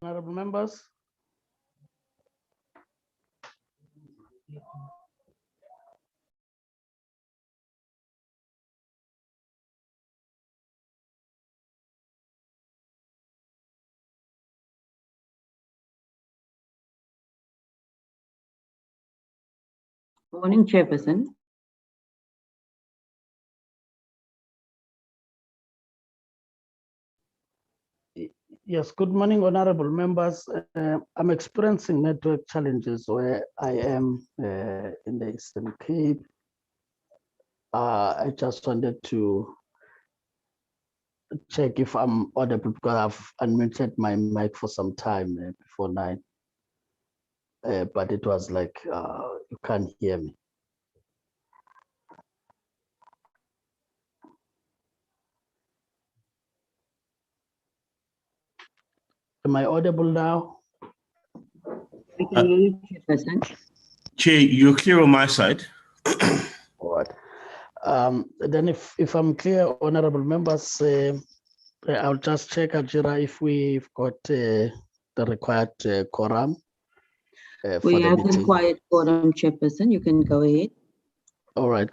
Honorable members. Morning, Chairperson. Yes, good morning, honorable members. I'm experiencing network challenges where I am in the Eastern Cape. I just wanted to check if I'm audible because I've unmuted my mic for some time before 9. But it was like you can't hear me. Am I audible now? We can hear you, Chairperson. Chair, you're clear on my side. All right. Then if I'm clear, honorable members, I'll just check, Ajira, if we've got the required quorum for We the have meeting. the quiet quorum, Chairperson. You can go ahead. All right.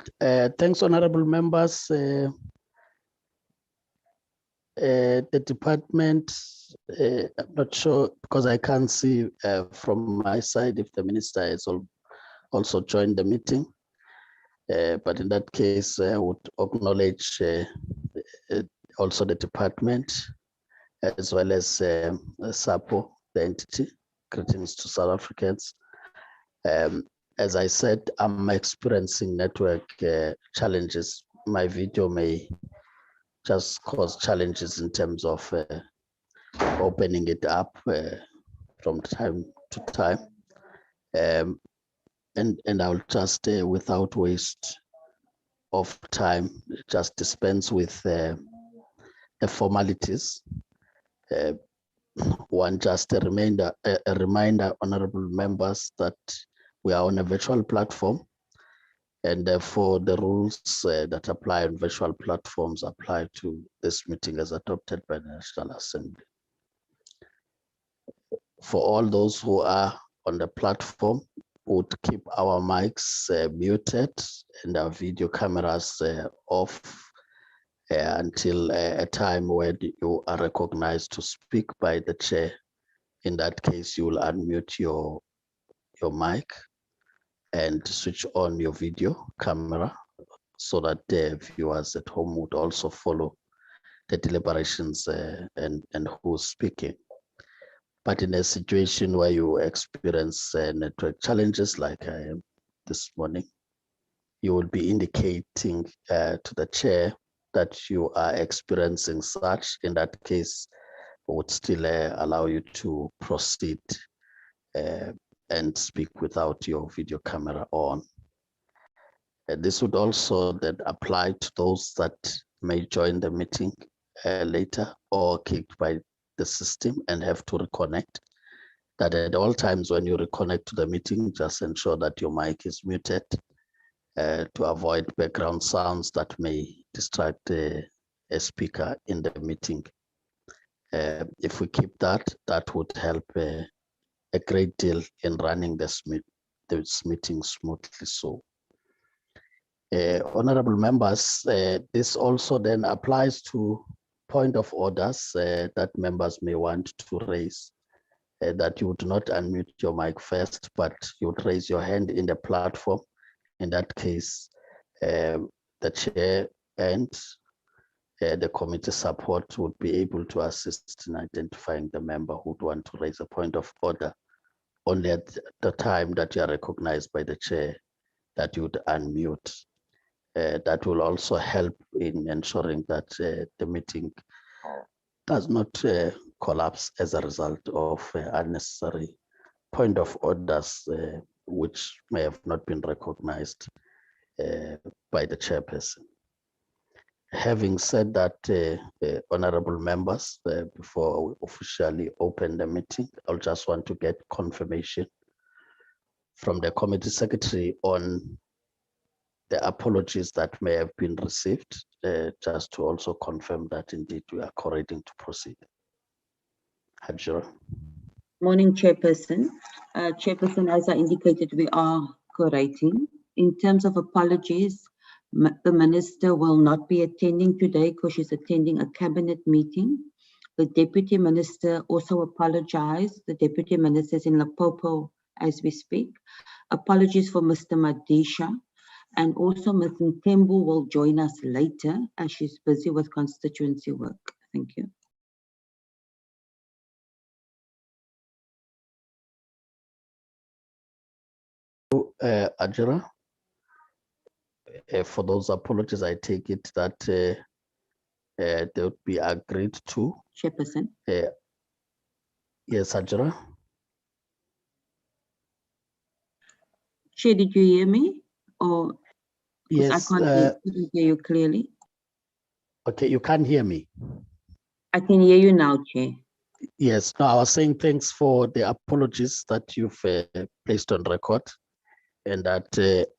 Thanks, honorable members. The department, I'm not sure because I can't see from my side if the minister has also joined the meeting. But in that case, I would acknowledge also the department as well as SAPO, the entity. Greetings to South Africans. As I said, I'm experiencing network challenges. My video may just cause challenges in terms of opening it up from time to time. And I'll just, without waste of time, just dispense with the formalities. One, just a reminder, honorable members, that we are on a virtual platform, and therefore the rules that apply on virtual platforms apply to this meeting as adopted by the National Assembly. For all those who are on the platform, would keep our mics muted and our video cameras off until a time where you are recognized to speak by the chair. In that case, you will unmute your mic and switch on your video camera so that the viewers at home would also follow the deliberations and who's speaking. But in a situation where you experience network challenges like I am this morning, you will be indicating to the chair that you are experiencing such. In that case, would still allow you to proceed and speak without your video camera on. This would also then apply to those that may join the meeting later or kicked by the system and have to reconnect. That at all times when you reconnect to the meeting, just ensure that your mic is muted to avoid background sounds that may distract a speaker in the meeting. If we keep that, that would help a great deal in running the this meeting smoothly. So, honorable members, this also then applies to point of orders that members may want to raise, that you would not unmute your mic first, but you would raise your hand in the platform. In that case, the chair and the committee support would be able to assist in identifying the member who would want to raise a point of order. Only at the time that you are recognized by the chair that you would unmute. That will also help in ensuring that the meeting does not collapse as a result of unnecessary point of orders which may have not been recognized by the chairperson. Having said that, honorable members, before we officially open the meeting, I'll just want to get confirmation from the committee secretary on the apologies that may have been received, just to also confirm that indeed we are coordinating to proceed. Hajira. Morning, Chairperson. Chairperson, as I indicated, we are cooperating. In terms of apologies, the Minister will not be attending today because she's attending a cabinet meeting. The Deputy Minister also apologized. The Deputy Minister is in Limpopo as we speak. Apologies for Mr. Madisha. And also Ms. Ntembu will join us later as she's busy with constituency work. Thank you. Ajira, for those apologies, I take it that they would be agreed to. Chairperson. Yes, Ajira. Chair, did you hear me? Or yes, I can't hear you clearly. Okay, you can't hear me. I can hear you now, Chair. Yes, no, I was saying thanks for the apologies that you've placed on record, and that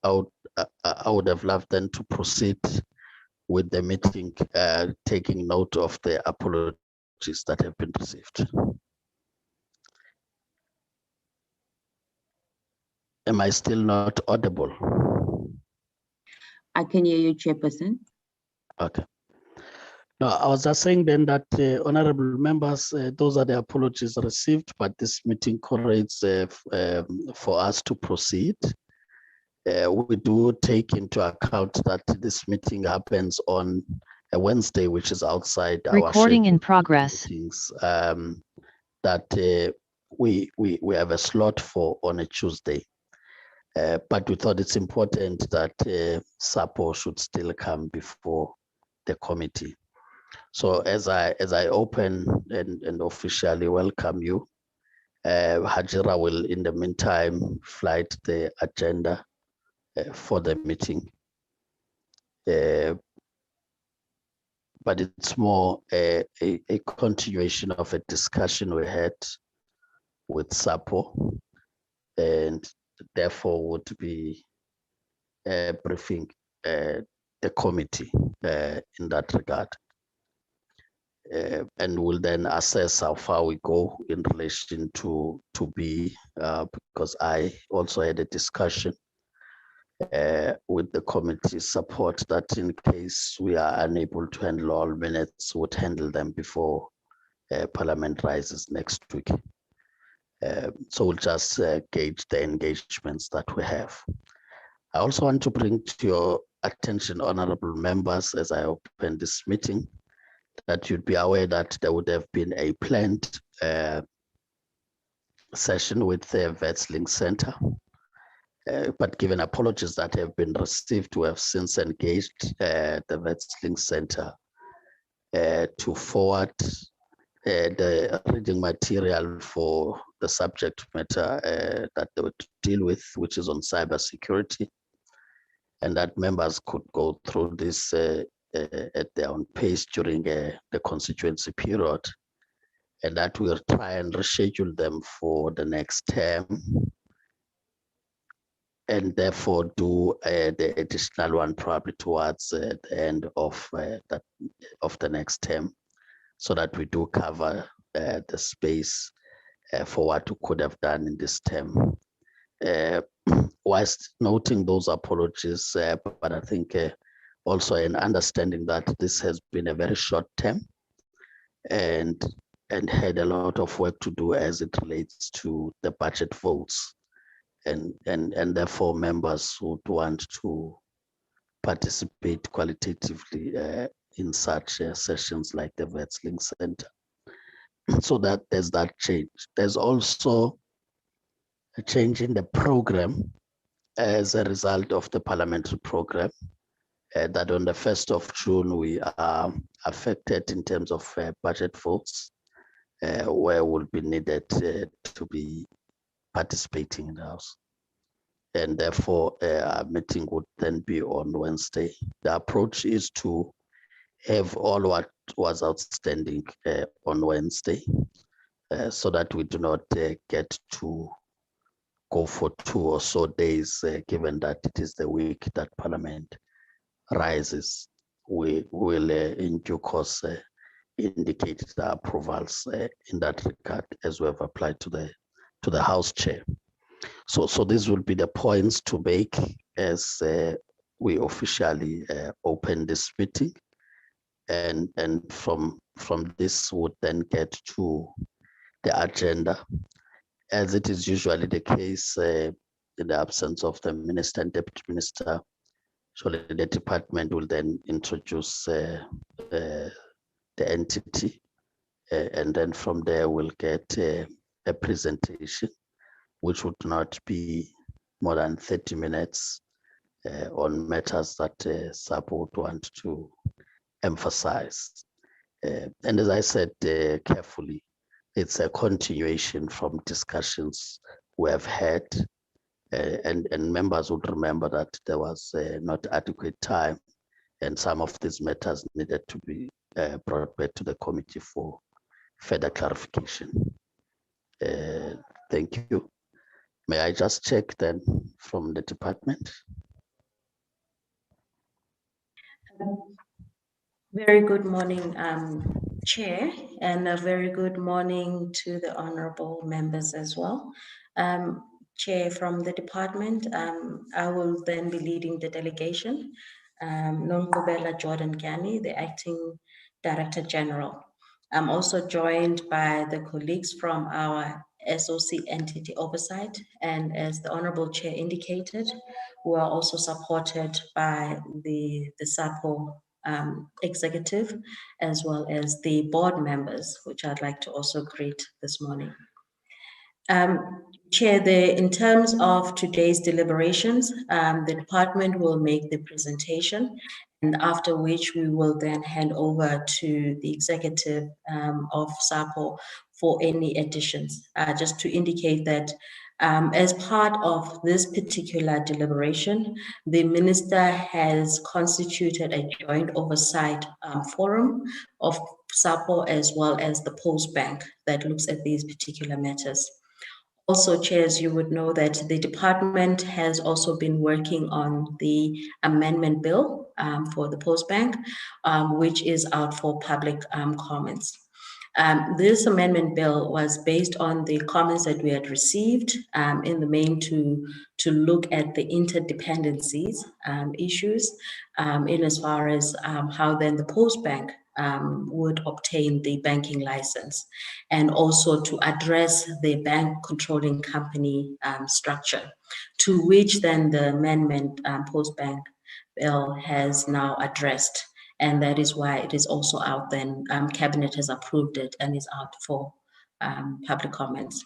I would have loved then to proceed with the meeting, taking note of the apologies that have been received. Am I still not audible? I can hear you, Chairperson. Okay. No, I was just saying then that honorable members, those are the apologies received, but this meeting coordinates for us to proceed. We do take into account that this meeting happens on a Wednesday, which is outside Recording our in progress. meetings, that we have a slot for on a Tuesday. But we thought it's important that SAPO should still come before the committee. So as I open and officially welcome you, Hajira will in the meantime flight the agenda for the meeting. But it's more a continuation of a discussion we had with SAPO, and therefore would be briefing the committee in that regard. And we'll then assess how far we go in relation to B, because I also had a discussion with the committee support that in case we are unable to handle all minutes, would handle them before Parliament rises next week. So we'll just gauge the engagements that we have. I also want to bring to your attention, honorable members, as I open this meeting, that you'd be aware that there would have been a planned session with the Wetsling Center. But given apologies that have been received, we have since engaged the Wetsling Center to forward the reading material for the subject matter that they would deal with, which is on cybersecurity, and that members could go through this at their own pace during the constituency period, and that we'll try and reschedule them for the next term, and therefore do the additional one probably towards the end of the next term, so that we do cover the space for what we could have done in this term. whilst noting those apologies, but I think also an understanding that this has been a very short term and had a lot of work to do as it relates to the budget votes, and therefore members would want to participate qualitatively in such sessions like the Wetsling Center. So that there's that change. There's also a change in the program as a result of the parliamentary program, that on the 1st of June, we are affected in terms of budget votes, where we'll be needed to be participating in the House. And therefore, our meeting would then be on Wednesday. The approach is to have all what was outstanding on Wednesday, so that we do not get to go for 2 or so days, given that it is the week that Parliament rises. We will in due course indicate the approvals in that regard, as we have applied to the House Chair. So these will be the points to make as we officially open this meeting, and from this would then get to the agenda, as it is usually the case in the absence of the Minister and Deputy Minister. Surely the department will then introduce the entity, and then from there we'll get a presentation, which would not be more than 30 minutes on matters that SAPO would want to emphasize. And as I said carefully, it's a continuation from discussions we have had, and members would remember that there was not adequate time, and some of these matters needed to be brought back to the committee for further clarification. Thank you. May I just check then from the department? Very good morning, Chair, and a very good morning to the honorable members as well. Chair, from the department, I will then be leading the delegation. Nonkobela Jordan Gani, the Acting Director General. I'm also joined by the colleagues from our SOC Entity Oversight, and as the Honorable Chair indicated, we are also supported by the SAPO executive, as well as the board members, which I'd like to also greet this morning. Chair, in terms of today's deliberations, the department will make the presentation, and after which we will then hand over to the executive of SAPO for any additions. Just to indicate that as part of this particular deliberation, the minister has constituted a joint oversight forum of SAPO as well as the Postbank that looks at these particular matters. Also, Chairs, you would know that the department has also been working on the amendment bill for the Postbank, which is out for public comments. This amendment bill was based on the comments that we had received in the main to look at the interdependencies issues in as far as how then the Postbank would obtain the banking license, and also to address the bank controlling company structure, to which then the amendment Postbank bill has now addressed. And that is why it is also out then, Cabinet has approved it and is out for public comments.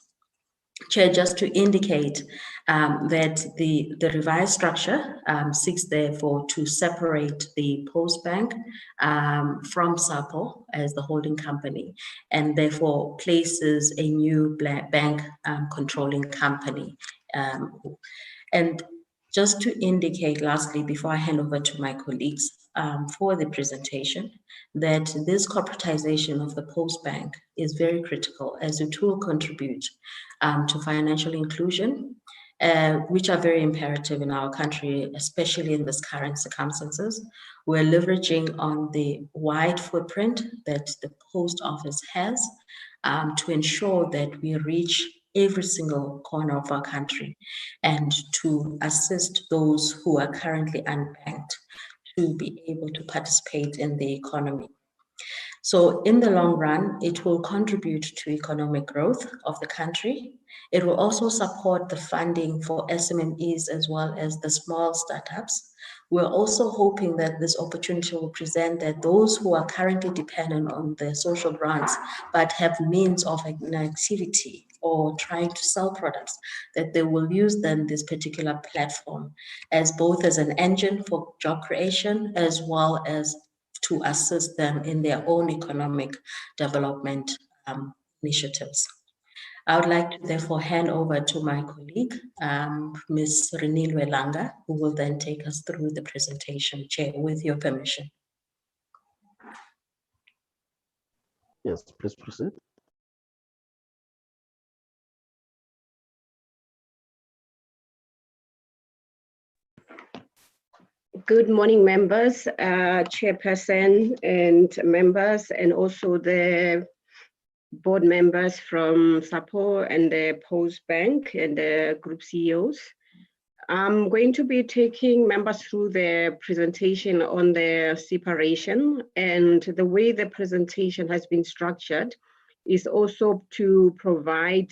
Chair, just to indicate that the revised structure seeks therefore to separate the Postbank from SAPO as the holding company, and therefore places a new bank controlling company. And just to indicate lastly, before I hand over to my colleagues for the presentation, that this corporatization of the Postbank is very critical, as it will contribute to financial inclusion, which are very imperative in our country, especially in this current circumstances. We're leveraging on the wide footprint that the post office has to ensure that we reach every single corner of our country and to assist those who are currently unbanked to be able to participate in the economy. So in the long run, it will contribute to economic growth of the country. It will also support the funding for SMMEs as well as the small startups. We're also hoping that this opportunity will present that those who are currently dependent on the social grants but have means of an activity or trying to sell products, that they will use then this particular platform as both as an engine for job creation as well as to assist them in their own economic development initiatives. I would like to therefore hand over to my colleague, Ms. Renilwe Langa, who will then take us through the presentation, Chair, with your permission. Yes, please proceed. Good morning, members, chairperson and members, and also the board members from SAPO and the Postbank and the group CEOs. I'm going to be taking members through the presentation on the separation, and the way the presentation has been structured is also to provide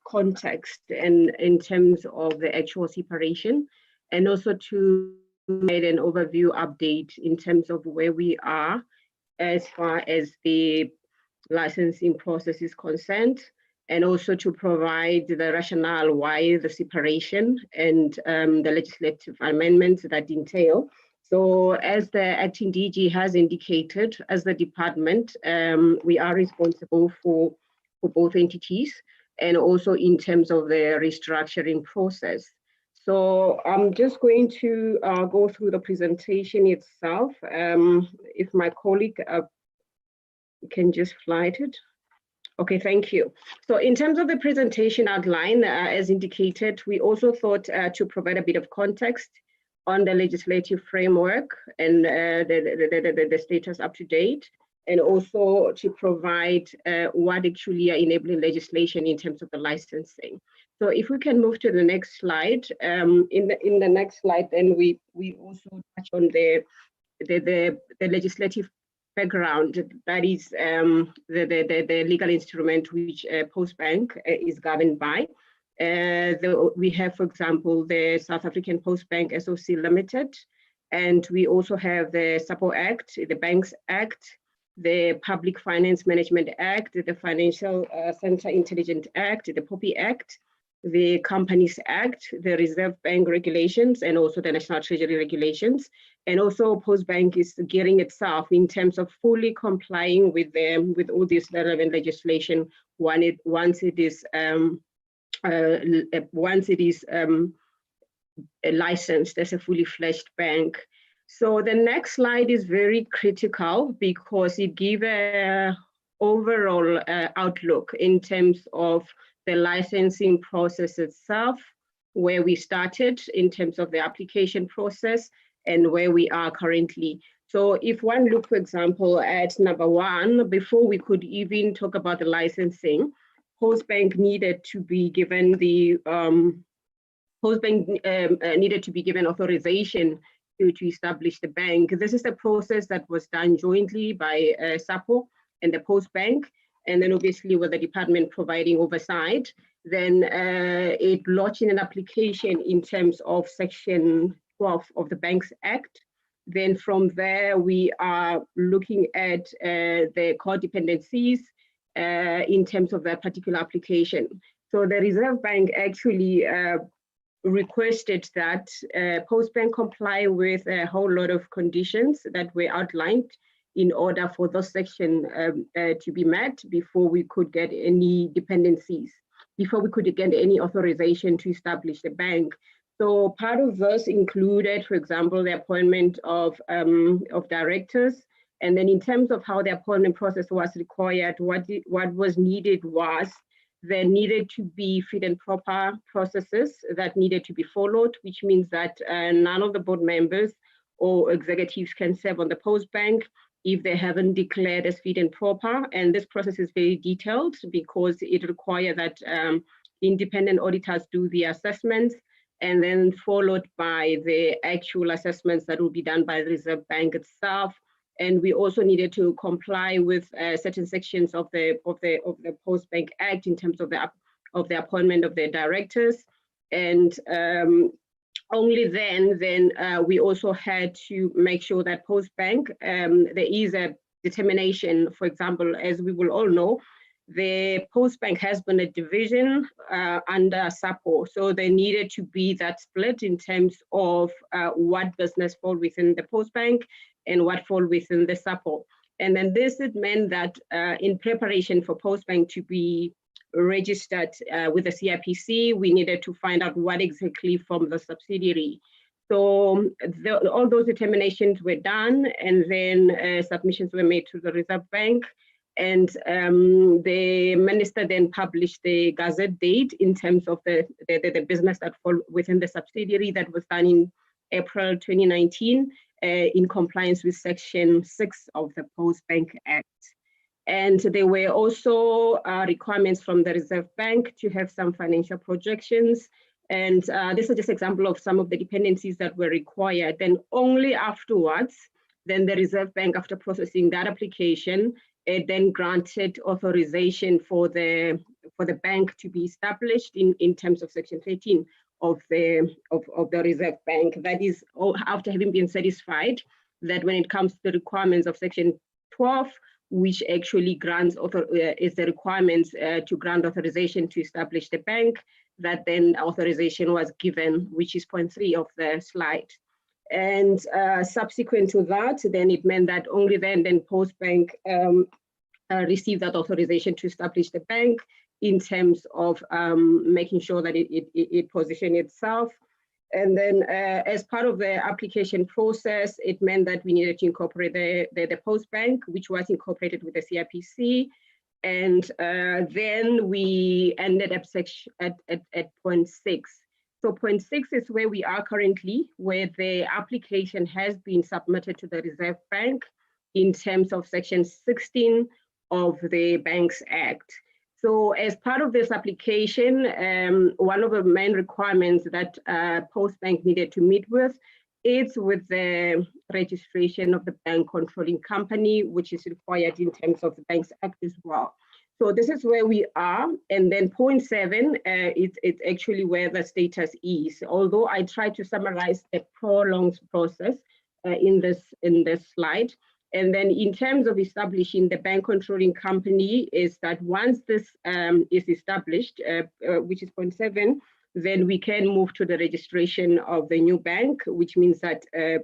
context and in terms of the actual separation, and also to provide an overview update in terms of where we are as far as the licensing process is concerned, and also to provide the rationale why the separation and the legislative amendments that entail. So as the acting DG has indicated, as the department, we are responsible for both entities and also in terms of the restructuring process. So I'm just going to go through the presentation itself. If my colleague can just slide it. Okay, thank you. So in terms of the presentation outline, as indicated, we also thought to provide a bit of context on the legislative framework and the status up to date, and also to provide what actually are enabling legislation in terms of the licensing. So if we can move to the next slide, in the next slide, then we also touch on the legislative background, that is the legal instrument which Postbank is governed by. We have, for example, the South African Postbank SOC Limited, and we also have the SAPO Act, the Banks Act, the Public Finance Management Act, the Financial Center Intelligence Act, the POPI Act, the Companies Act, the Reserve Bank regulations, and also the National Treasury regulations. And also Postbank is gearing itself in terms of fully complying with all this relevant legislation once it is licensed as a fully fledged bank. So the next slide is very critical because it gives an overall outlook in terms of the licensing process itself, where we started in terms of the application process and where we are currently. So if one look, for example, at number one, before we could even talk about the licensing, Postbank needed to be given the needed to be given authorization to establish the bank. This is a process that was done jointly by SAPO and the Postbank, and then obviously with the department providing oversight. Then it lodged in an application in terms of Section 12 of the Banks Act. Then from there, we are looking at the core dependencies in terms of that particular application. So the Reserve Bank actually requested that Postbank comply with a whole lot of conditions that were outlined in order for those sections to be met before we could get any dependencies, before we could get any authorization to establish the bank. So part of this included, for example, the appointment of directors. And then in terms of how the appointment process was required, what was needed was there needed to be fit and proper processes that needed to be followed, which means that none of the board members or executives can serve on the Postbank if they haven't declared as fit and proper. And this process is very detailed because it requires that independent auditors do the assessments, and then followed by the actual assessments that will be done by the Reserve Bank itself. And we also needed to comply with certain sections of the Postbank Act in terms of the appointment of the directors. And only then we also had to make sure that Postbank, there is a determination. For example, as we will all know, the Postbank has been a division under SAPO, so there needed to be that split in terms of what business fall within the Postbank and what fall within the SAPO. And then this it meant that in preparation for Postbank to be registered with the CIPC, we needed to find out what exactly from the subsidiary. So all those determinations were done, and then submissions were made to the Reserve Bank. And the minister then published the Gazette date in terms of the business that fall within the subsidiary. That was done in April 2019 in compliance with Section 6 of the Postbank Act. And there were also requirements from the Reserve Bank to have some financial projections. And this is just an example of some of the dependencies that were required. Then only afterwards, then the Reserve Bank, after processing that application, it then granted authorization for the bank to be established in terms of Section 13 of the Reserve Bank. That is after having been satisfied that when it comes to the requirements of Section 12, which actually grants is the requirements to grant authorization to establish the bank, that then authorization was given, which is point 3 of the slide. And subsequent to that, then it meant that only then Postbank received that authorization to establish the bank in terms of making sure that it positioned itself. And then as part of the application process, it meant that we needed to incorporate the Postbank, which was incorporated with the CIPC. And then we ended up at point 6. So point 6 is where we are currently, where the application has been submitted to the Reserve Bank in terms of Section 16 of the Banks Act. So as part of this application, one of the main requirements that Postbank needed to meet with is with the registration of the bank controlling company, which is required in terms of the Banks Act as well. So this is where we are. And then point 7, it's actually where the status is. Although I tried to summarize the prolonged process in this slide. And then in terms of establishing the bank controlling company is that once this is established, which is point 7, then we can move to the registration of the new bank, which means that the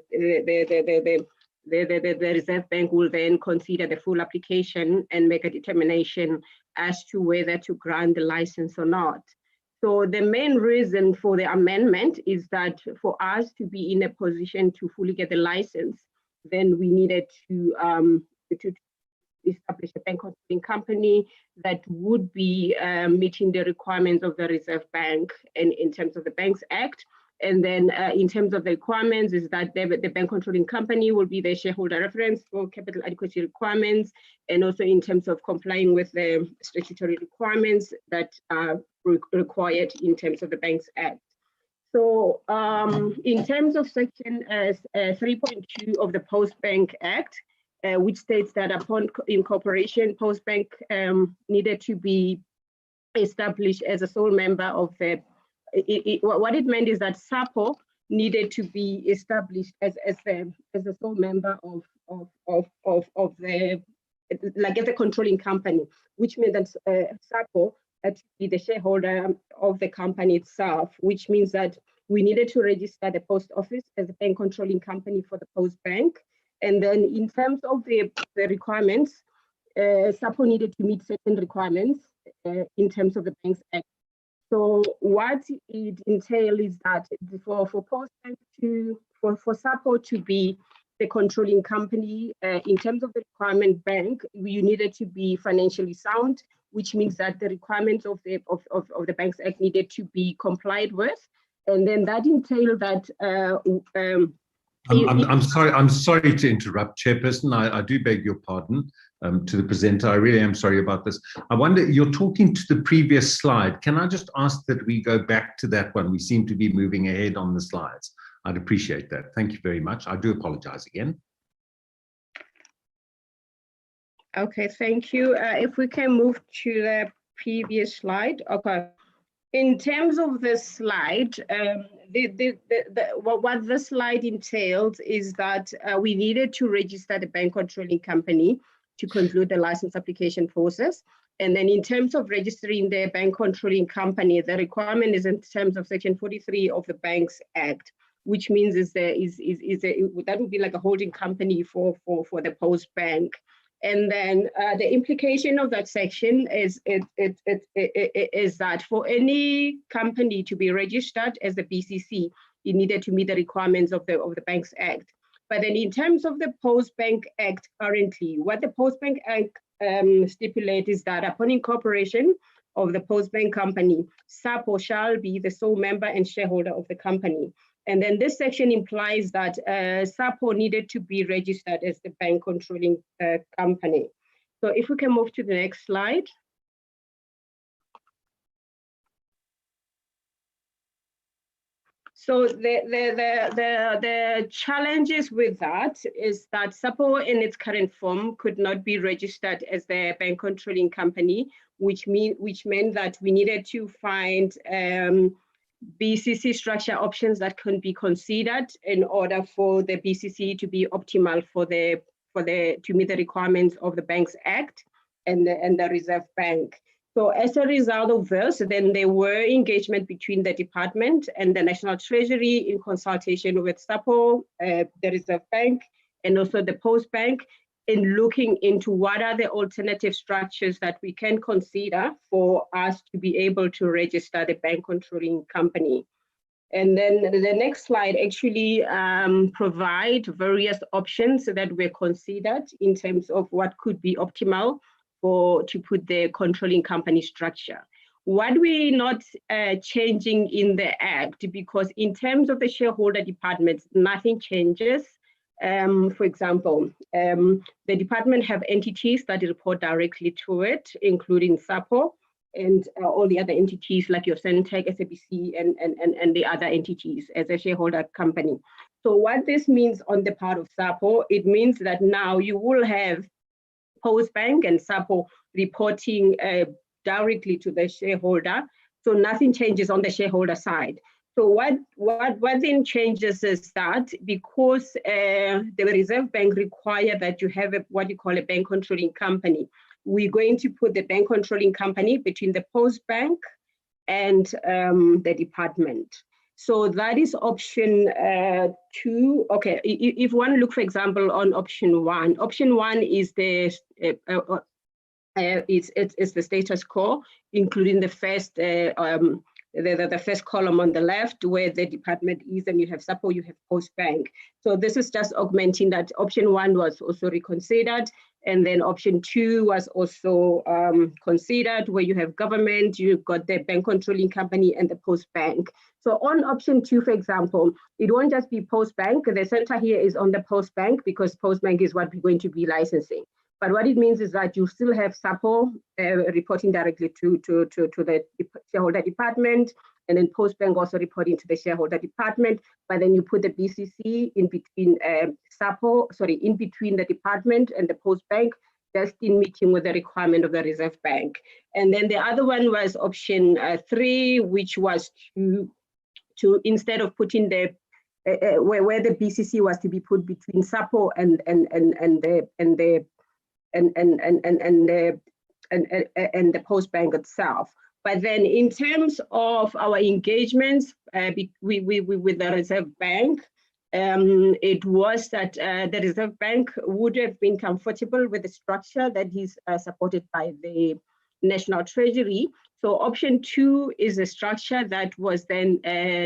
Reserve Bank will then consider the full application and make a determination as to whether to grant the license or not. So the main reason for the amendment is that for us to be in a position to fully get the license, then we needed to establish a bank controlling company that would be meeting the requirements of the Reserve Bank and in terms of the Banks Act. And then in terms of the requirements is that the bank controlling company will be the shareholder reference for capital adequacy requirements, and also in terms of complying with the statutory requirements that are required in terms of the Banks Act. So in terms of Section 3.2 of the Postbank Act, which states that upon incorporation, Postbank needed to be established as a sole member of the, what it meant is that SAPO needed to be established as a sole member of the, like as a controlling company, which meant that SAPO had to be the shareholder of the company itself, which means that we needed to register the post office as a bank controlling company for the Postbank. And then in terms of the requirements, SAPO needed to meet certain requirements in terms of the Banks Act. So what it entails is that for Postbank for SAPO to be the controlling company, in terms of the requirement bank, you needed to be financially sound, which means that the requirements of the Banks Act needed to be complied with. And then that entailed that I'm sorry to interrupt, Chairperson. I do beg your pardon to the presenter. I really am sorry about this. I wonder, you're talking to the previous slide. Can I just ask that we go back to that one? We seem to be moving ahead on the slides. I'd appreciate that. Thank you very much. I do apologize again. Okay, thank you. If we can move to the previous slide. Okay. In terms of this slide, what this slide entails is that we needed to register the bank controlling company to conclude the license application process. And then in terms of registering the bank controlling company, the requirement is in terms of Section 43 of the Banks Act, which means that would be like a holding company for the Postbank. And then the implication of that section is that for any company to be registered as a BCC, it needed to meet the requirements of the Banks Act. But then in terms of the Postbank Act currently, what the Postbank Act stipulates is that upon incorporation of the Postbank company, SAPO shall be the sole member and shareholder of the company. And then this section implies that SAPO needed to be registered as the bank controlling company. So if we can move to the next slide. So the challenges with that is that SAPO in its current form could not be registered as the bank controlling company, which meant that we needed to find BCC structure options that can be considered in order for the BCC to be optimal to meet the requirements of the Banks Act and the Reserve Bank. So as a result of this, then there were engagement between the department and the National Treasury in consultation with SAPO, the Reserve Bank, and also the Postbank, in looking into what are the alternative structures that we can consider for us to be able to register the bank controlling company. And then the next slide actually provide various options that were considered in terms of what could be optimal to put the controlling company structure. What we're not changing in the Act, because in terms of the shareholder departments, nothing changes. For example, the department have entities that report directly to it, including SAPO and all the other entities like your Centec, SABC, and the other entities as a shareholder company. So what this means on the part of SAPO, it means that now you will have Postbank and SAPO reporting directly to the shareholder. So nothing changes on the shareholder side. So what then changes is that because the Reserve Bank require that you have what you call a bank controlling company, we're going to put the bank controlling company between the Postbank and the department. So that is option 2. Okay, if one look, for example, on option 1, option 1 is the it's the status quo, including the first the first column on the left where the department is, and you have SAPO, you have Postbank. So this is just augmenting that. Option 1 was also reconsidered, and then option 2 was also considered, where you have government, you've got the bank controlling company and the Postbank. So on option 2, for example, it won't just be Postbank. The center here is on the Postbank because Postbank is what we're going to be licensing. But what it means is that you still have SAPO reporting directly to the shareholder department, and then Postbank also reporting to the shareholder department. But then you put the BCC in between in between the department and the Postbank, just in meeting with the requirement of the Reserve Bank. And then the other one was option 3, which was to instead of putting the where the BCC was to be put between SAPO and the Postbank itself. But then in terms of our engagements with the Reserve Bank, it was that the Reserve Bank would have been comfortable with the structure that is supported by the National Treasury. So option 2 is a structure that was then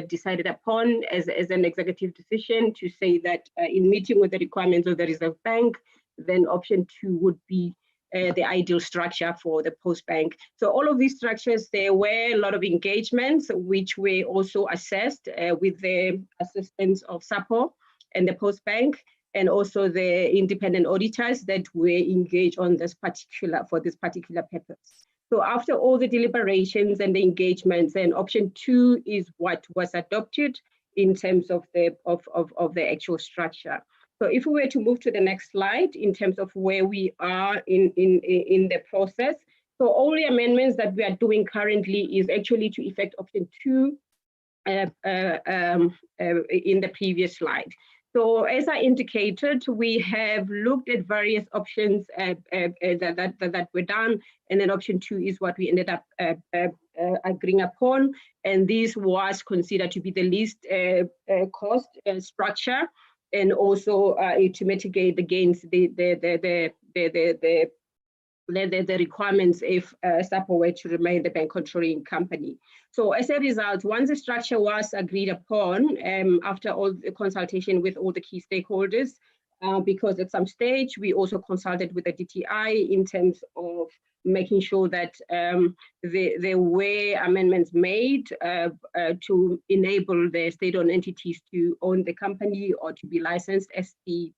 decided upon as an executive decision to say that in meeting with the requirements of the Reserve Bank, then option 2 would be the ideal structure for the Postbank. So all of these structures, there were a lot of engagements, which were also assessed with the assistance of SAPO and the Postbank, and also the independent auditors that were engaged on this particular purpose. So after all the deliberations and the engagements, and option 2 is what was adopted in terms of the actual structure. So if we were to move to the next slide in terms of where we are in the process. So all the amendments that we are doing currently is actually to effect option 2 in the previous slide. So as I indicated, we have looked at various options that were done, and then option 2 is what we ended up agreeing upon, and this was considered to be the least cost structure, and also to mitigate against the requirements if SAPO were to remain the bank controlling company. So as a result, once the structure was agreed upon, after all the consultation with all the key stakeholders, because at some stage we also consulted with the DTI in terms of making sure that there were amendments made to enable the state-owned entities to own the company or to be licensed as the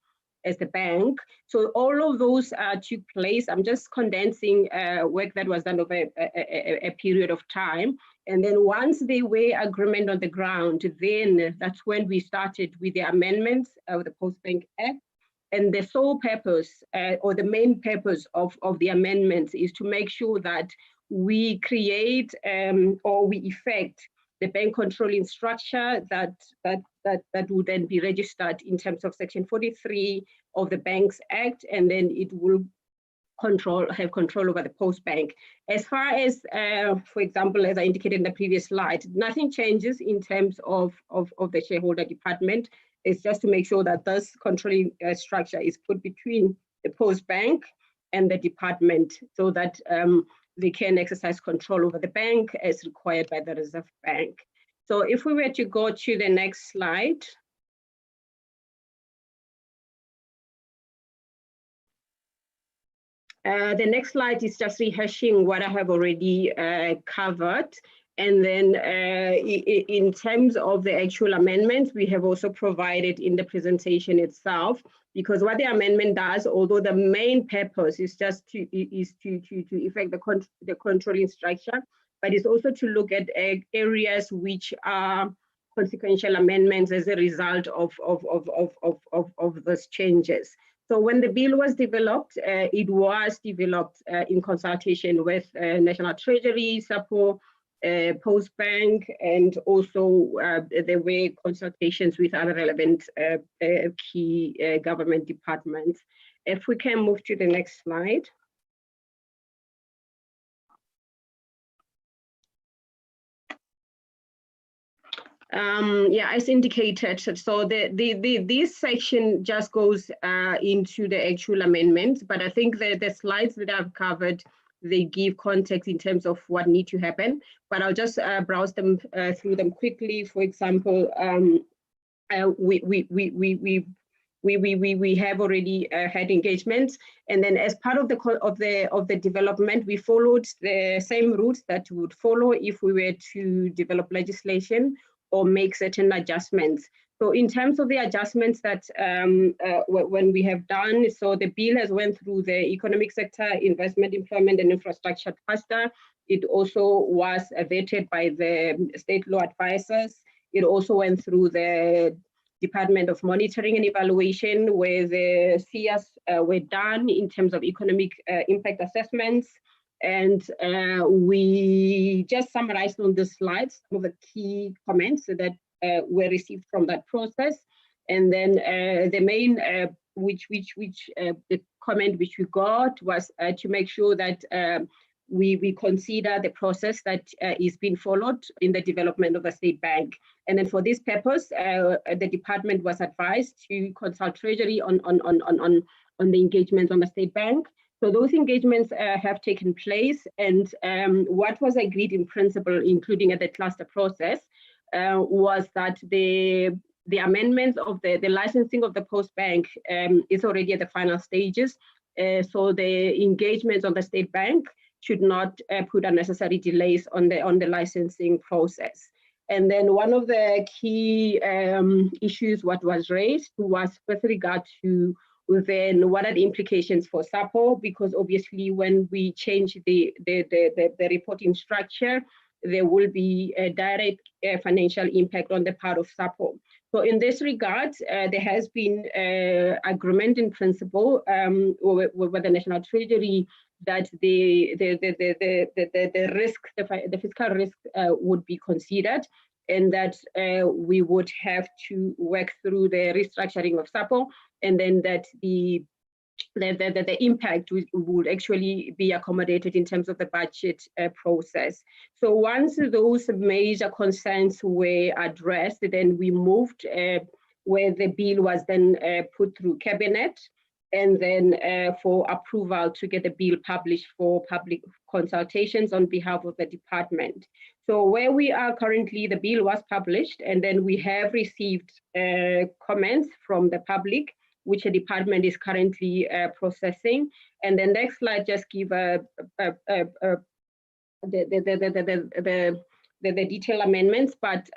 bank. So all of those took place. I'm just condensing work that was done over a period of time. And then once they were agreement on the ground, then that's when we started with the amendments of the Postbank Act. And the sole purpose or the main purpose of the amendments is to make sure that we create or we effect the bank controlling structure that would then be registered in terms of Section 43 of the Banks Act, and then it will have control over the Postbank. As far as, for example, as I indicated in the previous slide, nothing changes in terms of the shareholder department. It's just to make sure that this controlling structure is put between the Postbank and the department, so that they can exercise control over the bank as required by the Reserve Bank. So if we were to go to the next slide. The next slide is just rehashing what I have already covered. And then in terms of the actual amendments, we have also provided in the presentation itself, because what the amendment does, although the main purpose is just to effect the controlling structure, but it's also to look at areas which are consequential amendments as a result of those changes. So when the bill was developed, it was developed in consultation with National Treasury, SAPO, Postbank, and also there were consultations with other relevant key government departments. If we can move to the next slide. Yeah, as indicated, so this section just goes into the actual amendments, but I think the slides that I've covered, they give context in terms of what needs to happen, but I'll just browse them through them quickly. For example, we have already had engagements, and then as part of the development, we followed the same routes that we would follow if we were to develop legislation or make certain adjustments. So in terms of the adjustments that when we have done, so the bill has went through the economic sector, investment, employment, and infrastructure cluster. It also was vetted by the state law advisors. It also went through the Department of Monitoring and Evaluation, where the CIAs were done in terms of economic impact assessments. And we just summarized on the slides some of the key comments that were received from that process. And then the main the comment which we got was to make sure that we consider the process that is being followed in the development of the state bank. And then for this purpose, the department was advised to consult Treasury on the engagement on the state bank. So those engagements have taken place, and what was agreed in principle, including at the cluster process, was that the amendments of the licensing of the Postbank is already at the final stages. So the engagements on the state bank should not put unnecessary delays on the licensing process. And then one of the key issues what was raised was with regard to then what are the implications for SAPO, because obviously when we change the reporting structure, there will be a direct financial impact on the part of SAPO. So in this regard, there has been agreement in principle with the National Treasury that the risk, the fiscal risk would be considered, and that we would have to work through the restructuring of SAPO, and then that the impact would actually be accommodated in terms of the budget process. So once those major concerns were addressed, then we moved where the bill was then put through cabinet, and then for approval to get the bill published for public consultations on behalf of the department. So where we are currently, the bill was published, and then we have received comments from the public, which the department is currently processing. And the next slide just give the detailed amendments, but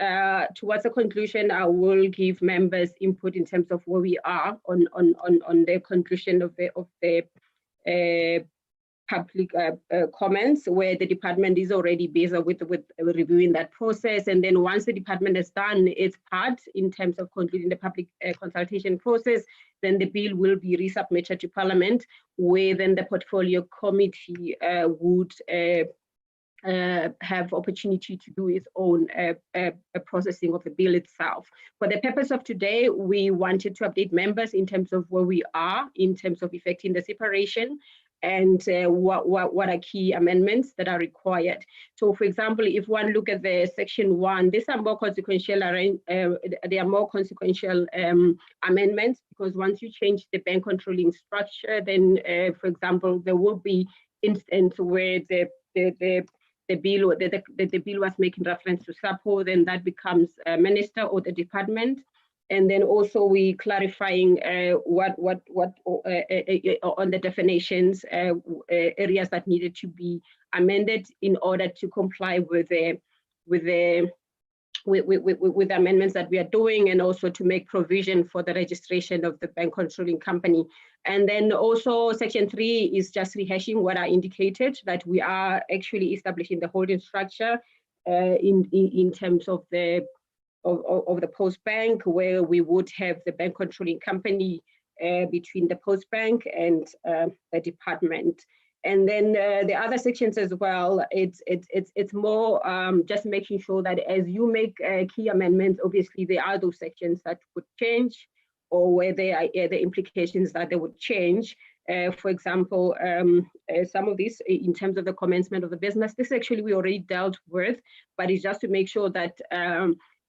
towards the conclusion, I will give members input in terms of where we are on the conclusion of the public comments, where the department is already busy with reviewing that process. And then once the department has done its part in terms of concluding the public consultation process, then the bill will be resubmitted to Parliament, where then the portfolio committee would have opportunity to do its own processing of the bill itself. For the purpose of today, we wanted to update members in terms of where we are in terms of effecting the separation, and what are key amendments that are required. So for example, if one look at the section 1, these are more consequential, amendments, because once you change the bank controlling structure, then for example, there will be instances where the bill was making reference to SAPO, then that becomes a minister or the department. And then also we clarifying what on the definitions, areas that needed to be amended in order to comply with the amendments that we are doing, and also to make provision for the registration of the bank controlling company. And then also section 3 is just rehashing what I indicated, that we are actually establishing the holding structure in terms of the Postbank, where we would have the bank controlling company between the Postbank and the department. And then the other sections as well, it's more just making sure that as you make key amendments, obviously there are those sections that would change, or where there are the implications that they would change. For example, some of these in terms of the commencement of the business, this actually we already dealt with, but it's just to make sure that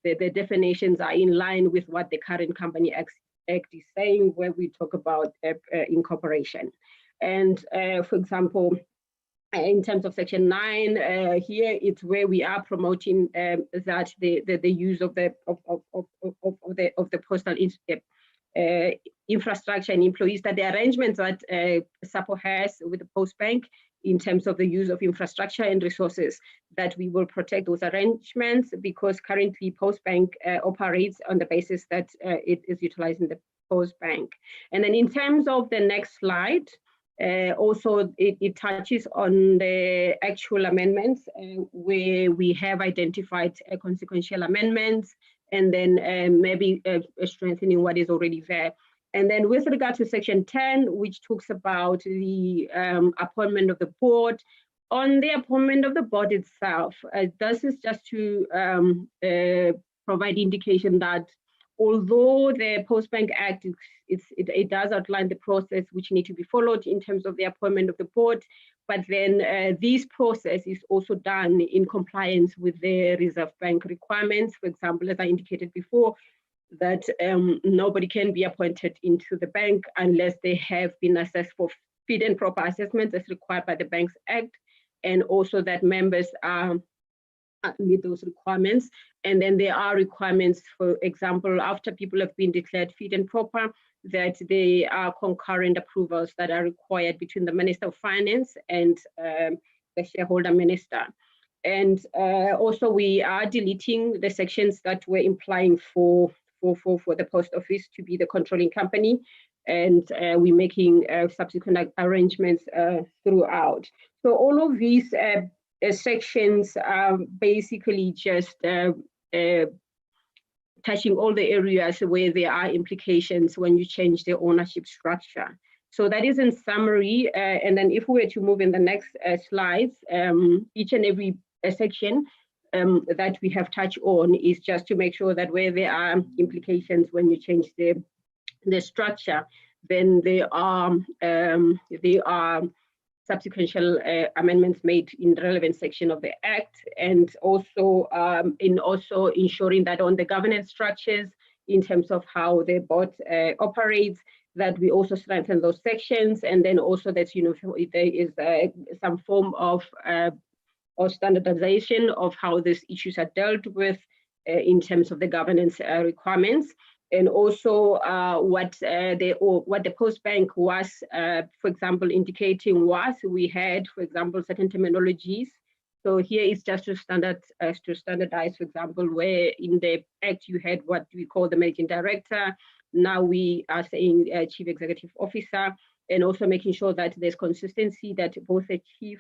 the definitions are in line with what the current Company Act is saying, where we talk about incorporation. And for example, in terms of section 9, here it's where we are promoting that the use of the postal infrastructure and employees, that the arrangements that SAPO has with the Postbank in terms of the use of infrastructure and resources, that we will protect those arrangements, because currently Postbank operates on the basis that it is utilizing the Postbank. And then in terms of the next slide, also it touches on the actual amendments, where we have identified consequential amendments, and then maybe strengthening what is already there. And then with regard to section 10, which talks about the appointment of the board, on the appointment of the board itself, this is just to provide indication that although the Postbank Act, it does outline the process which need to be followed in terms of the appointment of the board, but then this process is also done in compliance with the Reserve Bank requirements. For example, as I indicated before, that nobody can be appointed into the bank unless they have been assessed for fit and proper assessments as required by the Banks Act, and also that members meet those requirements. And then there are requirements, for example, after people have been declared fit and proper, that there are concurrent approvals that are required between the Minister of Finance and the shareholder minister. And also we are deleting the sections that were implying for the post office to be the controlling company, and we're making subsequent arrangements throughout. So all of these sections are basically just touching all the areas where there are implications when you change the ownership structure. So that is in summary, and then if we were to move in the next slides, each and every section that we have touched on is just to make sure that where there are implications when you change the structure, then there are subsequent amendments made in the relevant section of the Act, and also ensuring that on the governance structures in terms of how the board operates, that we also strengthen those sections, and then also that there is some form of or standardization of how these issues are dealt with in terms of the governance requirements. And also what the Postbank was, for example, indicating was we had, for example, certain terminologies. So here is just to standardize, for example, where in the Act you had what we call the managing director. Now we are saying chief executive officer, and also making sure that there's consistency, that both the chief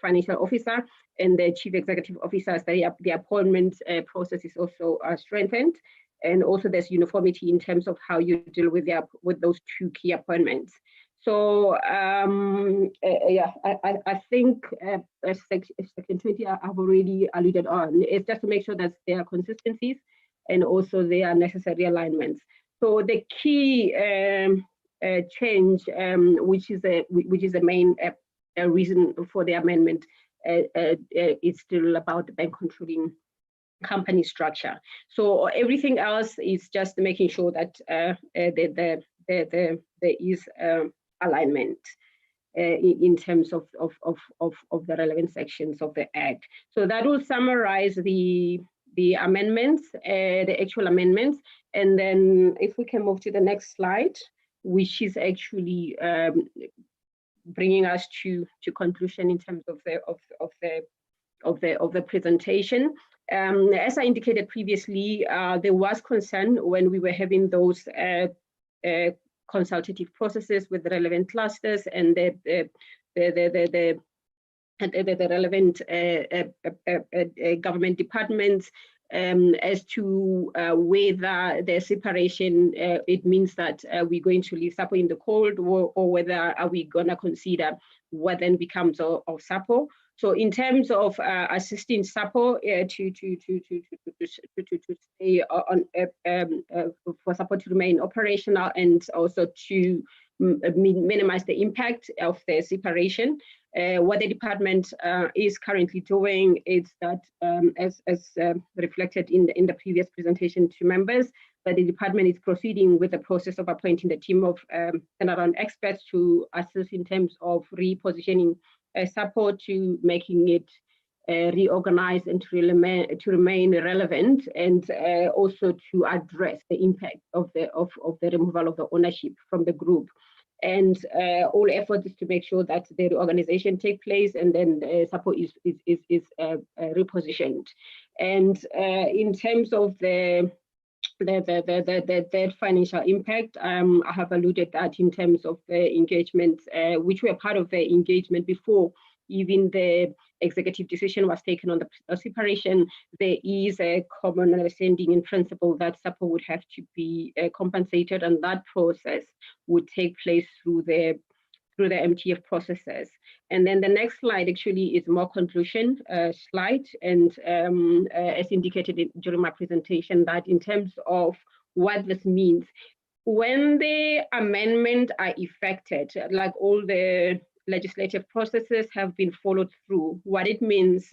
financial officer and the chief executive officers, the appointment process is also strengthened. And also there's uniformity in terms of how you deal with those two key appointments. So yeah, I think Section 20 I've already alluded on. It's just to make sure that there are consistencies and also there are necessary alignments. So the key change, which is the main reason for the amendment, is still about the bank controlling company structure. So everything else is just making sure that there is alignment in terms of the relevant sections of the Act. So that will summarize the amendments, the actual amendments. And then if we can move to the next slide, which is actually bringing us to conclusion in terms of the presentation. As I indicated previously, there was concern when we were having those consultative processes with the relevant clusters and the relevant government departments as to whether the separation, it means that we're going to leave SAPO in the cold, or whether are we going to consider what then becomes of SAPO. So in terms of assisting SAPO to stay on, for SAPO to remain operational and also to minimize the impact of the separation, what the department is currently doing is that, as reflected in the previous presentation to members, that the department is proceeding with the process of appointing the team of turnaround experts to assist in terms of repositioning SAPO, to making it reorganized and to remain relevant, and also to address the impact of the removal of the ownership from the group. And all efforts is to make sure that the reorganization take place, and then SAPO is repositioned. And in terms of the financial impact, I have alluded that in terms of the engagement, which were part of the engagement before even the executive decision was taken on the separation, there is a common understanding in principle that SAPO would have to be compensated, and that process would take place through the MTF processes. And then the next slide actually is more conclusion slide, and as indicated during my presentation, that in terms of what this means, when the amendment are effected, like all the legislative processes have been followed through, what it means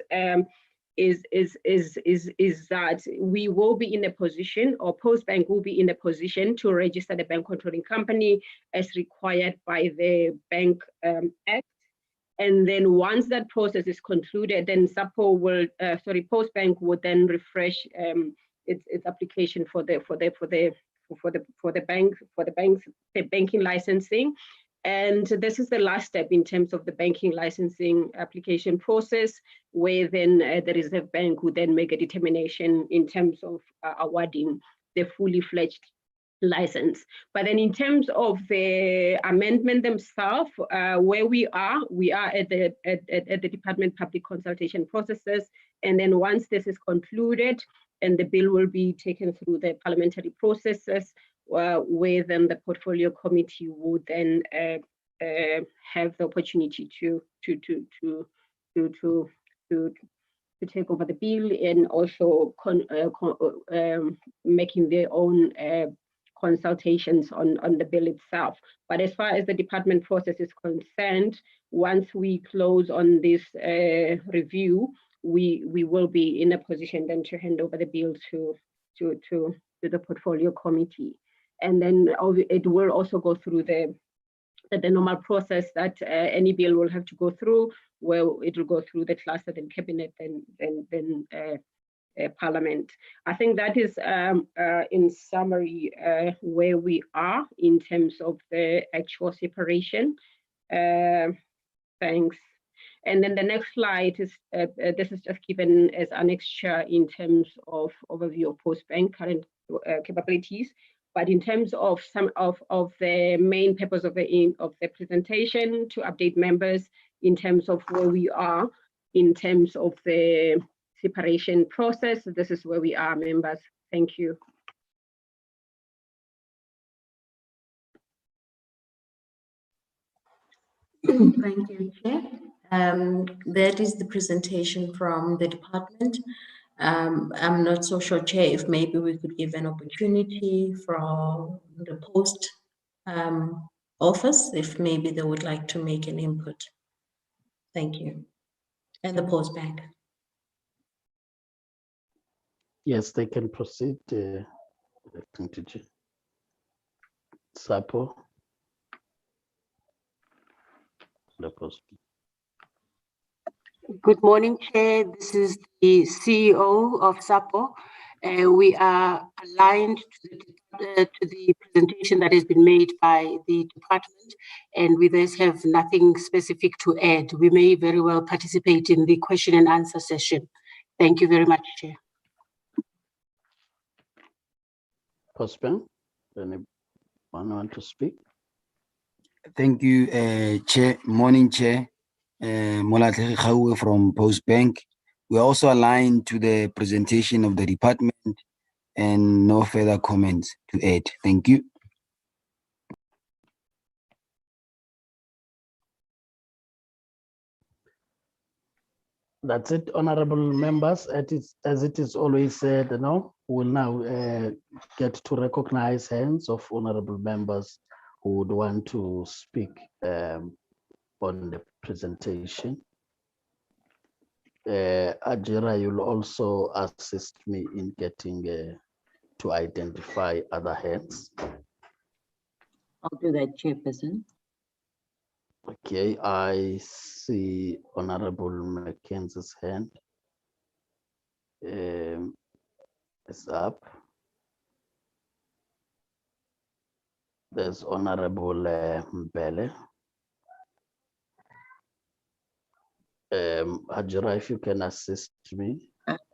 is that we will be in a position, or Postbank will be in a position, to register the bank controlling company as required by the Bank Act. And then once that process is concluded, then SAPO will, Postbank would then refresh its application for the banking licensing. And this is the last step in terms of the banking licensing application process, where then the Reserve Bank would then make a determination in terms of awarding the fully fledged license. But then in terms of the amendment themselves, where we are at the Department Public Consultation processes. And then once this is concluded, and the bill will be taken through the parliamentary processes, where then the portfolio committee would then have the opportunity to take over the bill, and also making their own consultations on the bill itself. But as far as the department process is concerned, once we close on this review, we will be in a position then to hand over the bill to the portfolio committee. And then it will also go through the normal process that any bill will have to go through, where it will go through the cluster, then cabinet, then parliament. I think that is in summary where we are in terms of the actual separation. Thanks. And then the next slide is this is just given as annexure in terms of overview of Postbank current capabilities. But in terms of some of the main purpose of the presentation, to update members in terms of where we are in terms of the separation process. This is where we are, members. Thank you. Thank you, Chair. That is the presentation from the department. I'm not so sure, Chair, if maybe we could give an opportunity from the post office, if maybe they would like to make an input. Thank you. And the Postbank. Yes, they can proceed. SAPO. The post. Good morning, Chair. This is the CEO of SAPO. We are aligned to the presentation that has been made by the department, and we thus have nothing specific to add. We may very well participate in the question and answer session. Thank you very much, Chair. Postbank, anyone want to speak? Thank you, Chair. Morning, Chair. Molatlhe Kgaue from Postbank. We are also aligned to the presentation of the department and no further comments to add. Thank you. That's it, honorable members. As it is always said, we'll now get to recognize hands of honorable members who would want to speak on the presentation. Ajira, you'll also assist me in getting to identify other hands. I'll do that, Chairperson. Okay, I see Honorable Mackenzie's hand is up. There's Honorable Mbele. Hajira, if you can assist me.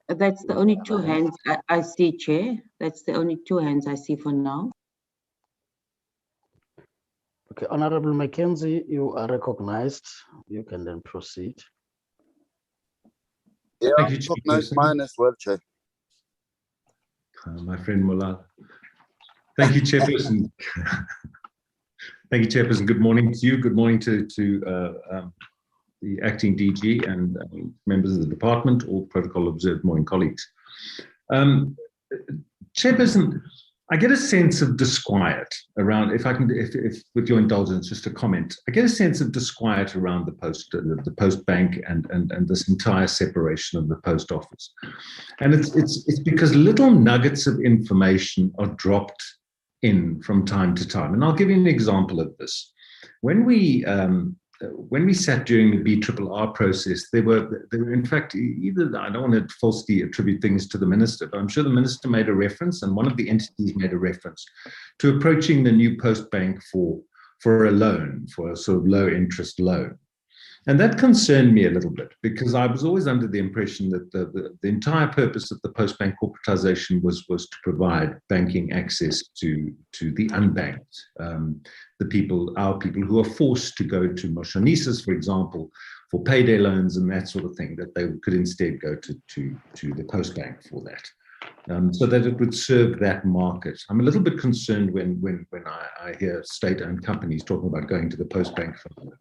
That's the only two hands I see, Chair. That's the only two hands I see for now. Okay, Honorable Mackenzie, you are recognized. You can then proceed. Yeah, Thank I you, recognize Chairperson. mine as well, Chair. My friend Mulal. Thank you, Chairperson. Thank you, Chairperson. Good morning to you. Good morning to the acting DG and members of the department, all protocol observed morning colleagues. Chairperson, I get a sense of disquiet around, if with your indulgence, just a comment, I get a sense of disquiet around the post bank and this entire separation of the post office. And it's because little nuggets of information are dropped in from time to time. And I'll give you an example of this. When we sat during the BRRR process, there were in fact, I don't want to falsely attribute things to the minister, but I'm sure the minister made a reference, and one of the entities made a reference to approaching the new Postbank for for a loan, for a sort of low interest loan. And that concerned me a little bit, because I was always under the impression that the entire purpose of the Postbank corporatization was to provide banking access to the unbanked, our people who are forced to go to moshonisis, for example, for payday loans and that sort of thing, that they could instead go to the Postbank for that. So that it would serve that market. I'm a little bit concerned when I hear state-owned companies talking about going to the Postbank for loans.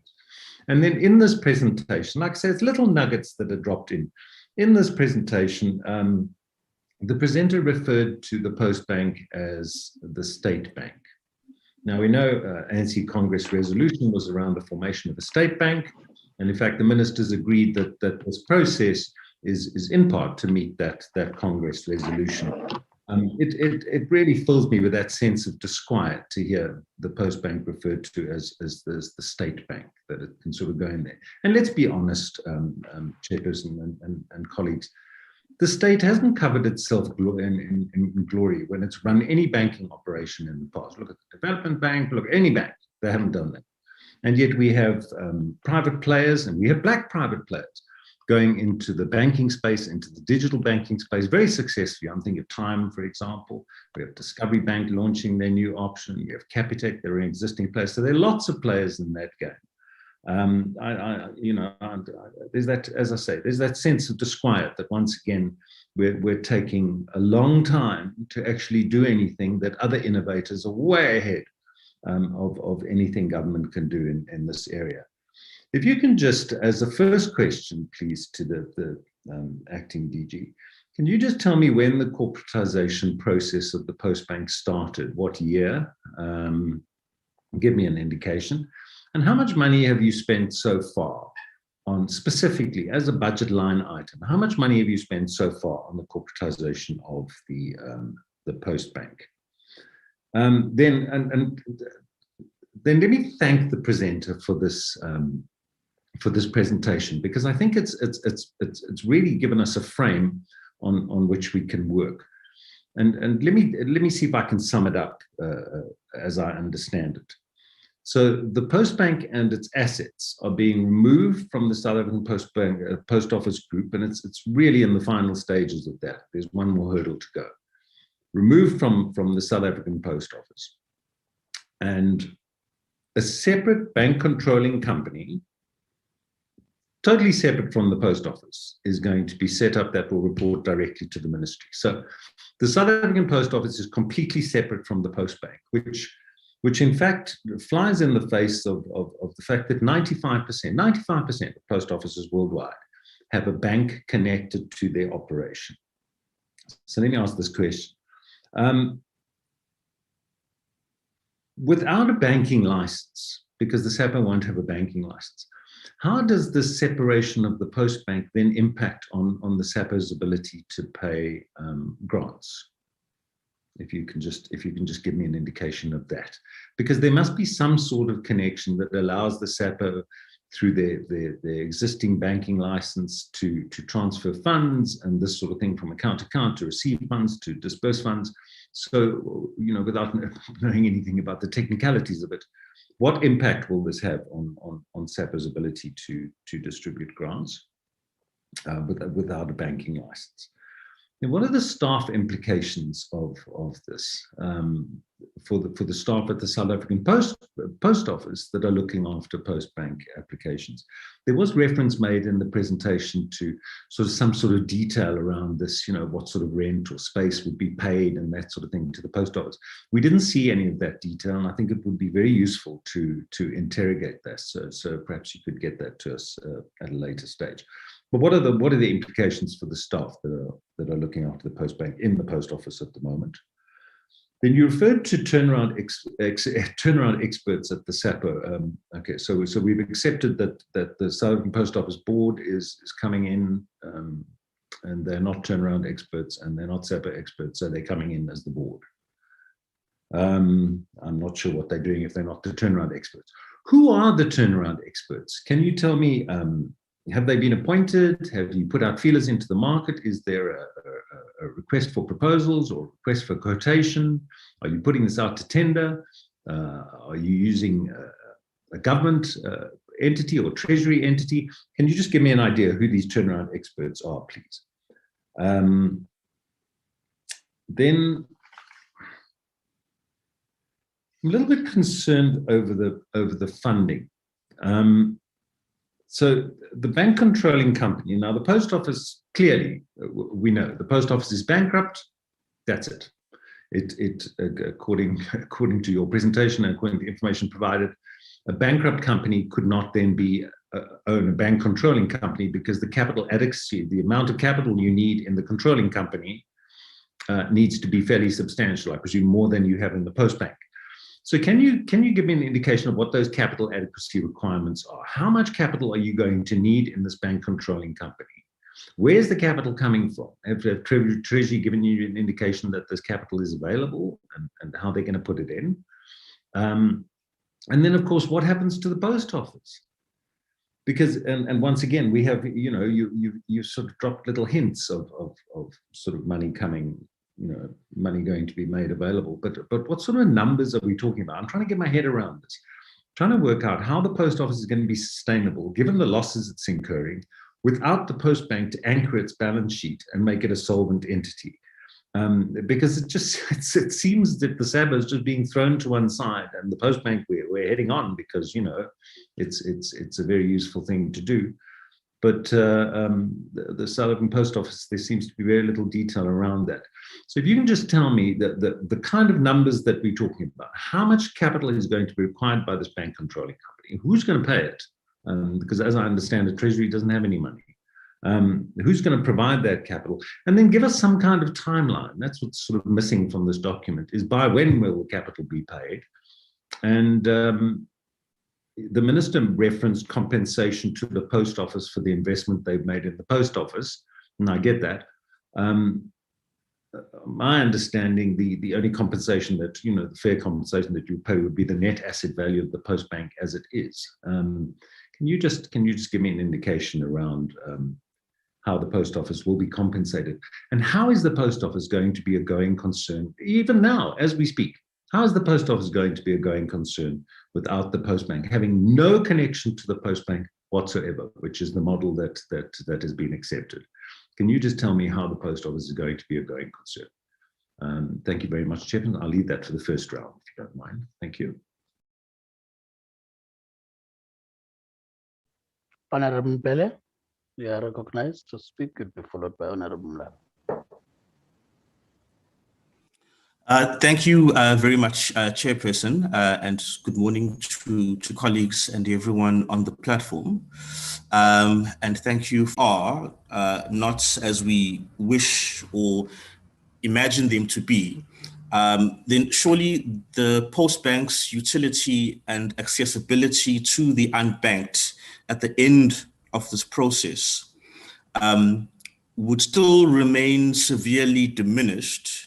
And then in this presentation, like I said, it's little nuggets that are dropped in. In this presentation, the presenter referred to the Postbank as the state bank. Now we know ANC Congress resolution was around the formation of a state bank. And in fact, the ministers agreed that this process is in part to meet that Congress resolution. It really fills me with that sense of disquiet to hear the Postbank referred to as the state bank, that it can sort of go in there. And let's be honest, Chairperson and colleagues, the state hasn't covered itself in glory when it's run any banking operation in the past. Look at the Development Bank, look at any bank, they haven't done that. And yet we have private players, and we have black private players going into the banking space, into the digital banking space, very successfully. I'm thinking of Time, for example. We have Discovery Bank launching their new option. We have Capitec, they're an existing player. So there are lots of players in that game. There's that, as I say, there's that sense of disquiet that once again, we're taking a long time to actually do anything that other innovators are way ahead of anything government can do in this area. If you can just, as a first question, please, to the acting DG, can you just tell me when the corporatization process of the Postbank started? What year? Give me an indication. And how much money have you spent so far on, specifically as a budget line item, how much money have you spent so far on the corporatization of the Postbank? Then let me thank the presenter for this presentation, because I think it's really given us a frame on which we can work. And let me see if I can sum it up as I understand it. So the Postbank and its assets are being removed from the South African Post Office Group, and it's really in the final stages of that. There's one more hurdle to go. Removed from the South African Post Office. And a separate bank controlling company, totally separate from the Post Office, is going to be set up that will report directly to the ministry. So the South African Post Office is completely separate from the Postbank, which in fact flies in the face of the fact that 95% of post offices worldwide have a bank connected to their operation. So let me ask this question. Without a banking license, because the SAPO won't have a banking license, how does the separation of the Postbank then impact on the SAPO's ability to pay grants? If you can just give me an indication of that, because there must be some sort of connection that allows the SAPO, through their existing banking license, to transfer funds and this sort of thing from account to account, to receive funds, to disperse funds. So, without knowing anything about the technicalities of it, what impact will this have on SAPO's ability to distribute grants without a banking license? And what are the staff implications of this for the staff at the South African Post Office that are looking after Postbank applications? There was reference made in the presentation to some sort of detail around this, what sort of rent or space would be paid and that sort of thing to the Post Office. We didn't see any of that detail, and I think it would be very useful to interrogate that. So perhaps you could get that to us at a later stage. But what are the implications for the staff that are looking after the Postbank in the Post Office at the moment? Then you referred to turnaround experts at the SAPO. Okay, so we've accepted that the South African Post Office board is coming in, and they're not turnaround experts and they're not SAPO experts, so they're coming in as the board. I'm not sure what they're doing if they're not the turnaround experts. Who are the turnaround experts? Can you tell me? Have they been appointed? Have you put out feelers into the market? Is there a request for proposals or request for quotation? Are you putting this out to tender? Are you using a government entity or treasury entity? Can you just give me an idea who these turnaround experts are, please? Then I'm a little bit concerned over the funding. So the bank controlling company, now the post office, clearly, we know the post office is bankrupt. That's it. According to your presentation and according to the information provided, a bankrupt company could not then own a bank controlling company, because the capital adequacy, the amount of capital you need in the controlling company needs to be fairly substantial, I presume more than you have in the Postbank. So can you give me an indication of what those capital adequacy requirements are? How much capital are you going to need in this bank controlling company? Where's the capital coming from? Have Treasury given you an indication that this capital is available, and how they're going to put it in? And then, of course, what happens to the post office? Because, and once again, we have, you sort of dropped little hints of sort of money coming, money going to be made available. But what sort of numbers are we talking about? I'm trying to get my head around this, trying to work out how the post office is going to be sustainable, given the losses it's incurring, without the Postbank to anchor its balance sheet and make it a solvent entity. Because it seems that the SAPO is just being thrown to one side, and the Postbank we're heading on because it's a very useful thing to do. But the South African Post Office, there seems to be very little detail around that. So if you can just tell me the kind of numbers that we're talking about, how much capital is going to be required by this bank controlling company? Who's going to pay it? Because as I understand it, Treasury doesn't have any money. Who's going to provide that capital? And then give us some kind of timeline. That's what's sort of missing from this document, is by when will the capital be paid? And the minister referenced compensation to the post office for the investment they've made in the post office, and I get that. My understanding, the only compensation that, the fair compensation that you pay would be the net asset value of the Postbank as it is. Can you just give me an indication around how the post office will be compensated? And how is the post office going to be a going concern, even now, as we speak? How is the post office going to be a going concern without the Postbank, having no connection to the Postbank whatsoever, which is the model that has been accepted? Can you just tell me how the post office is going to be a going concern? Thank you very much, Chairman. I'll leave that for the first round, if you don't mind. Thank you. Honorable Mbele, you are recognized to speak. You'll be followed by Honorable Mlala. Thank you very much, Chairperson, and good morning to colleagues and everyone on the platform. And thank you for not as we wish or imagine them to be. Then surely the Postbank's utility and accessibility to the unbanked at the end of this process would still remain severely diminished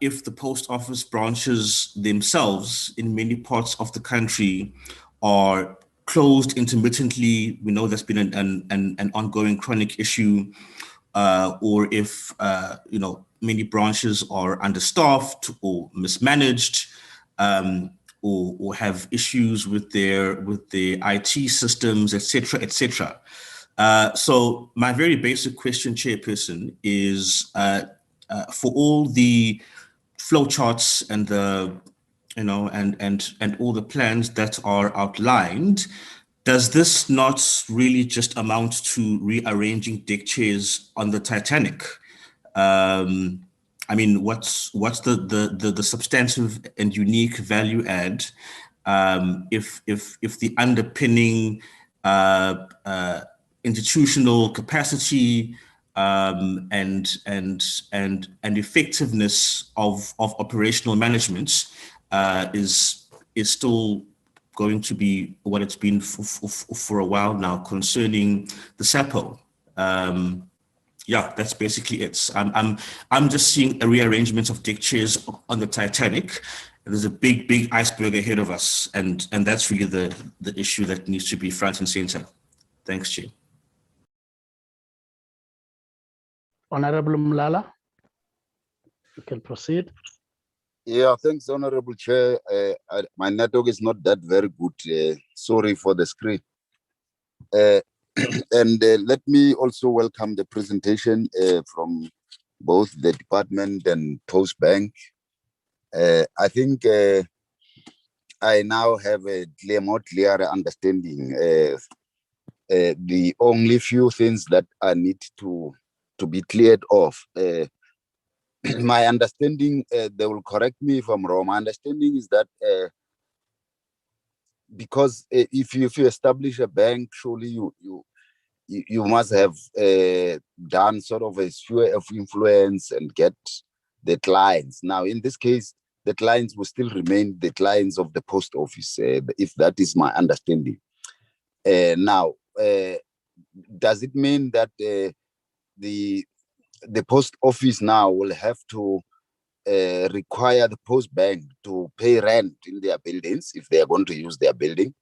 if the post office branches themselves in many parts of the country are closed intermittently. We know that's been an ongoing chronic issue, or if many branches are understaffed or mismanaged, or have issues with their IT systems, etc., etc. So my very basic question, Chairperson, is for all the flowcharts and the and all the plans that are outlined, does this not really just amount to rearranging deck chairs on the Titanic? I mean, what's the substantive and unique value add if the underpinning institutional capacity and effectiveness of operational management is still going to be what it's been for a while now concerning the SAPO? Yeah, that's basically it. I'm just seeing a rearrangement of deck chairs on the Titanic. There's a big iceberg ahead of us, and that's really the issue that needs to be front and center. Thanks, Chair. Honorable Mlala, you can proceed. Yeah, thanks, Honorable Chair. My network is not that very good. Sorry for the screen. And let me also welcome the presentation from both the department and Postbank. I think I now have a more clear understanding. The only few things that I need to be cleared off. My understanding, they will correct me if I'm wrong. My understanding is that because if you establish a bank, surely you must have done sort of a sphere of influence and get the clients. Now, in this case, the clients will still remain the clients of the post office, if that is my understanding. Now, does it mean that the post office now will have to require the post bank to pay rent in their buildings if they are going to use their building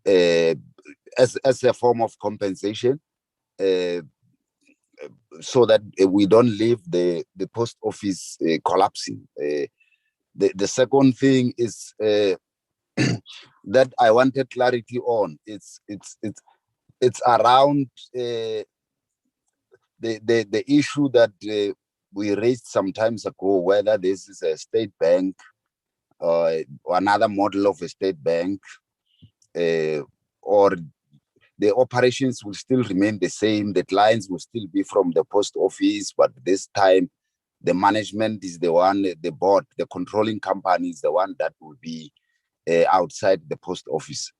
as a form of compensation, so that we don't leave the post office collapsing? The second thing is that I wanted clarity on. It's around the issue that we raised some times ago, whether this is a state bank or another model of a state bank, or the operations will still remain the same. The clients will still be from the post office, but this time the management is the one, the board, the controlling company is the one that will be outside the post office.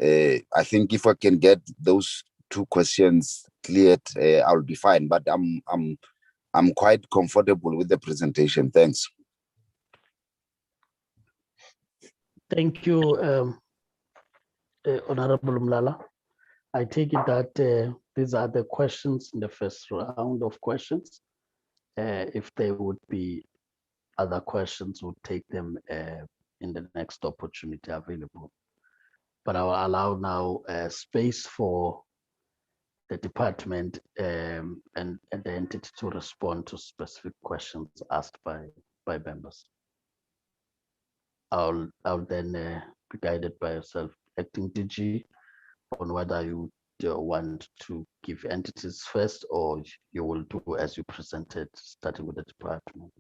I think if I can get those two questions cleared, I'll be fine. But I'm quite comfortable with the presentation. Thanks. Thank you, Honorable Mlala. I take it that these are the questions in the first round of questions. If there would be other questions, we'll take them in the next opportunity available. But I will allow now space for the department and the entity to respond to specific questions asked by members. I'll then be guided by yourself, Acting DG, on whether you want to give entities first, or you will do as you presented, starting with the department.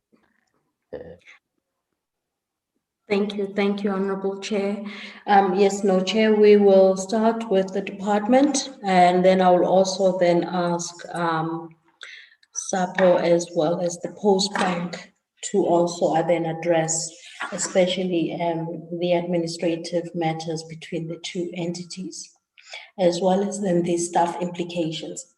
Thank you, Honorable Chair. Yes, no, Chair, we will start with the department, and then I will also then ask SAPO as well as the Postbank to also then address, especially the administrative matters between the two entities, as well as then the staff implications.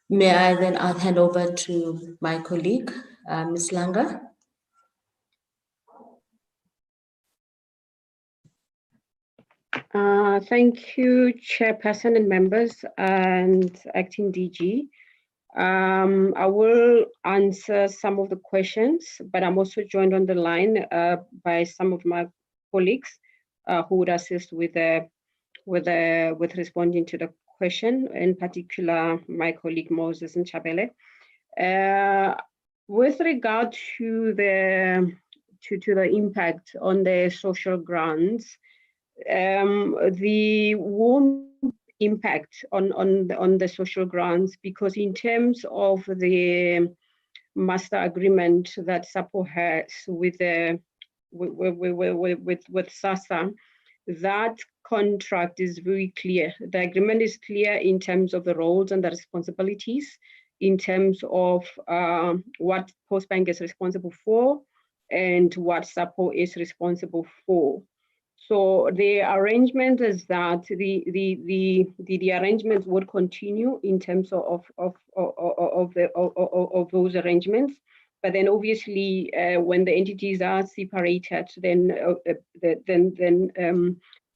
May I then hand over to my colleague, Ms. Langa? Thank you, Chairperson and members and Acting DG. I will answer some of the questions, but I'm also joined on the line by some of my colleagues who would assist with responding to the question, in particular, my colleague Moses Nchabele. With regard to the impact on the social grants, the won't impact on the social grants, because in terms of the master agreement that SAPO has with SASSA, that contract is very clear. The agreement is clear in terms of the roles and the responsibilities, in terms of what Postbank is responsible for and what SAPO is responsible for. So the arrangement is that the arrangement would continue in terms of those arrangements, but then obviously when the entities are separated, then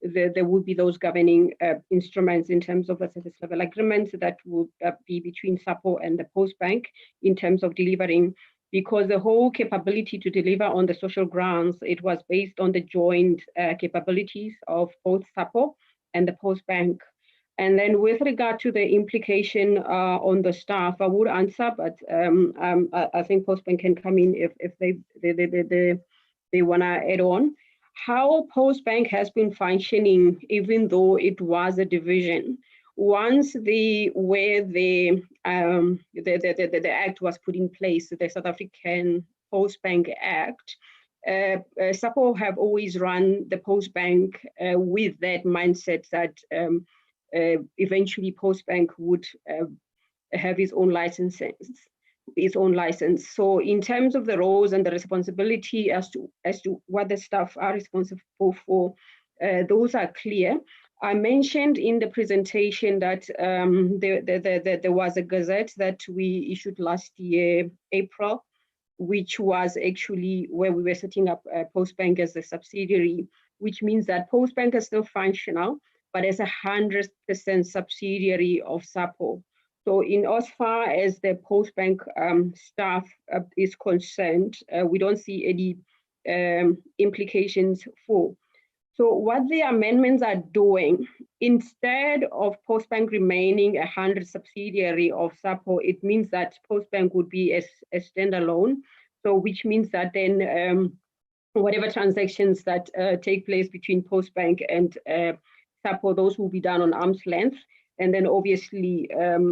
there would be those governing instruments in terms of the service level agreements that would be between SAPO and the Postbank in terms of delivering. Because the whole capability to deliver on the social grants, it was based on the joint capabilities of both SAPO and the Postbank. And then with regard to the implication on the staff, I would answer, but I think Postbank can come in if they want to add on. How Postbank has been functioning, even though it was a division, once the act was put in place, the South African Postbank Act, SAPO have always run the Postbank with that mindset that eventually Postbank would have its own license. So in terms of the roles and the responsibility as to what the staff are responsible for, those are clear. I mentioned in the presentation that there was a gazette that we issued last year, April, which was actually where we were setting up Postbank as a subsidiary, which means that Postbank is still functional, but as 100% subsidiary of SAPO. So in as far as the Postbank staff is concerned, we don't see any implications for. So what the amendments are doing, instead of Postbank remaining 100% subsidiary of SAPO, it means that Postbank would be a standalone. So which means that then whatever transactions that take place between Postbank and SAPO, those will be done on arm's length. And then obviously it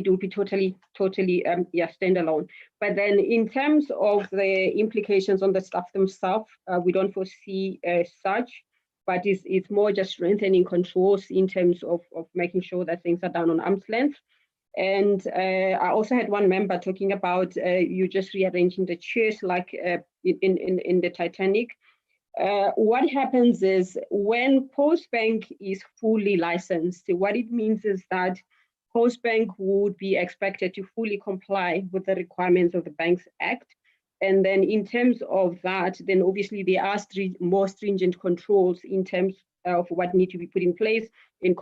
will be totally standalone. But then in terms of the implications on the staff themselves, we don't foresee such, but it's more just strengthening controls in terms of making sure that things are done on arm's length. And I also had one member talking about you just rearranging the chairs like in the Titanic. What happens is when Postbank is fully licensed, what it means is that Postbank would be expected to fully comply with the requirements of the Banks Act. And then in terms of that, then obviously there are more stringent controls in terms of what need to be put in place in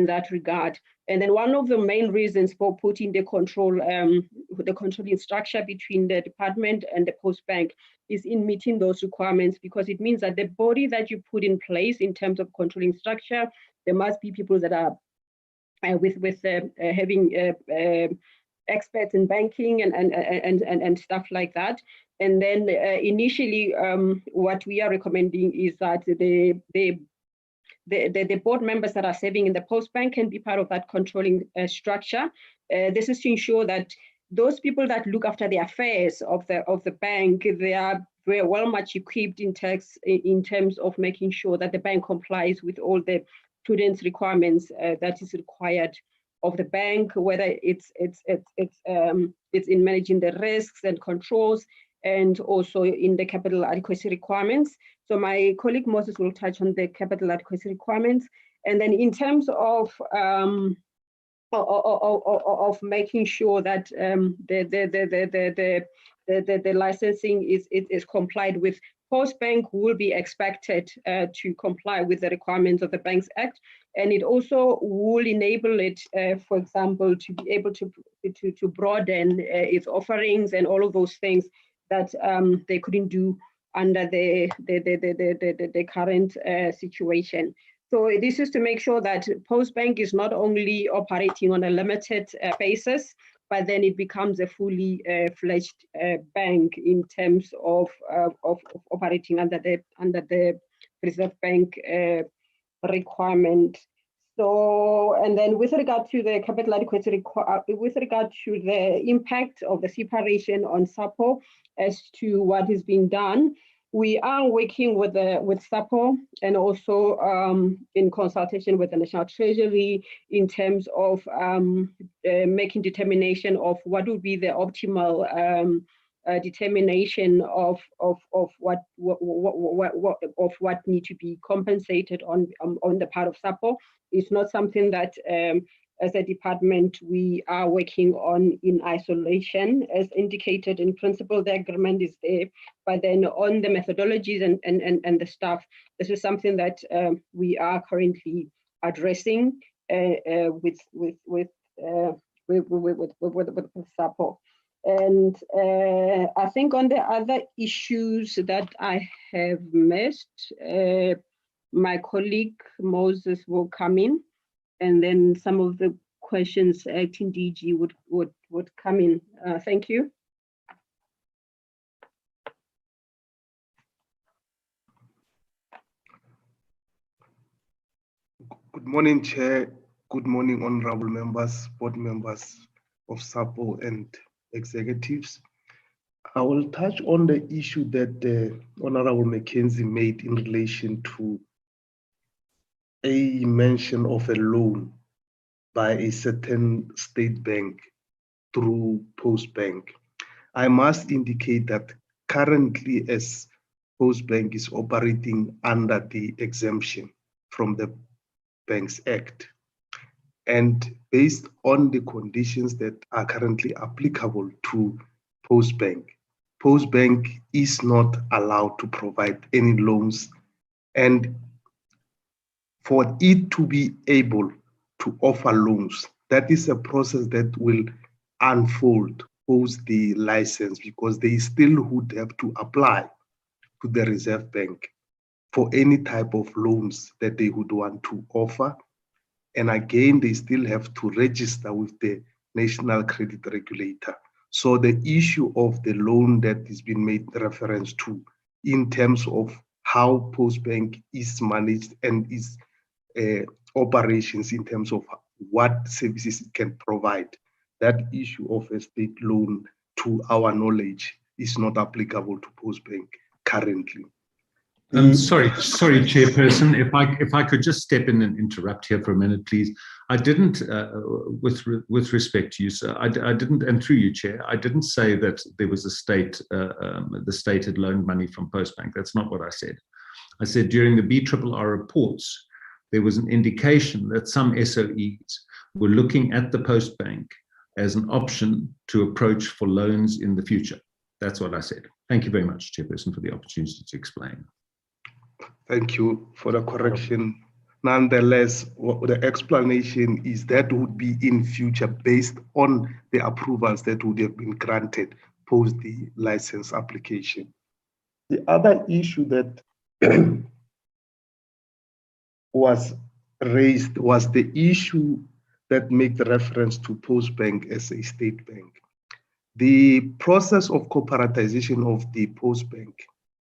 that regard. And then one of the main reasons for putting the controlling structure between the department and the Postbank is in meeting those requirements, because it means that the body that you put in place in terms of controlling structure, there must be people that are having experts in banking and stuff like that. And then initially, what we are recommending is that the board members that are serving in the Postbank can be part of that controlling structure. This is to ensure that those people that look after the affairs of the bank, they are very well much equipped in terms of making sure that the bank complies with all the prudence requirements that is required of the bank, whether it's in managing the risks and controls, and also in the capital adequacy requirements. So my colleague Moses will touch on the capital adequacy requirements. And then in terms of making sure that the licensing is complied with, Postbank will be expected to comply with the requirements of the Banks Act, and it also will enable it, for example, to be able to broaden its offerings and all of those things that they couldn't do under the current situation. So this is to make sure that Postbank is not only operating on a limited basis, but then it becomes a fully fledged bank in terms of operating under the Reserve Bank requirement. So, and then with regard to the capital adequacy, with regard to the impact of the separation on SAPO as to what is being done, we are working with SAPO and also in consultation with the National Treasury in terms of making determination of what would be the optimal determination of what need to be compensated on the part of SAPO. It's not something that as a department we are working on in isolation. As indicated in principle, the agreement is there, but then on the methodologies and the staff, this is something that we are currently addressing with SAPO. And I think on the other issues that I have missed, my colleague Moses will come in, and then some of the questions acting DG would come in. Thank you. Good morning, Chair. Good morning, honorable members, board members of SAPO and executives. I will touch on the issue that Honorable Mackenzie made in relation to a mention of a loan by a certain state bank through Postbank. I must indicate that currently, as Postbank is operating under the exemption from the Banks Act, and based on the conditions that are currently applicable to Postbank, Postbank is not allowed to provide any loans, and for it to be able to offer loans, that is a process that will unfold post the license, because they still would have to apply to the Reserve Bank for any type of loans that they would want to offer. And again, they still have to register with the National Credit Regulator. So the issue of the loan that is being made reference to in terms of how Postbank is managed and its operations in terms of what services it can provide, that issue of a state loan, to our knowledge, is not applicable to Postbank currently. Sorry, Chairperson, if I could just step in and interrupt here for a minute, please. I didn't, with respect to you, sir, I didn't, and through you, Chair, I didn't say that there was a state, the state had loaned money from Postbank. That's not what I said. I said during the BRRR reports, there was an indication that some SOEs were looking at the Postbank as an option to approach for loans in the future. That's what I said. Thank you very much, Chairperson, for the opportunity to explain. Thank you for the correction. Nonetheless, the explanation is that would be in future based on the approvals that would have been granted post the license application. The other issue that was raised was the issue that made reference to Postbank as a state bank. The process of corporatization of the Postbank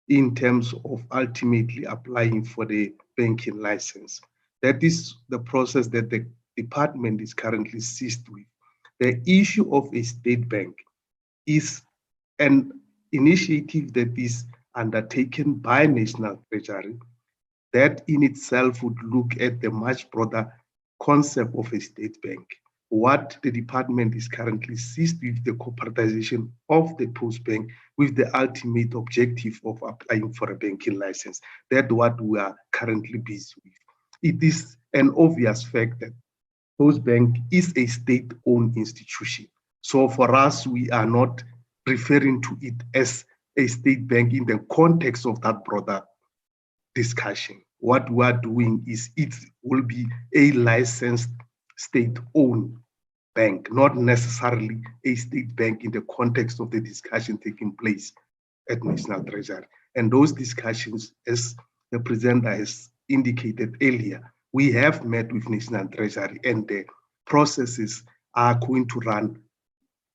in terms of ultimately applying for the banking license, that is the process that the department is currently seized with. The issue of a state bank is an initiative that is undertaken by National Treasury that in itself would look at the much broader concept of a state bank. What the department is currently seized with the corporatization of the Postbank with the ultimate objective of applying for a banking license. That's what we are currently busy with. It is an obvious fact that Postbank is a state-owned institution. So for us, we are not referring to it as a state bank in the context of that broader discussion. What we are doing is it will be a licensed state-owned bank, not necessarily a state bank in the context of the discussion taking place at National Treasury. And those discussions, as the presenter has indicated earlier, we have met with National Treasury, and the processes are going to run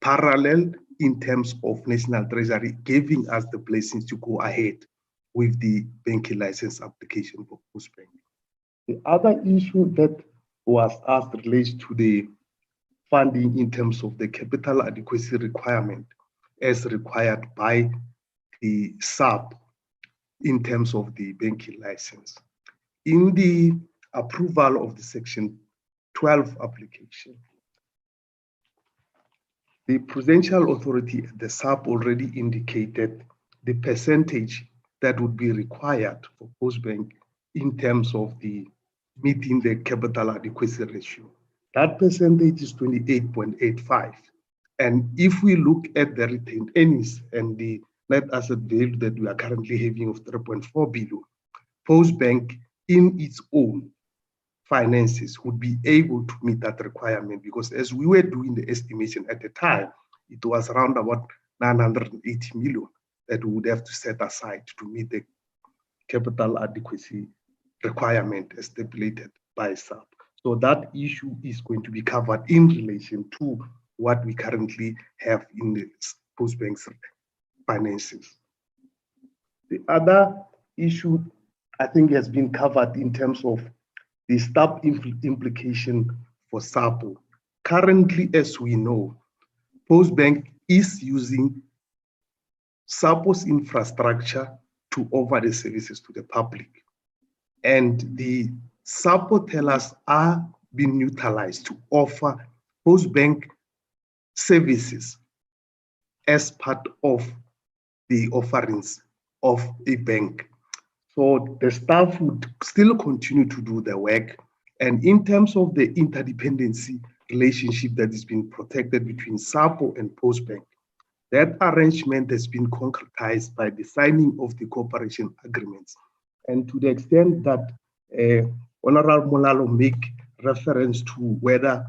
parallel in terms of National Treasury giving us the blessings to go ahead with the banking license application for Postbank. The other issue that was asked relates to the funding in terms of the capital adequacy requirement as required by the SAPO in terms of the banking license. In the approval of the Section 12 application, the Prudential Authority at the SAPO already indicated the percentage that would be required for Postbank in terms of the meeting the capital adequacy ratio. That percentage is 28.85. And if we look at the retained earnings and the net asset value that we are currently having of 3.4 billion, Postbank in its own finances would be able to meet that requirement, because as we were doing the estimation at the time, it was around about 980 million that we would have to set aside to meet the capital adequacy requirement as stipulated by SAPO. So that issue is going to be covered in relation to what we currently have in the Postbank's finances. The other issue I think has been covered in terms of the staff implication for SAPO. Currently, as we know, Postbank is using SAPO's infrastructure to offer the services to the public. And the SAPO tellers are being utilized to offer Postbank services as part of the offerings of a bank. So the staff would still continue to do the work. And in terms of the interdependency relationship that is being protected between SAPO and Postbank, that arrangement has been concretized by the signing of the cooperation agreements. And to the extent that Honorable Molalo make reference to whether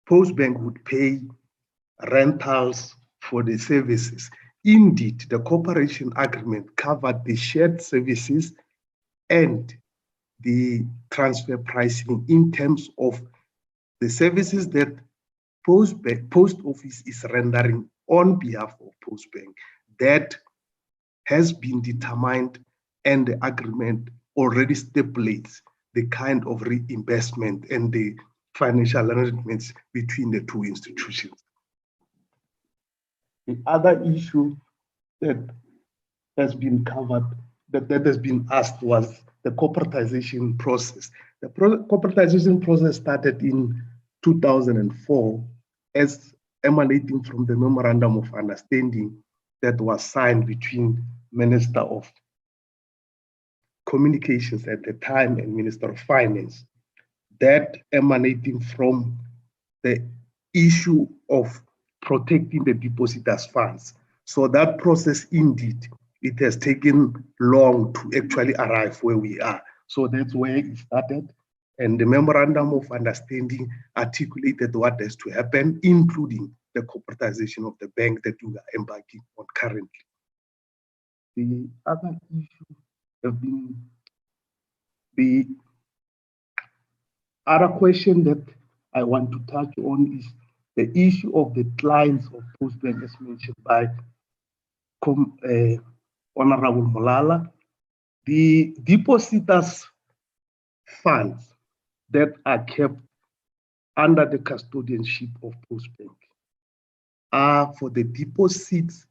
Postbank would pay rentals for the services, indeed, the cooperation agreement covered the shared services and the transfer pricing in terms of the services that Post Office is rendering on behalf of Postbank. That has been determined, and the agreement already stipulates the kind of reimbursement and the financial arrangements between the two institutions. The other issue that has been covered, that has been asked, was the corporatization process. The corporatization process started in 2004 as emanating from the Memorandum of Understanding that was signed between Minister of Communications at the time and Minister of Finance, that emanating from the issue of protecting the depositors' funds. So that process, indeed, it has taken long to actually arrive where we are. So that's where it started. And the Memorandum of Understanding articulated what has to happen, including the corporatization of the bank that we are embarking on currently. The other issue have been the other question that I want to touch on is the issue of the clients of Postbank, as mentioned by Honorable Molala. The depositors' funds that are kept under the custodianship of Postbank are for the deposits.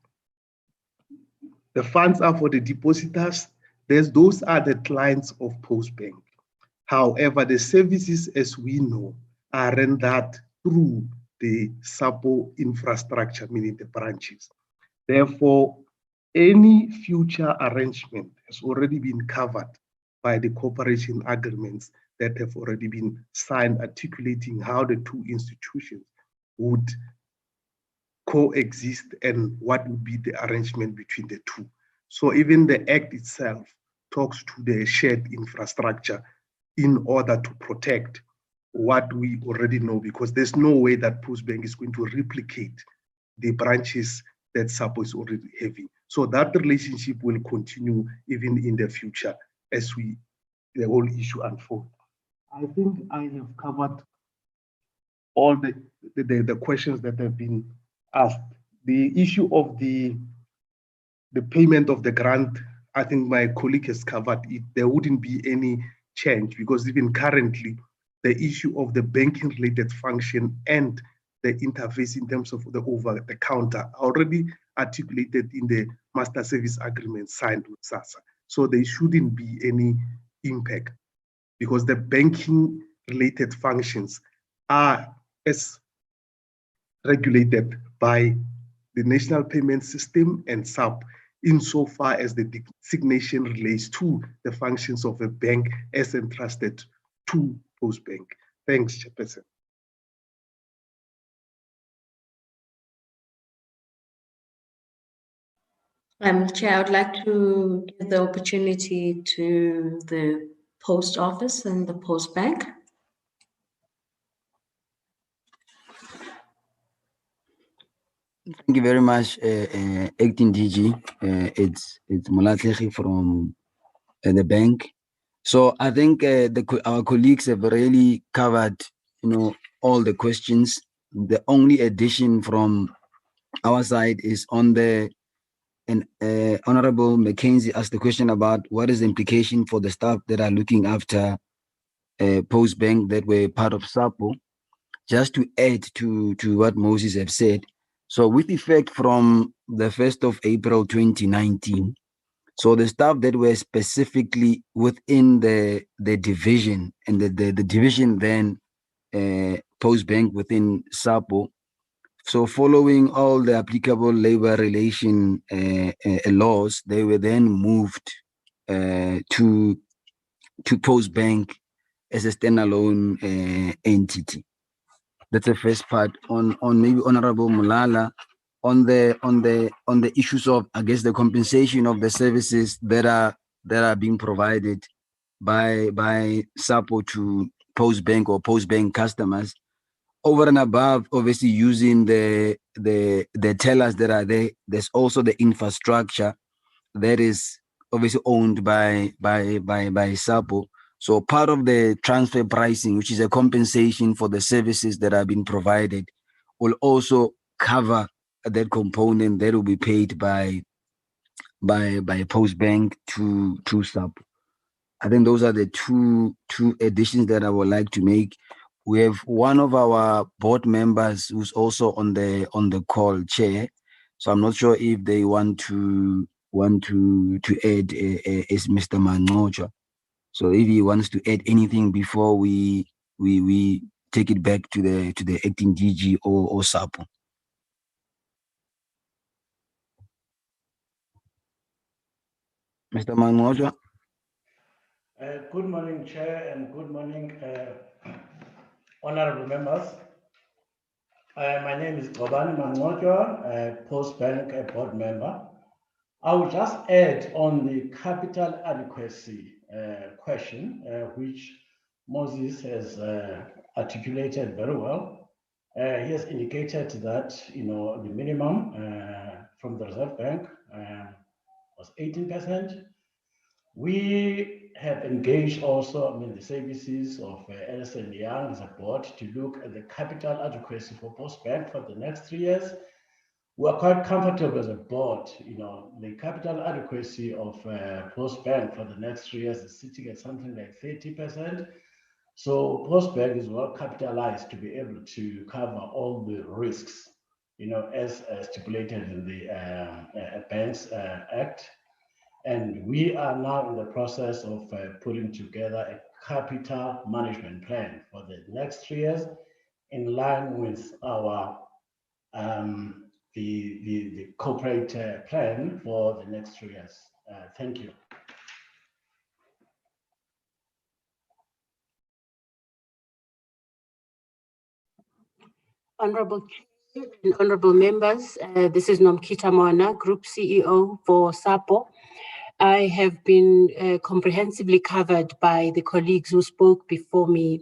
The funds are for the depositors. Those are the clients of Postbank. However, the services, as we know, are rendered through the SAPO infrastructure, meaning the branches. Therefore, any future arrangement has already been covered by the cooperation agreements that have already been signed, articulating how the two institutions would coexist and what would be the arrangement between the two. So even the Act itself talks to the shared infrastructure in order to protect what we already know, because there's no way that Postbank is going to replicate the branches that SAPO is already having. So that relationship will continue even in the future as the whole issue unfolds. I think I have covered all the questions that have been asked. The issue of the payment of the grant, I think my colleague has covered it. There wouldn't be any change, because even currently, the issue of the banking related function and the interface in terms of the over-the-counter already articulated in the master service agreement signed with SASSA. So there shouldn't be any impact, because the banking related functions are as regulated by the National Payment System and SAP, insofar as the designation relates to the functions of a bank as entrusted to Postbank. Thanks, Chairperson. Chair, I would like to give the opportunity to the Post Office and the Postbank. Thank you very much, Acting DG. It's Molatlegi from the bank. So I think our colleagues have really covered, all the questions. The only addition from our side is on the Honorable Mackenzie asked the question about what is the implication for the staff that are looking after Postbank that were part of SAPO. Just to add to what Moses have said, so with effect from the 1st of April 2019, so the staff that were specifically within the division, and the division then Postbank within SAPO, so following all the applicable labor relation laws, they were then moved to Postbank as a standalone entity. That's the first part. On maybe Honorable Mulala, on the issues of, I guess, the compensation of the services that are being provided by SAPO to Postbank or Postbank customers, over and above obviously using the tellers that are there. There's also the infrastructure that is obviously owned by SAPO. So part of the transfer pricing, which is a compensation for the services that are being provided, will also cover that component that will be paid by Postbank to SAPO. I think those are the two additions that I would like to make. We have one of our board members who's also on the call, Chair. So I'm not sure if they want to add is Mr. Mangoja. So if he wants to add anything before we take it back to the acting DG or SAPO. Mr. Mangoja. Good morning, Chair, and good morning, honorable members. My name is Gobani Mangoja, Postbank board member. I will just add on the capital adequacy question, which Moses has articulated very well. He has indicated that the minimum from the Reserve Bank was 18%. We have engaged also, the services of Ernst & Young as a board to look at the capital adequacy for Postbank for the next 3 years. We are quite comfortable as a board. The capital adequacy of Postbank for the next 3 years is sitting at something like 30%. So Postbank is well capitalized to be able to cover all the risks, as stipulated in the Banks Act. And we are now in the process of putting together a capital management plan for the next 3 years, in line with our the corporate plan for the next 3 years. Thank you. Honorable Chair and honorable members, this is Nomkita Moana, Group CEO for SAPO. I have been comprehensively covered by the colleagues who spoke before me.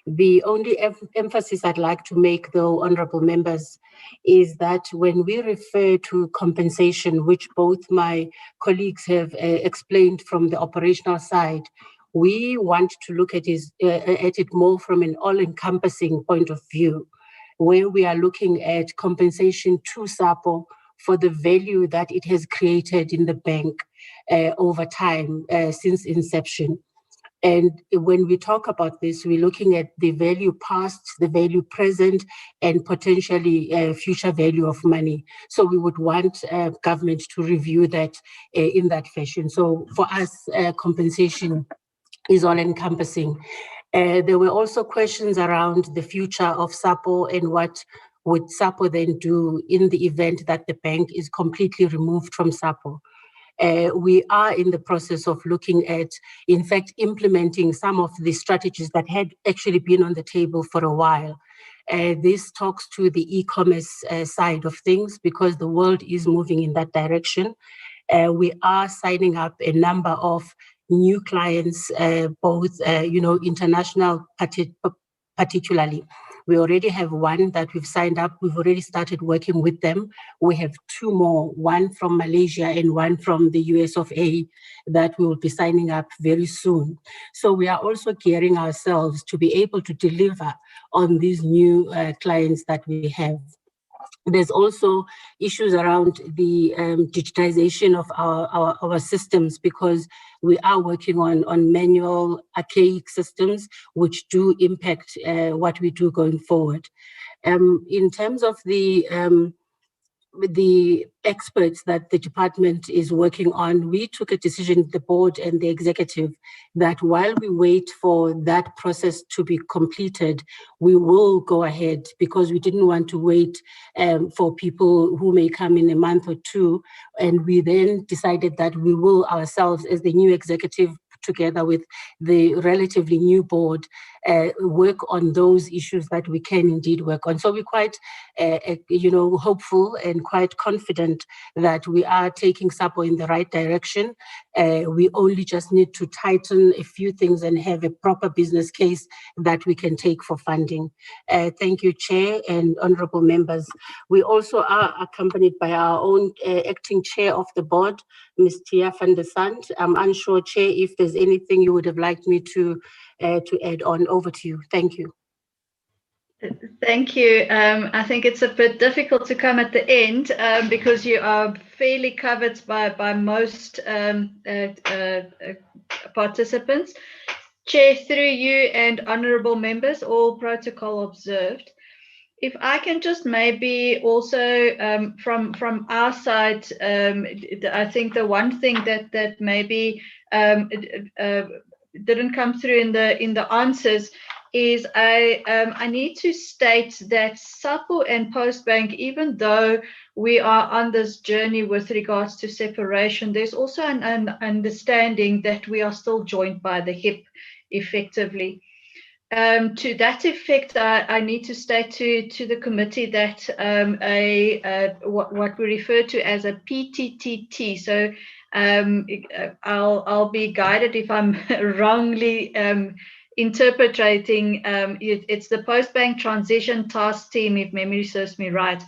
The only emphasis I'd like to make, though, honorable members, is that when we refer to compensation, which both my colleagues have explained from the operational side, we want to look at it more from an all-encompassing point of view, where we are looking at compensation to SAPO for the value that it has created in the bank over time since inception. And when we talk about this, we're looking at the value past, the value present, and potentially future value of money. So we would want government to review that in that fashion. So for us, compensation is all encompassing. There were also questions around the future of SAPO and what would SAPO then do in the event that the bank is completely removed from SAPO. We are in the process of looking at, in fact, implementing some of the strategies that had actually been on the table for a while. This talks to the e-commerce side of things, because the world is moving in that direction. We are signing up a number of new clients, both international particularly. We already have one that we've signed up. We've already started working with them. We have 2 more, one from Malaysia and one from the US of A, that we will be signing up very soon. So we are also gearing ourselves to be able to deliver on these new clients that we have. There's also issues around the digitization of our systems, because we are working on manual, archaic systems, which do impact what we do going forward. In terms of the experts that the department is working on, we took a decision, the board and the executive, that while we wait for that process to be completed, we will go ahead, because we didn't want to wait for people who may come in a month or 2. And we then decided that we will ourselves, as the new executive, together with the relatively new board, work on those issues that we can indeed work on. So we're quite, hopeful and quite confident that we are taking SAPO in the right direction. We only just need to tighten a few things and have a proper business case that we can take for funding. Thank you, Chair and honourable members. We also are accompanied by our own acting chair of the board, Ms. Tia van der Sand. I'm unsure, Chair, if there's anything you would have liked me to add on. Over to you. Thank you. Thank you. I think it's a bit difficult to come at the end because you are fairly covered by most participants. Chair, through you and honourable members, all protocol observed. If I can just maybe also from our side, I think the one thing that maybe didn't come through in the answers is I need to state that SAPO and Postbank, even though we are on this journey with regards to separation, there's also an understanding that we are still joined by the hip effectively. To that effect, I need to state to the committee that what we refer to as a PTTT. So I'll be guided if I'm wrongly interpreting. It's the Postbank Transition Task Team, if memory serves me right.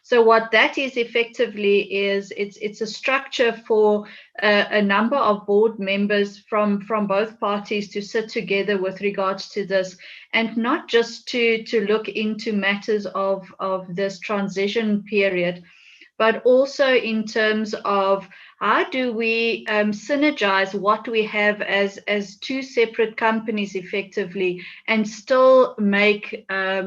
So what that is effectively is it's a structure for a number of board members from both parties to sit together with regards to this, and not just to look into matters of this transition period, but also in terms of how do we synergize what we have as 2 separate companies effectively, and still make a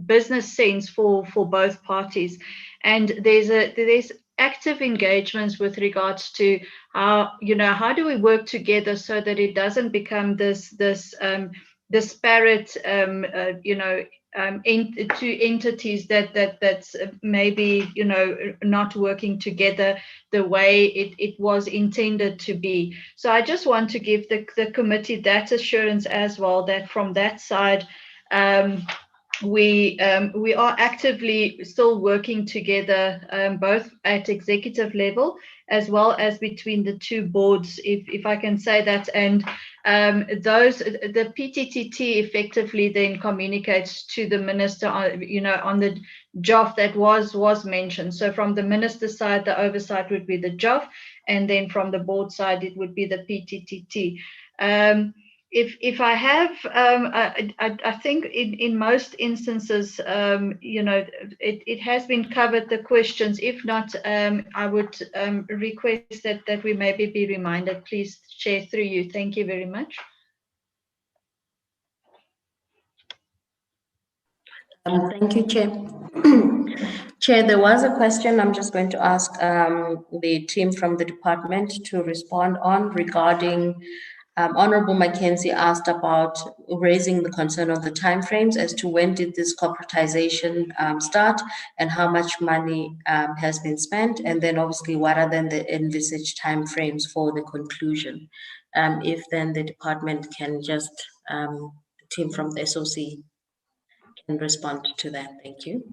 business sense for both parties. And there's active engagements with regards to how do we work together so that it doesn't become this disparate two entities that's maybe not working together the way it was intended to be. So I just want to give the committee that assurance as well, that from that side we are actively still working together, both at executive level as well as between the 2 boards, if I can say that. And the PTTT effectively then communicates to the minister on the JOF that was mentioned. So from the minister's side, the oversight would be the JOF, and then from the board side, it would be the PTTT. If I have, I think in most instances, it has been covered, the questions. If not, I would request that we maybe be reminded, please, Chair, through you. Thank you very much. Thank you, Chair. Chair, there was a question I'm just going to ask the team from the department to respond on regarding Honorable Mackenzie asked about raising the concern of the timeframes as to when did this corporatization start and how much money has been spent, and then obviously what are then the envisaged timeframes for the conclusion. If then the department can just, the team from the SOC can respond to that. Thank you.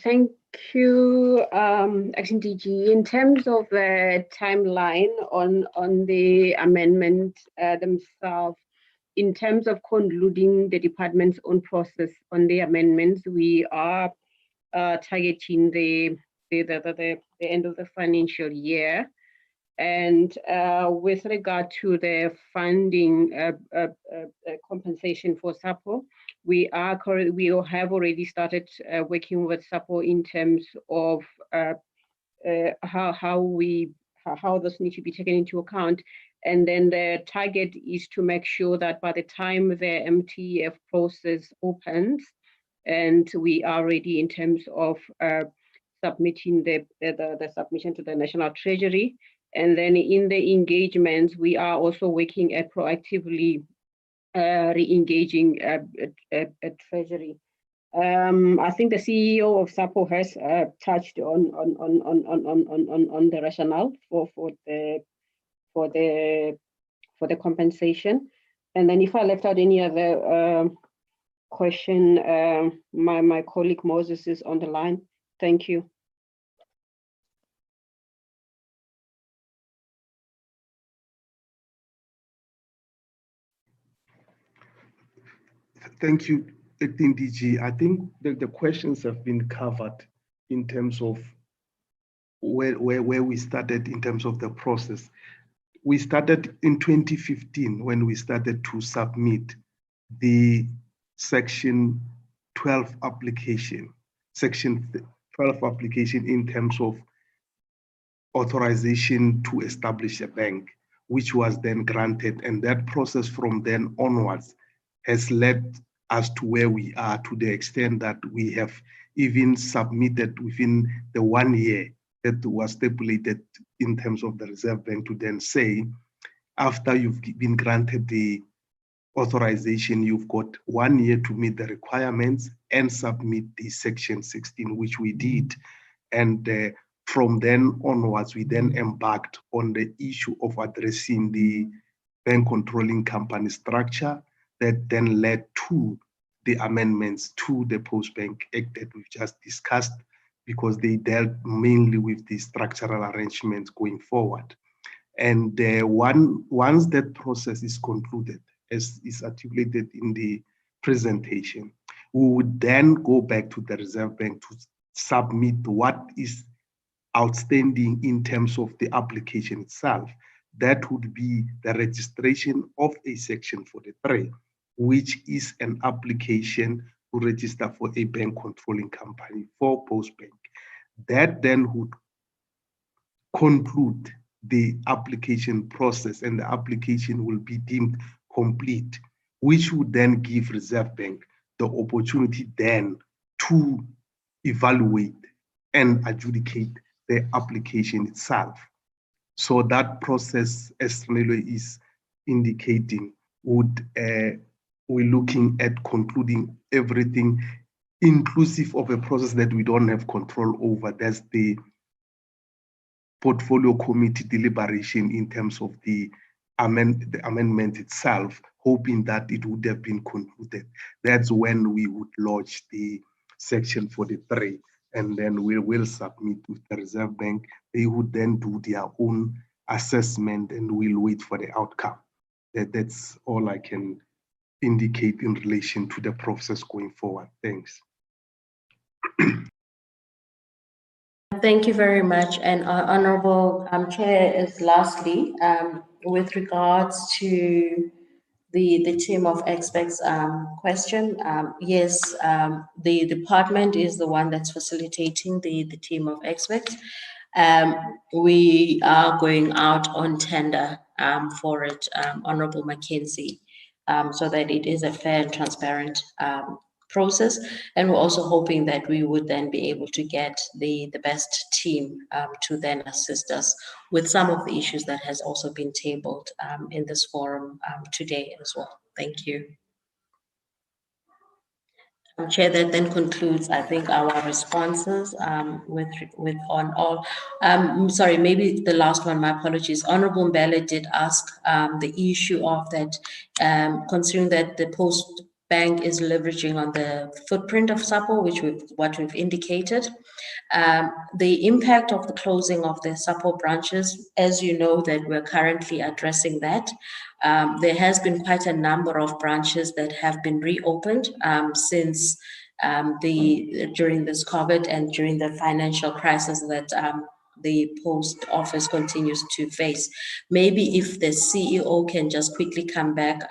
Thank you, Action DG. In terms of the timeline on the amendment themselves, in terms of concluding the department's own process on the amendments, we are targeting the end of the financial year. And with regard to the funding compensation for SAPO, we have already started working with SAPO in terms of how this needs to be taken into account. And then the target is to make sure that by the time the MTF process opens, and we are ready in terms of submitting the submission to the National Treasury. And then in the engagements, we are also working at proactively re-engaging Treasury. I think the CEO of SAPO has touched on the rationale for the compensation. And then if I left out any other question, my colleague Moses is on the line. Thank you. Thank you, Acting DG. I think the questions have been covered in terms of where we started in terms of the process. We started in 2015 when we started to submit the Section 12 application, Section 12 application in terms of authorization to establish a bank, which was then granted. And that process from then onwards has led us to where we are, to the extent that we have even submitted within the 1 year that was stipulated in terms of the Reserve Bank to then say, after you've been granted the authorization, you've got 1 year to meet the requirements and submit the Section 16, which we did. And from then onwards, we then embarked on the issue of addressing the bank controlling company structure that then led to the amendments to the Postbank Act that we've just discussed, because they dealt mainly with the structural arrangements going forward. And once that process is concluded, as is articulated in the presentation, we would then go back to the Reserve Bank to submit what is outstanding in terms of the application itself. That would be the registration of a Section 43, which is an application to register for a bank controlling company for Postbank. That then would conclude the application process, and the application will be deemed complete, which would then give Reserve Bank the opportunity then to evaluate and adjudicate the application itself. So that process, as Nelo is indicating, would we're looking at concluding everything, inclusive of a process that we don't have control over. That's the portfolio committee deliberation in terms of the amendment itself, hoping that it would have been concluded. That's when we would launch the Section 43, and then we will submit with the Reserve Bank. They would then do their own assessment, and we'll wait for the outcome. That's all I can indicate in relation to the process going forward. Thanks. Thank you very much. And Honorable Chair, is lastly, with regards to the team of experts question, yes, the department is the one that's facilitating the team of experts. We are going out on tender for it, Honorable Mackenzie, so that it is a fair and transparent process. And we're also hoping that we would then be able to get the best team to then assist us with some of the issues that has also been tabled in this forum today as well. Thank you. Chair, that then concludes, I think, our responses with on all. Sorry, maybe the last one, my apologies. Honorable Mbele did ask the issue of that, considering that the bank is leveraging on the footprint of SAPO, what we've indicated. The impact of the closing of the SAPO branches, as you know, that we're currently addressing that. There has been quite a number of branches that have been reopened since during this COVID and during the financial crisis that the post office continues to face. Maybe if the CEO can just quickly come back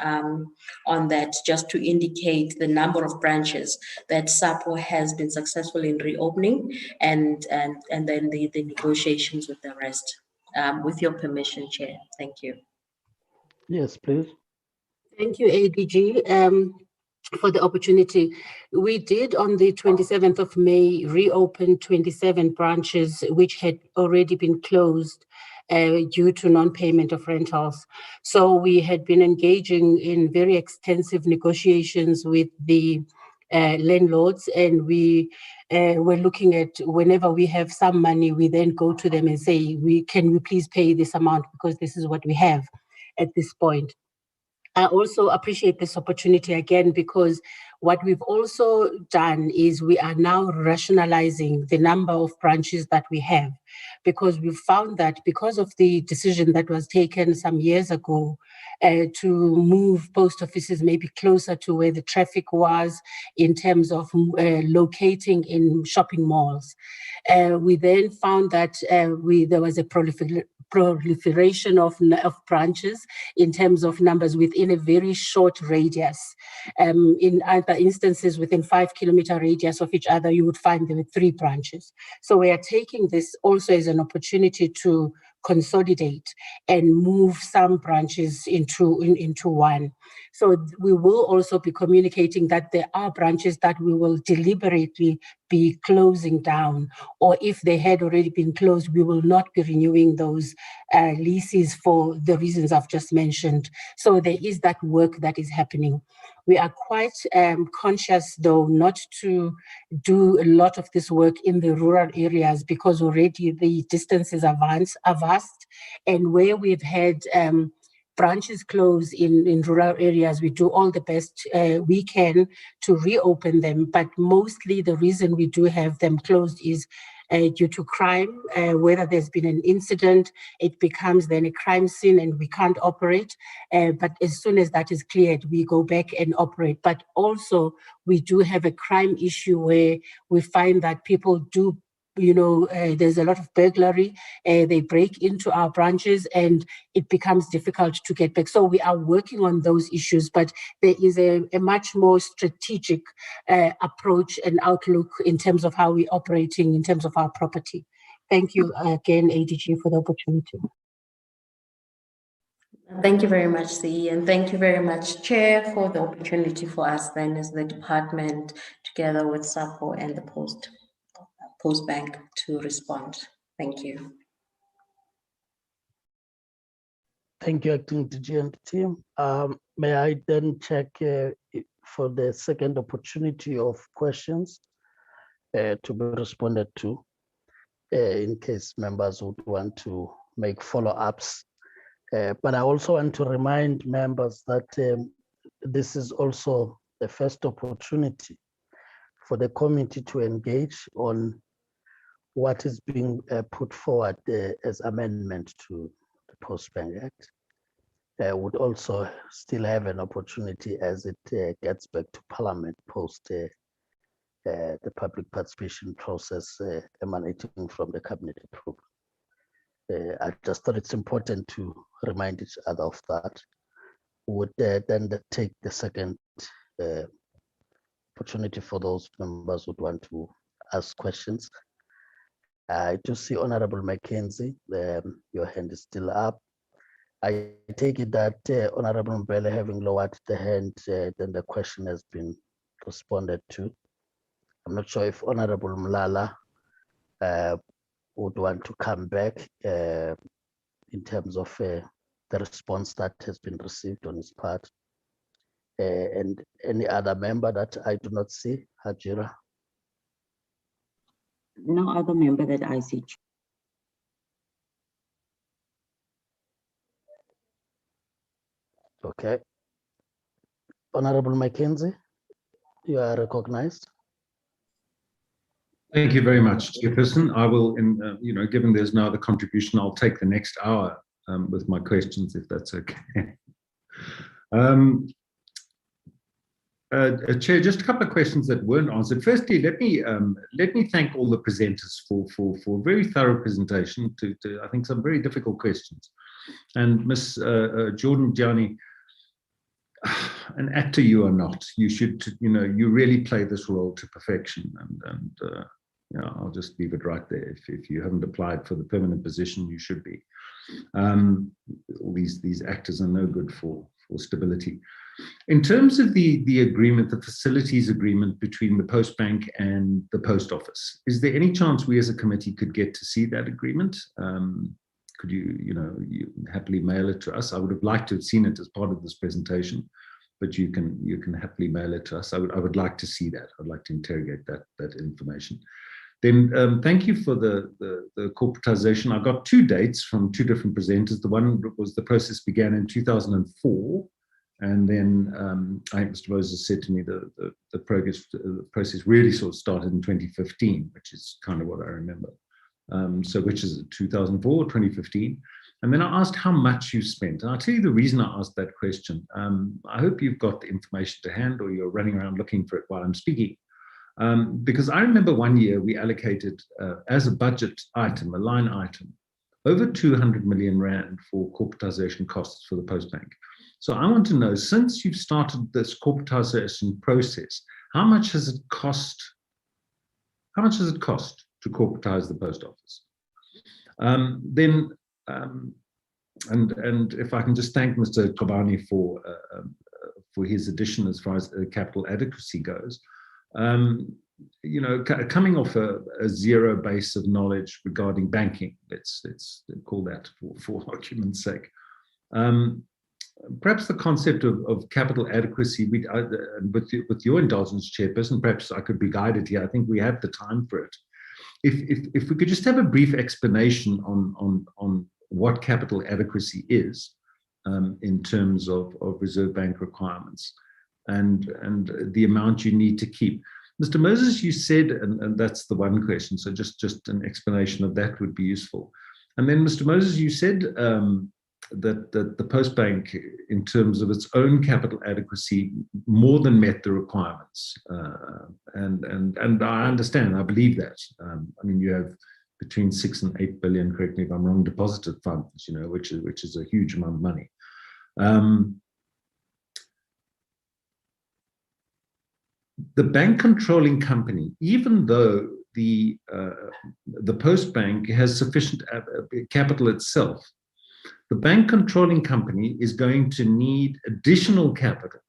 on that, just to indicate the number of branches that SAPO has been successful in reopening, and then the negotiations with the rest. With your permission, Chair. Thank you. Yes, please. Thank you, ADG. For the opportunity. We did on the 27th of May reopen 27 branches which had already been closed due to non-payment of rentals. So we had been engaging in very extensive negotiations with the landlords, and we were looking at whenever we have some money, we then go to them and say, can we please pay this amount because this is what we have at this point. I also appreciate this opportunity again because what we've also done is we are now rationalizing the number of branches that we have, because we've found that because of the decision that was taken some years ago to move post offices maybe closer to where the traffic was in terms of locating in shopping malls. We then found that there was a proliferation of branches in terms of numbers within a very short radius. In other instances, within 5 kilometer radius of each other, you would find there were 3 branches. So we are taking this also as an opportunity to consolidate and move some branches into one. So we will also be communicating that there are branches that we will deliberately be closing down, or if they had already been closed, we will not be renewing those leases for the reasons I've just mentioned. So there is that work that is happening. We are quite conscious, though, not to do a lot of this work in the rural areas because already the distances are vast, and where we've had branches closed in rural areas, we do all the best we can to reopen them. But mostly the reason we do have them closed is due to crime. Whether there's been an incident, it becomes then a crime scene and we can't operate. But as soon as that is cleared, we go back and operate. But also we do have a crime issue where we find that people do, there's a lot of burglary. They break into our branches and it becomes difficult to get back. So we are working on those issues, but there is a much more strategic approach and outlook in terms of how we're operating in terms of our property. Thank you again, ADG, for the opportunity. Thank you very much, CE, and thank you very much, Chair, for the opportunity for us then as the department, together with SAPO and the Postbank, to respond. Thank you. Thank you, Acting DG and team. May I then check for the second opportunity of questions to be responded to, in case members would want to make follow-ups. But I also want to remind members that this is also the first opportunity for the committee to engage on what is being put forward as amendment to the Postbank Act. Would also still have an opportunity as it gets back to Parliament post the public participation process emanating from the Cabinet approval. I just thought it's important to remind each other of that. Would then take the second opportunity for those members who want to ask questions. I do see Honorable Mackenzie, your hand is still up. I take it that Honorable Mbele, having lowered the hand, then the question has been responded to. I'm not sure if Honorable Mlala would want to come back in terms of the response that has been received on his part. And any other member that I do not see, Hajira? No other member that I see. Okay. Honorable Mackenzie? You are recognized. Thank you very much, Chairperson. I will, given there's no other contribution, I'll take the next hour with my questions, if that's okay. Chair, just a couple of questions that weren't answered. Firstly, let me thank all the presenters for a very thorough presentation to I think some very difficult questions. And Ms. Jordan Gianni, an actor you are not. You should, you really play this role to perfection. And I'll just leave it right there. If you haven't applied for the permanent position, you should be. All these actors are no good for stability. In terms of the agreement, the facilities agreement between the Postbank and the Post Office, is there any chance we as a committee could get to see that agreement? Could you happily mail it to us? I would have liked to have seen it as part of this presentation, but you can happily mail it to us. I would like to see that. I'd like to interrogate that information. Then thank you for the corporatization. I got 2 dates from 2 different presenters. The one was the process began in 2004. And then I think Mr. Moses said to me the process really sort of started in 2015, which is kind of what I remember. So which is 2004 or 2015. And then I asked how much you spent. And I'll tell you the reason I asked that question. I hope you've got the information to hand or you're running around looking for it while I'm speaking. Because I remember one year we allocated as a budget item, a line item, over 200 million Rand for corporatization costs for the Postbank. So I want to know, since you've started this corporatization process, how much has it cost? How much does it cost to corporatize the Post Office? And if I can just thank Mr. Kobani for his addition as far as capital adequacy goes. Coming off a zero base of knowledge regarding banking, let's call that for argument's sake. Perhaps the concept of capital adequacy, with your indulgence, Chairperson, perhaps I could be guided here. I think we have the time for it. If we could just have a brief explanation on what capital adequacy is in terms of Reserve Bank requirements and the amount you need to keep. Mr. Moses, you said, and that's the one question, so just an explanation of that would be useful. And then Mr. Moses, you said that the Postbank, in terms of its own capital adequacy, more than met the requirements. And I understand, I believe that. I mean, you have between 6 and 8 billion, correct me if I'm wrong, deposited funds, which is a huge amount of money. The bank controlling company, even though the Postbank has sufficient capital itself, the bank controlling company is going to need additional capital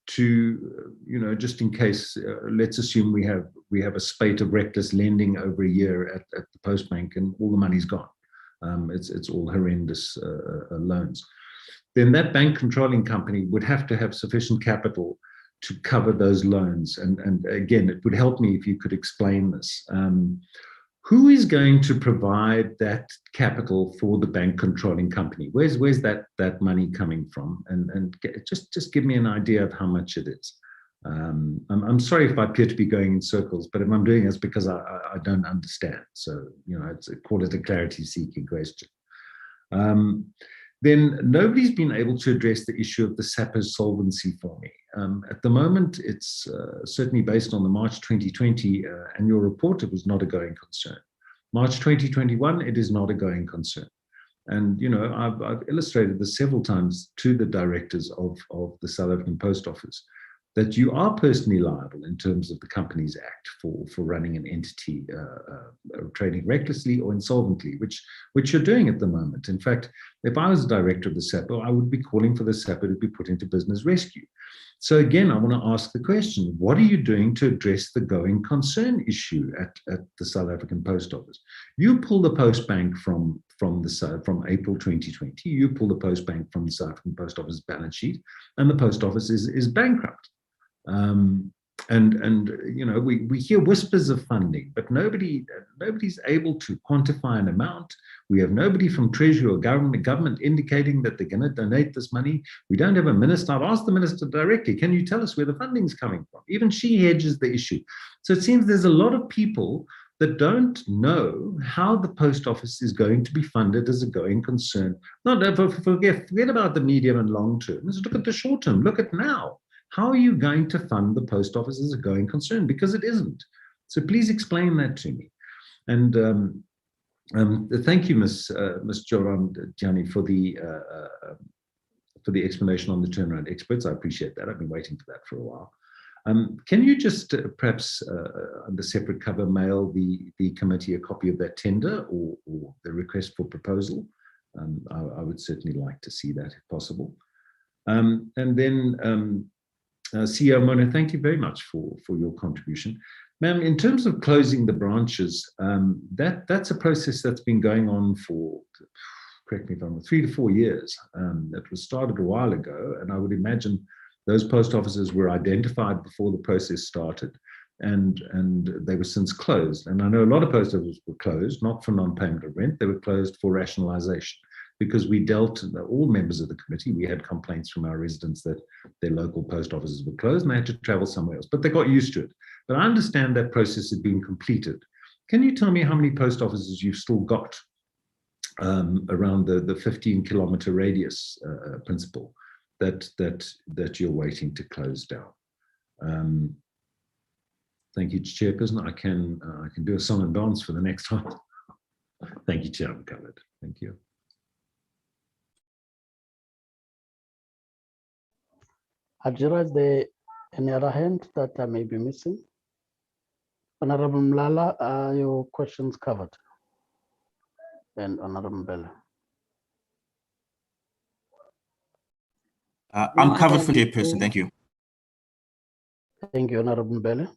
to, just in case, let's assume we have a spate of reckless lending over a year at the Postbank and all the money's gone. It's all horrendous loans. Then that bank controlling company would have to have sufficient capital to cover those loans. And again, it would help me if you could explain this. Who is going to provide that capital for the bank controlling company? Where's that money coming from? And just give me an idea of how much it is. I'm sorry if I appear to be going in circles, but if I'm doing it, it's because I don't understand. So, call it a clarity-seeking question. Then nobody's been able to address the issue of the SAPO solvency for me. At the moment, it's certainly based on the March 2020 annual report, it was not a going concern. March 2021, it is not a going concern. And, I've illustrated this several times to the directors of the South African Post Office, that you are personally liable in terms of the Companies Act for running an entity trading recklessly or insolvently, which you're doing at the moment. In fact, if I was a director of the SAPO, I would be calling for the SAPO to be put into business rescue. So again, I want to ask the question, what are you doing to address the going concern issue at the South African Post Office? You pull the Postbank from April 2020, you pull the Postbank from the South African Post Office balance sheet, and the Post Office is bankrupt. And you know, we hear whispers of funding, but nobody's able to quantify an amount. We have nobody from Treasury or government indicating that they're going to donate this money. We don't have a minister. I've asked the minister directly, can you tell us where the funding's coming from? Even she hedges the issue. So it seems there's a lot of people that don't know how the post office is going to be funded as a going concern. Not forget about the medium and long term. Let's look at the short term. Look at now. How are you going to fund the post office as a going concern? Because it isn't. So please explain that to me. And thank you, Ms. Joran-Gianni, for the explanation on the turnaround experts. I appreciate that. I've been waiting for that for a while. Can you just perhaps under separate cover mail the committee a copy of that tender or the request for proposal? I would certainly like to see that if possible. And then CEO Mona, thank you very much for your contribution. Ma'am, in terms of closing the branches, that's a process that's been going on for, correct me if I'm wrong, 3 to 4 years. It was started a while ago, and I would imagine those post offices were identified before the process started, and they were since closed. And I know a lot of post offices were closed, not for non-payment of rent, they were closed for rationalization. Because we dealt, all members of the committee, we had complaints from our residents that their local post offices were closed and they had to travel somewhere else, but they got used to it. But I understand that process had been completed. Can you tell me how many post offices you've still got around the 15-kilometer radius principle that you're waiting to close down? Thank you, Chairperson. I can do a song and dance for the next one. Thank you, Chair. I'm covered. Thank you. Ajira, is there any other hand that I may be missing? Honorable Mlala, are your questions covered? And Honorable Mbele. I'm covered for Chairperson, thank you. Thank you, Honorable Mbele.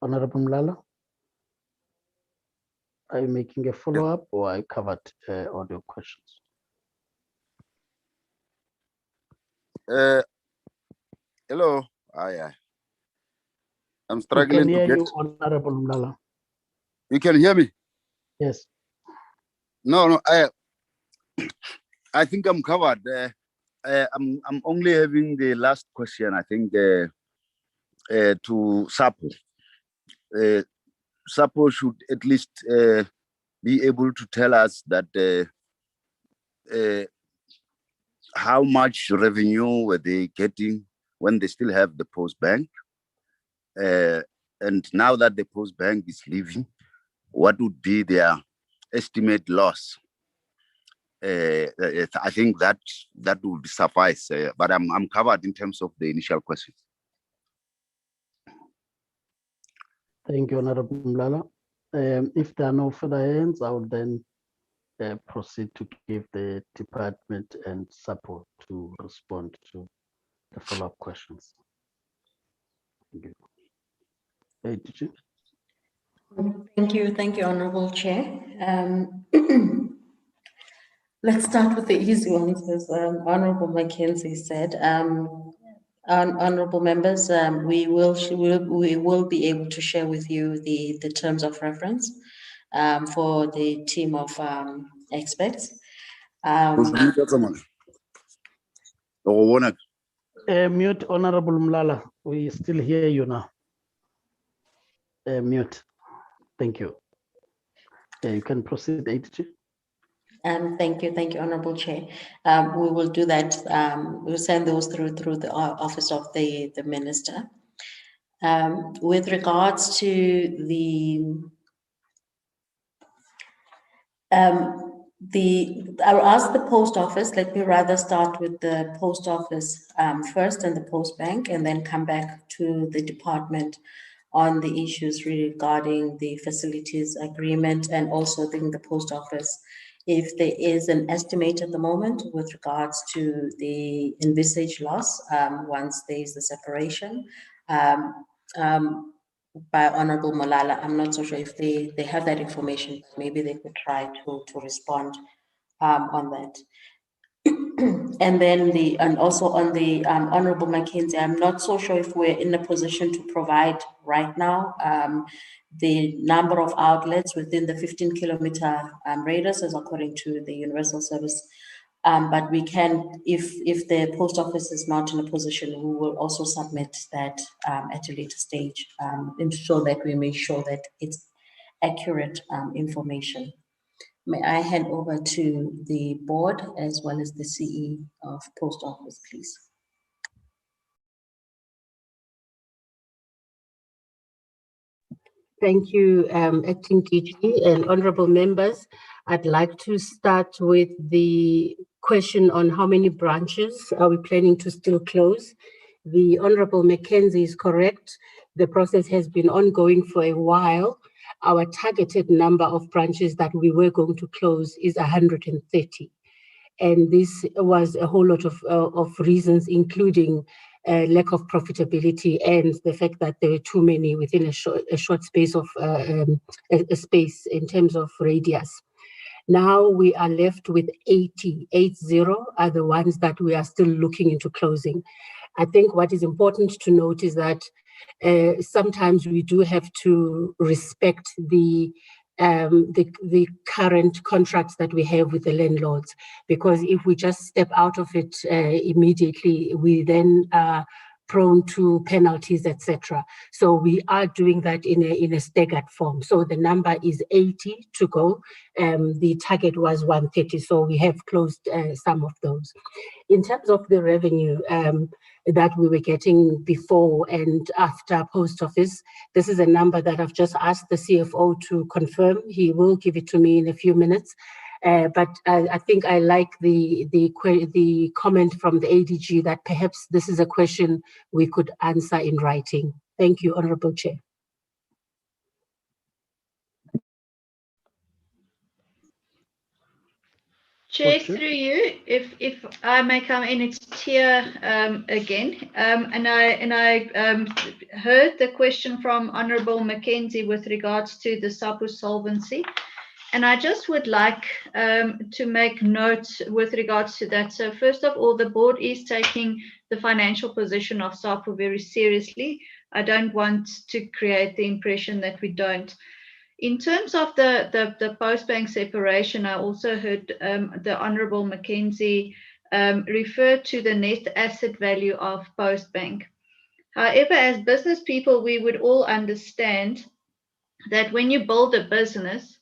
Honorable Mlala, are you making a follow-up or are you covered all your questions? Hello. I'm struggling to get. You, Honorable Mlala. You can hear me? Yes. No, I think I'm covered. I'm only having the last question, I think, to SAPO. SAPO should at least be able to tell us that how much revenue were they getting when they still have the Postbank, and now that the Postbank is leaving, what would be their estimate loss? I think that would suffice, but I'm covered in terms of the initial questions. Thank you, Honorable Mlala. If there are no further hands, I will then proceed to give the department and SAPO to respond to the follow-up questions. Thank you. Hey, did you? Thank you, Honorable Chair. Let's start with the easy ones, as Honorable Mackenzie said. Honorable members, we will be able to share with you the terms of reference for the team of experts. Mute, Honorable Mlala. We still hear you now. Mute. Thank you. You can proceed, ATG. Thank you, Honorable Chair. We will do that. We'll send those through the office of the minister. With regards to I'll ask the post office. Let me rather start with the post office first and the Postbank, and then come back to the department on the issues regarding the facilities agreement, and also the post office, if there is an estimate at the moment with regards to the envisaged loss once there is the separation. By Honorable Malala, I'm not so sure if they have that information. Maybe they could try to respond on that. And then also on the Honorable Mackenzie, I'm not so sure if we're in a position to provide right now the number of outlets within the 15-kilometer radius as according to the universal service. But we can, if the post office is not in a position, we will also submit that at a later stage, so that we make sure that it's accurate information. May I hand over to the board as well as the CE of Post Office, please? Thank you, Acting DG and honorable members. I'd like to start with the question on how many branches are we planning to still close. The Honorable Mackenzie is correct. The process has been ongoing for a while. Our targeted number of branches that we were going to close is 130. And this was a whole lot of reasons, including lack of profitability and the fact that there were too many within a short space of a space in terms of radius. Now we are left with 80 are the ones that we are still looking into closing. I think what is important to note is that sometimes we do have to respect the current contracts that we have with the landlords, because if we just step out of it immediately, we then are prone to penalties, etc. So we are doing that in a staggered form. So the number is 80 to go. The target was 130, so we have closed some of those. In terms of the revenue that we were getting before and after post office, this is a number that I've just asked the CFO to confirm. He will give it to me in a few minutes. But I think I like the comment from the ADG that perhaps this is a question we could answer in writing. Thank you, Honorable Chair. Chair, through you, if I may come in, it's Tia again, and I heard the question from Honourable Mackenzie with regards to the SAPO solvency, and I just would like to make note with regards to that. So first of all, the board is taking the financial position of SAPO very seriously. I don't want to create the impression that we don't. In terms of the Postbank separation, I also heard the Honourable Mackenzie refer to the net asset value of Postbank. However, as business people, we would all understand that when you build a business,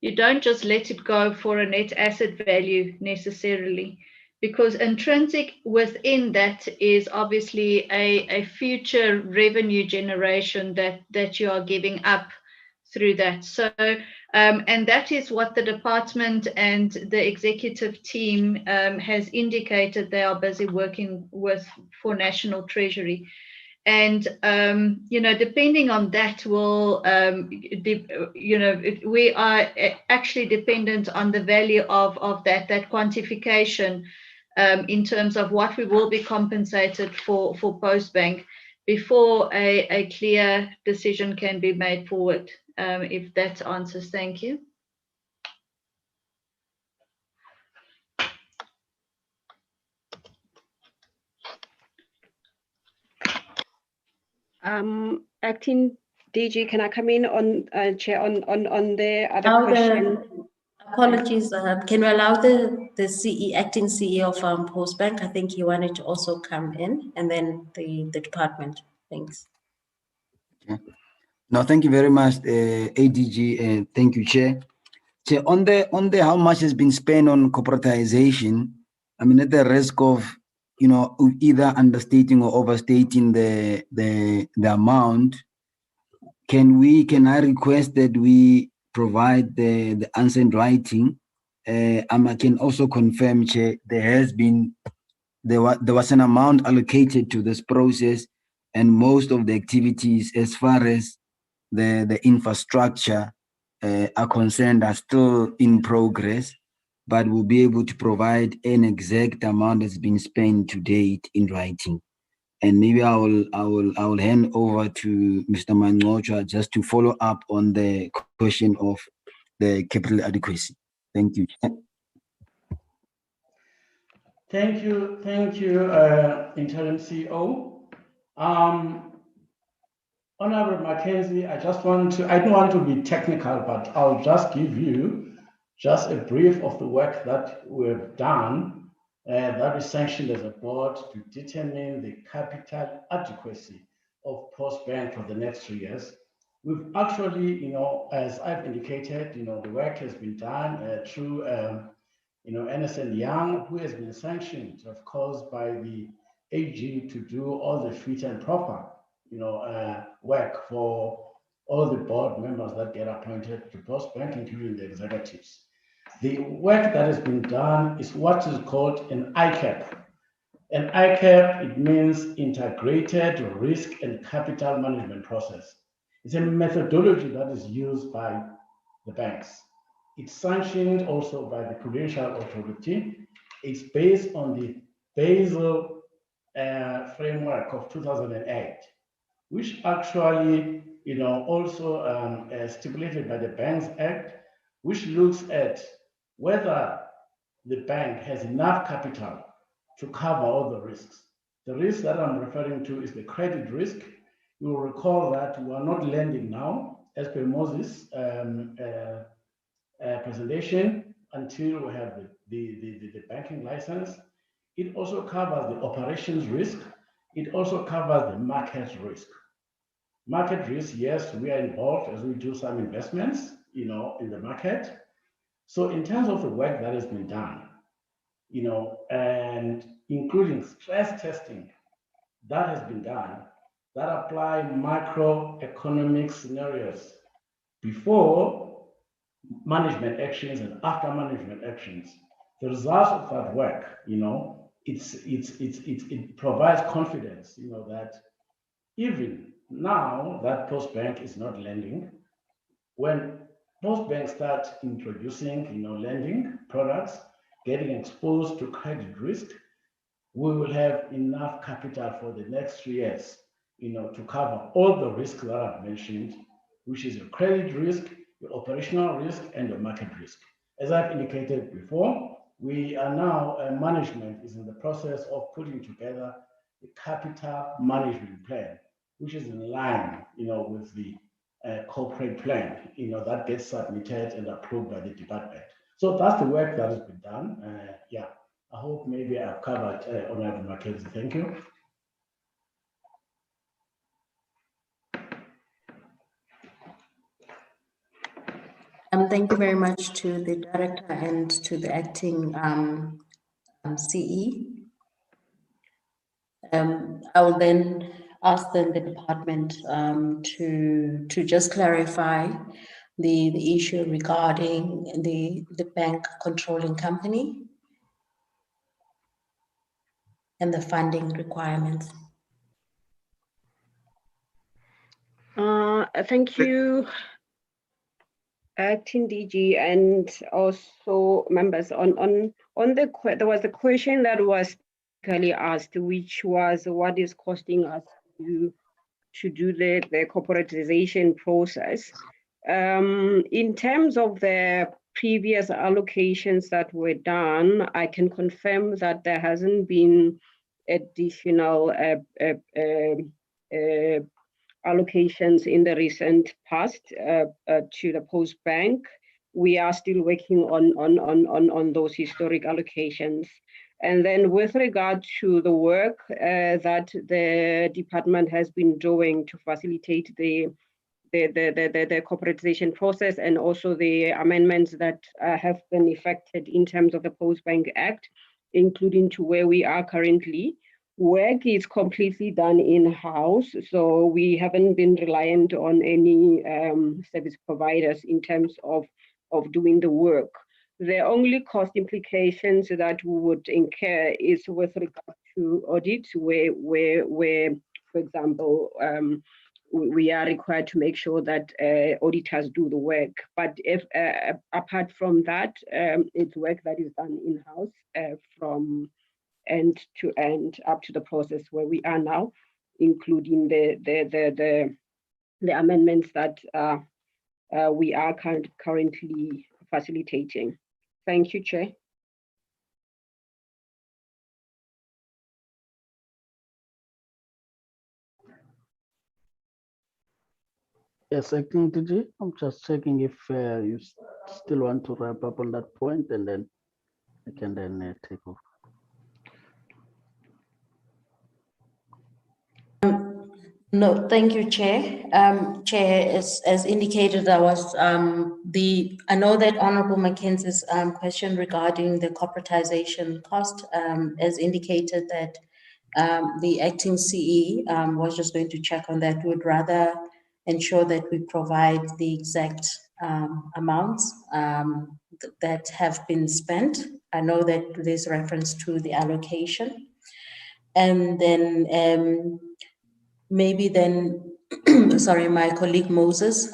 you don't just let it go for a net asset value necessarily, because intrinsic within that is obviously a future revenue generation that you are giving up through that. So, and that is what the department and the executive team has indicated they are busy working with for National Treasury. And, you know, depending on that will, we are actually dependent on the value of that quantification in terms of what we will be compensated for Postbank before a clear decision can be made forward. If that answers, thank you. Acting DG, can I come in on Chair on the other question? Apologies. Can we allow the CE, acting CEO of Postbank? I think he wanted to also come in, and then the department. Thanks. Okay. No, thank you very much, ADG, and thank you, Chair. Chair, on the how much has been spent on corporatization, I mean, at the risk of, you know, either understating or overstating the amount, can I request that we provide the answer in writing? I can also confirm, Chair, there was an amount allocated to this process, and most of the activities as far as the infrastructure are concerned are still in progress, but we'll be able to provide an exact amount that's been spent to date in writing. And maybe I will hand over to Mr. Mangocha just to follow up on the question of the capital adequacy. Thank you. Thank you, Interim CEO. Honorable Mackenzie, I don't want to be technical, but I'll just give you just a brief of the work that we've done that is sanctioned as a board to determine the capital adequacy of Postbank for the next 3 years. We've actually, as I've indicated, the work has been done through, Ernst & Young, who has been sanctioned, of course, by the AG to do all the fit and proper work for all the board members that get appointed to Postbank, including the executives. The work that has been done is what is called an ICAP. An ICAP, it means Integrated Risk and Capital Management Process. It's a methodology that is used by the banks. It's sanctioned also by the Prudential Authority. It's based on the Basel framework of 2008. Which actually, also stipulated by the Banks Act, which looks at whether the bank has enough capital to cover all the risks. The risk that I'm referring to is the credit risk. You will recall that we are not lending now, as per Moses' presentation, until we have the banking license. It also covers the operations risk. It also covers the market risk. Market risk, yes, we are involved as we do some investments, in the market. So in terms of the work that has been done, and including stress testing that has been done, that apply macroeconomic scenarios before management actions and after management actions. The results of that work, it provides confidence, that even now that Postbank is not lending, when Postbank starts introducing, lending products, getting exposed to credit risk, we will have enough capital for the next 3 years, to cover all the risks that I've mentioned, which is your credit risk, your operational risk, and your market risk. As I've indicated before, we are now, management is in the process of putting together the capital management plan, which is in line, with the corporate plan, that gets submitted and approved by the department. So that's the work that has been done. Yeah, I hope maybe I've covered Honorable Mackenzie. Thank you. Thank you very much to the director and to the acting CE. I will then ask the department to just clarify the issue regarding the bank controlling company and the funding requirements. Thank you, Acting DG, and also members. There was a question that was asked, which was what is costing us to do the corporatization process. In terms of the previous allocations that were done, I can confirm that there hasn't been additional allocations in the recent past to the Postbank. We are still working on those historic allocations. And then with regard to the work that the department has been doing to facilitate the corporatization process, and also the amendments that have been effected in terms of the Postbank Act, including to where we are currently, work is completely done in-house. So we haven't been reliant on any service providers in terms of doing the work. The only cost implications that we would incur is with regard to audit, where for example, we are required to make sure that auditors do the work. But if apart from that, it's work that is done in-house from end to end up to the process where we are now, including the amendments that we are currently facilitating. Thank you, Chair. Yes, Acting DG, I'm just checking if you still want to wrap up on that point, and then I can then take over. No, thank you, Chair. Chair, as indicated, I know that Honorable Mackenzie's question regarding the corporatization cost, as indicated that the acting CE was just going to check on that. Would rather ensure that we provide the exact amounts that have been spent. I know that there's reference to the allocation. And then maybe then, sorry, my colleague Moses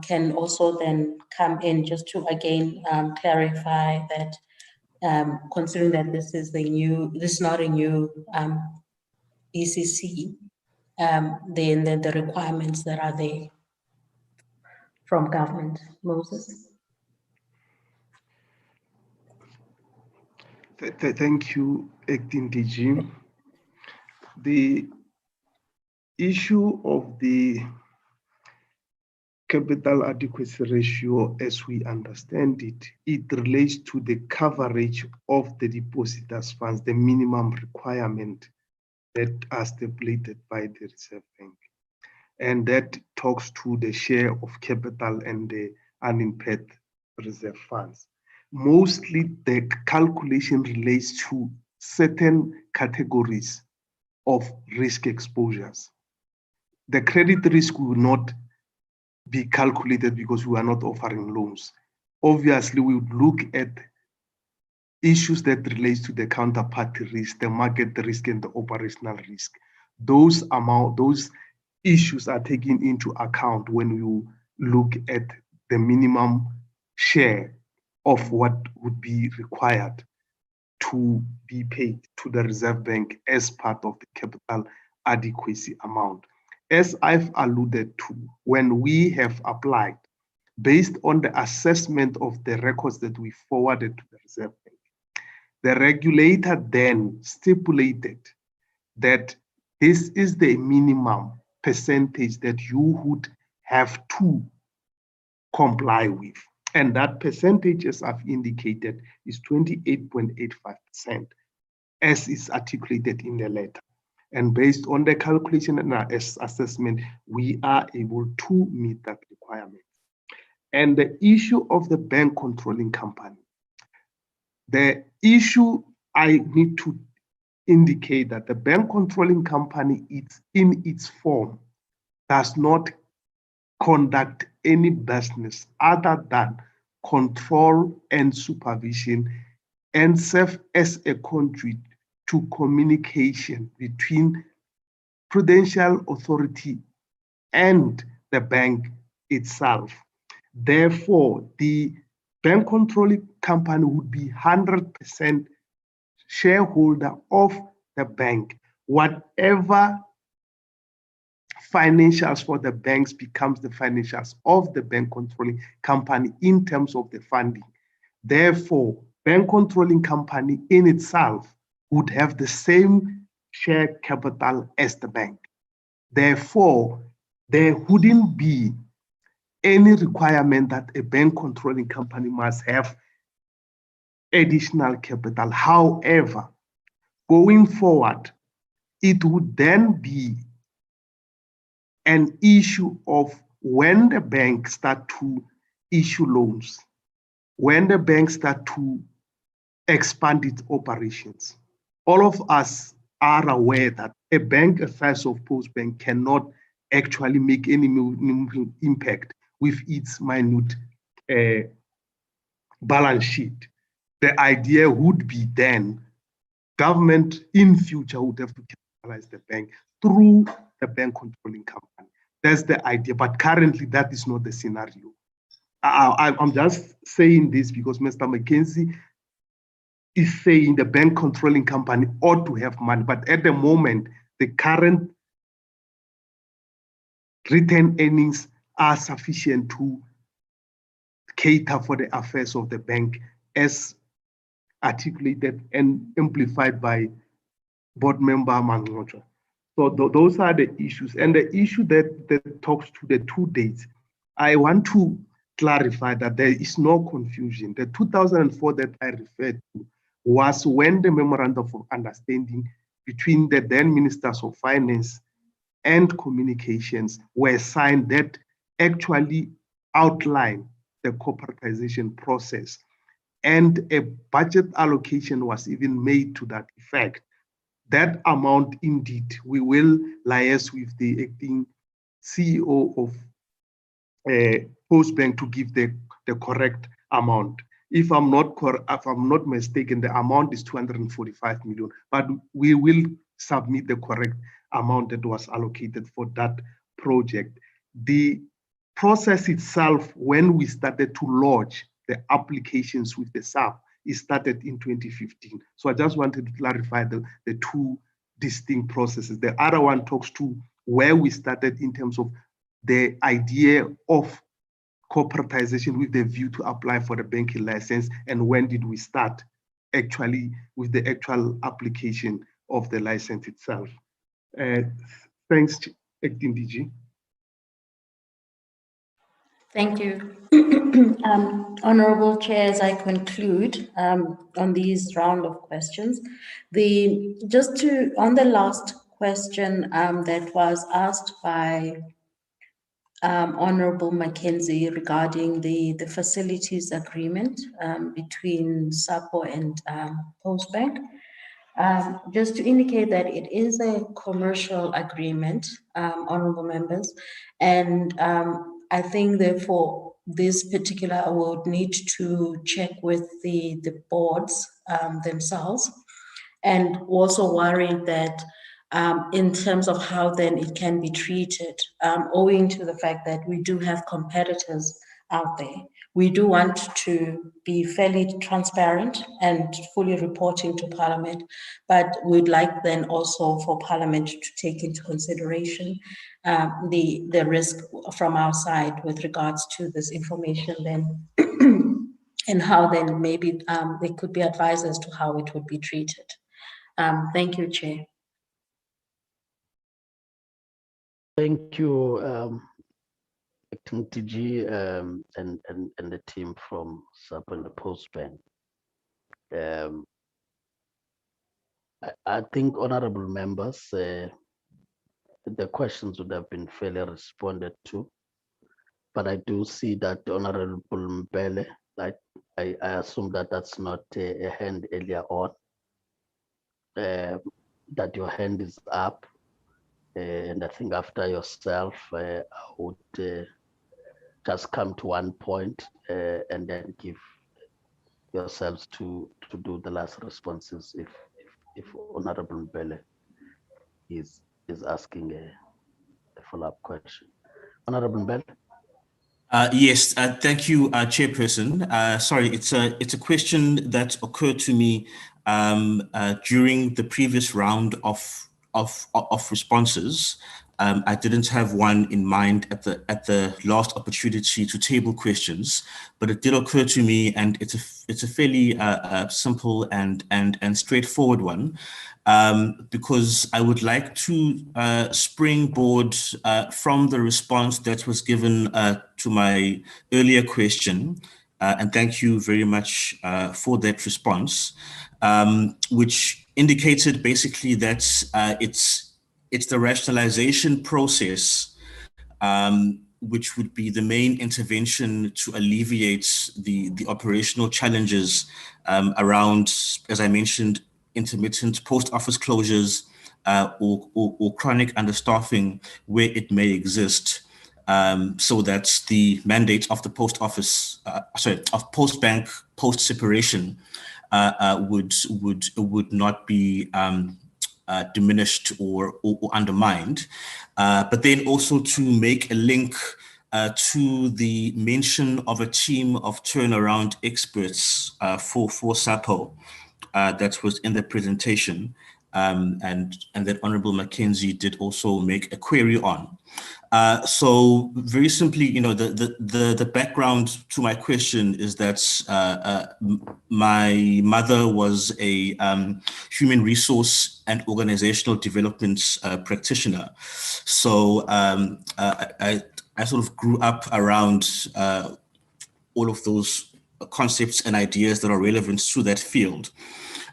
can also then come in just to again clarify that considering that this is not a new ECC, then the requirements that are there from government. Moses. Thank you, Acting DG. The issue of the capital adequacy ratio, as we understand it, it relates to the coverage of the depositors' funds, the minimum requirement that are stipulated by the Reserve Bank. And that talks to the share of capital and the unimpaired reserve funds. Mostly the calculation relates to certain categories of risk exposures. The credit risk will not be calculated because we are not offering loans. Obviously, we would look at issues that relates to the counterparty risk, the market risk, and the operational risk. Those issues are taken into account when you look at the minimum share of what would be required to be paid to the Reserve Bank as part of the capital adequacy amount. As I've alluded to, when we have applied, based on the assessment of the records that we forwarded to the Reserve Bank, the regulator then stipulated that this is the minimum percentage that you would have to comply with. And that percentage, as I've indicated, is 28.85%, as is articulated in the letter. And based on the calculation and our assessment, we are able to meet that requirement. And the issue of the bank controlling company, the issue I need to indicate that the bank controlling company, it's in its form, does not conduct any business other than control and supervision and serve as a conduit to communication between Prudential Authority and the bank itself. Therefore, the bank controlling company would be 100% shareholder of the bank. Whatever financials for the banks becomes the financials of the bank controlling company in terms of the funding. Therefore, bank controlling company in itself would have the same share capital as the bank. Therefore, there wouldn't be any requirement that a bank controlling company must have additional capital. However, going forward, it would then be an issue of when the bank start to issue loans, when the bank start to expand its operations. All of us are aware that a bank, a size of Postbank, cannot actually make any impact with its minute balance sheet. The idea would be then government in future would have to capitalize the bank through the bank controlling company. That's the idea, but currently that is not the scenario. I'm just saying this because Mr. Mackenzie is saying the bank controlling company ought to have money, but at the moment, the current retained earnings are sufficient to cater for the affairs of the bank as articulated and amplified by board member Mangotjo. So those are the issues. And the issue that talks to the 2 dates, I want to clarify that there is no confusion. The 2004 that I referred to was when the memorandum of understanding between the then ministers of finance and communications were signed that actually outline the corporatization process. And a budget allocation was even made to that effect. That amount, indeed, we will liaise with the acting CEO of Postbank to give the correct amount. If I'm not mistaken, the amount is 245 million, but we will submit the correct amount that was allocated for that project. The process itself, when we started to lodge the applications with the SAPO, it started in 2015. So I just wanted to clarify the two distinct processes. The other one talks to where we started in terms of the idea of corporatization with the view to apply for the banking license, and when did we start actually with the actual application of the license itself. Thanks, Acting DG. Thank you. Honorable Chair, as I conclude on these round of questions, on the last question that was asked by Honorable Mackenzie regarding the facilities agreement between SAPO and Postbank. Just to indicate that it is a commercial agreement, honorable members, and I think therefore this particular I would need to check with the boards themselves, and also worried that in terms of how then it can be treated, owing to the fact that we do have competitors out there. We do want to be fairly transparent and fully reporting to Parliament, but we'd like then also for Parliament to take into consideration the risk from our side with regards to this information then, and how then maybe they could be advised as to how it would be treated. Thank you, Chair. Thank you, Acting TG and the team from SAPO and the Postbank. I think, honorable members, the questions would have been fairly responded to, but I do see that Honorable Mbele, I assume that that's not a hand earlier on, that your hand is up. And I think after yourself, I would just come to one point and then give yourselves to do the last responses if Honorable Mbele is asking a follow-up question. Honorable Mbele? Yes, thank you, Chairperson. Sorry, it's a question that occurred to me during the previous round of responses. I didn't have one in mind at the last opportunity to table questions, but it did occur to me, and it's a fairly simple and straightforward one, because I would like to springboard from the response that was given to my earlier question, and thank you very much for that response, which indicated basically that it's the rationalization process which would be the main intervention to alleviate the operational challenges around, as I mentioned, intermittent post office closures or chronic understaffing where it may exist. So that the mandate of the post office, of Postbank post separation would not be diminished or undermined, but then also to make a link to the mention of a team of turnaround experts for SAPO that was in the presentation, and that Honorable Mackenzie did also make a query on. So very simply, you know, the background to my question is that my mother was a human resource and organizational development practitioner. So I sort of grew up around all of those concepts and ideas that are relevant to that field.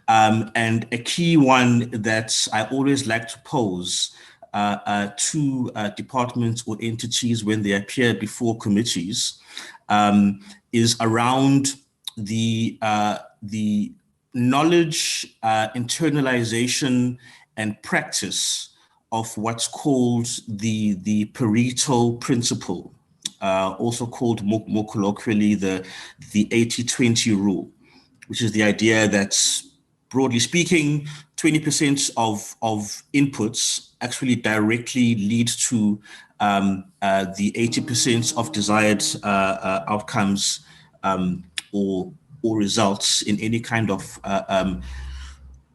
And a key one that I always like to pose to departments or entities when they appear before committees is around the knowledge internalization and practice of what's called the Pareto principle, also called more colloquially the 80-20 rule, which is the idea that, broadly speaking, 20% of inputs actually directly lead to the 80% of desired outcomes or results in any kind of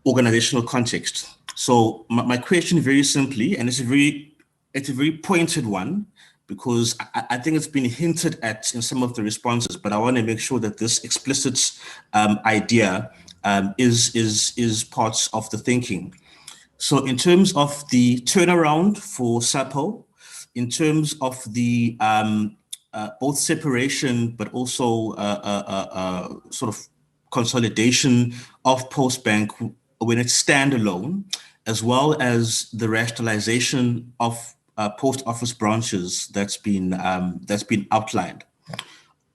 organizational context. So my question, very simply, and it's a very pointed one, because I think it's been hinted at in some of the responses, but I want to make sure that this explicit idea is part of the thinking. So in terms of the turnaround for SAPO, in terms of the both separation, but also sort of consolidation of Postbank when it's standalone, as well as the rationalization of post office branches that's been outlined.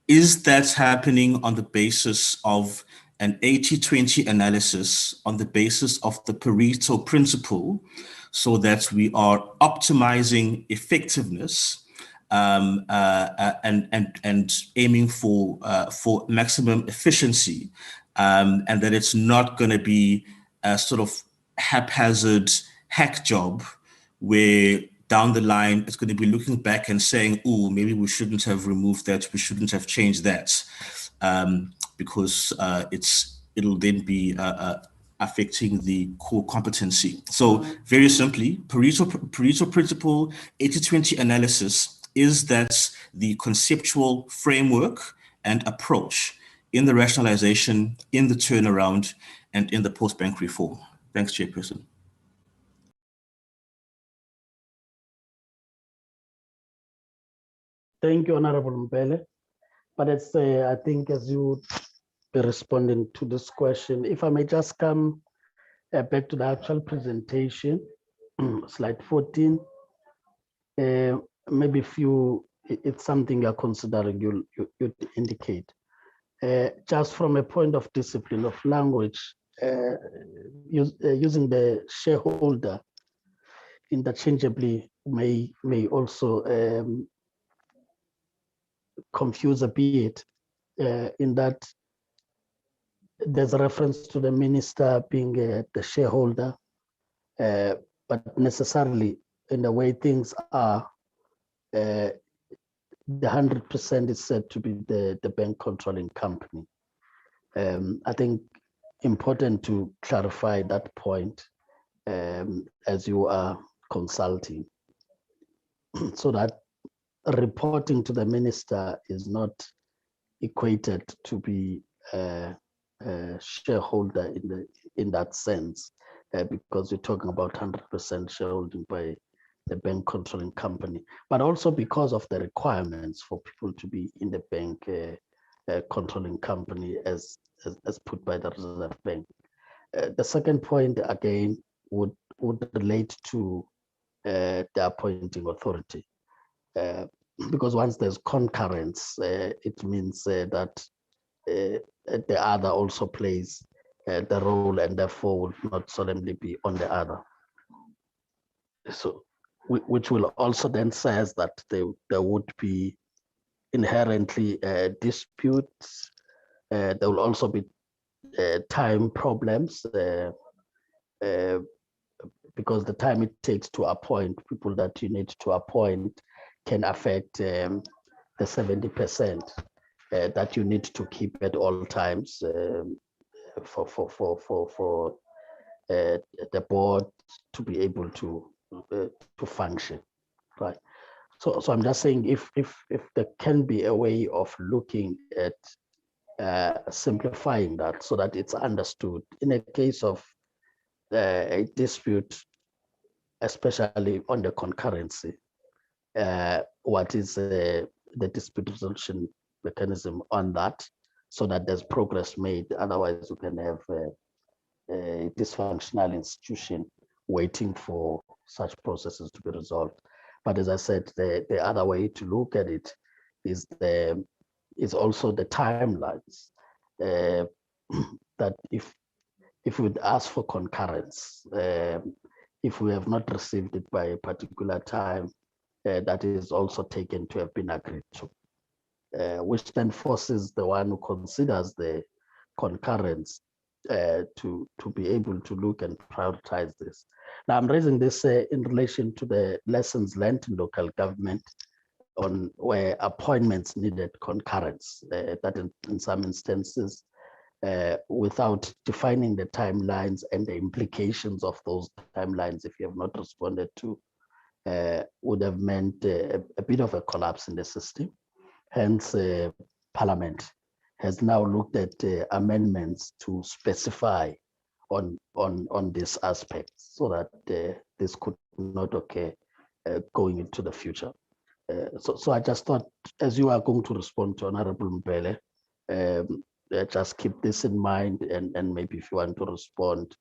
Is that happening on the basis of an 80-20 analysis, on the basis of the Pareto principle, so that we are optimizing effectiveness and aiming for maximum efficiency, and that it's not going to be a sort of haphazard hack job where down the line it's going to be looking back and saying, oh, maybe we shouldn't have removed that, we shouldn't have changed that, because it'll then be affecting the core competency. So very simply, Pareto principle, 80-20 analysis is that the conceptual framework and approach in the rationalization, in the turnaround, and in the post-bank reform. Thanks, Chairperson. Thank you, Honorable Mbele. But it's, I think, as you be responding to this question, if I may just come back to the actual presentation, slide 14, maybe if it's something you're considering, you'd indicate. Just from a point of discipline of language, using the shareholder interchangeably may also confuse a bit, in that there's a reference to the minister being the shareholder, but necessarily in the way things are, the 100% is said to be the bank controlling company. I think important to clarify that point as you are consulting, so that reporting to the minister is not equated to be a shareholder in that sense, because you're talking about 100% shareholding by the bank controlling company, but also because of the requirements for people to be in the bank controlling company as put by the Reserve Bank. The second point again would relate to the appointing authority, because once there's concurrence, it means that the other also plays the role, and therefore will not solemnly be on the other. So, which will also then says that there would be inherently disputes. There will also be time problems, because the time it takes to appoint people that you need to appoint can affect the 70% that you need to keep at all times for the board to be able to function, right? So I'm just saying if there can be a way of looking at simplifying that so that it's understood in a case of a dispute, especially on the concurrency, what is the dispute resolution mechanism on that, so that there's progress made. Otherwise, you can have a dysfunctional institution waiting for such processes to be resolved. But as I said, the other way to look at it is also the timelines. That if we'd ask for concurrence, if we have not received it by a particular time, that is also taken to have been agreed to, which then forces the one who considers the concurrence to be able to look and prioritize this. Now, I'm raising this in relation to the lessons learned in local government on where appointments needed concurrence, that in some instances, without defining the timelines and the implications of those timelines, if you have not responded to, would have meant a bit of a collapse in the system. Hence, Parliament has now looked at amendments to specify on this aspect so that this could not occur going into the future. So I just thought, as you are going to respond to Honorable Mbele, just keep this in mind, and maybe if you want to respond,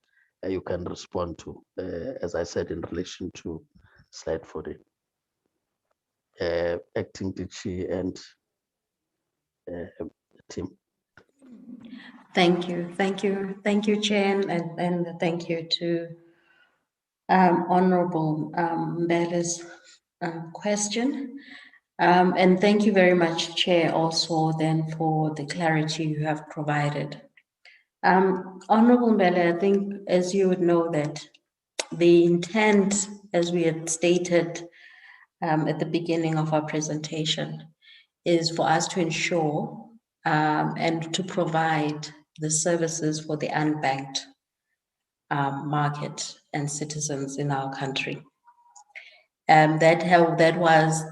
you can respond to, as I said, in relation to slide 14. Acting DG and team. Thank you, Chair, and thank you to Honorable Mbele's question. And thank you very much, Chair, also then for the clarity you have provided. Honorable Mbele, I think as you would know that the intent, as we had stated at the beginning of our presentation, is for us to ensure and to provide the services for the unbanked market and citizens in our country. That was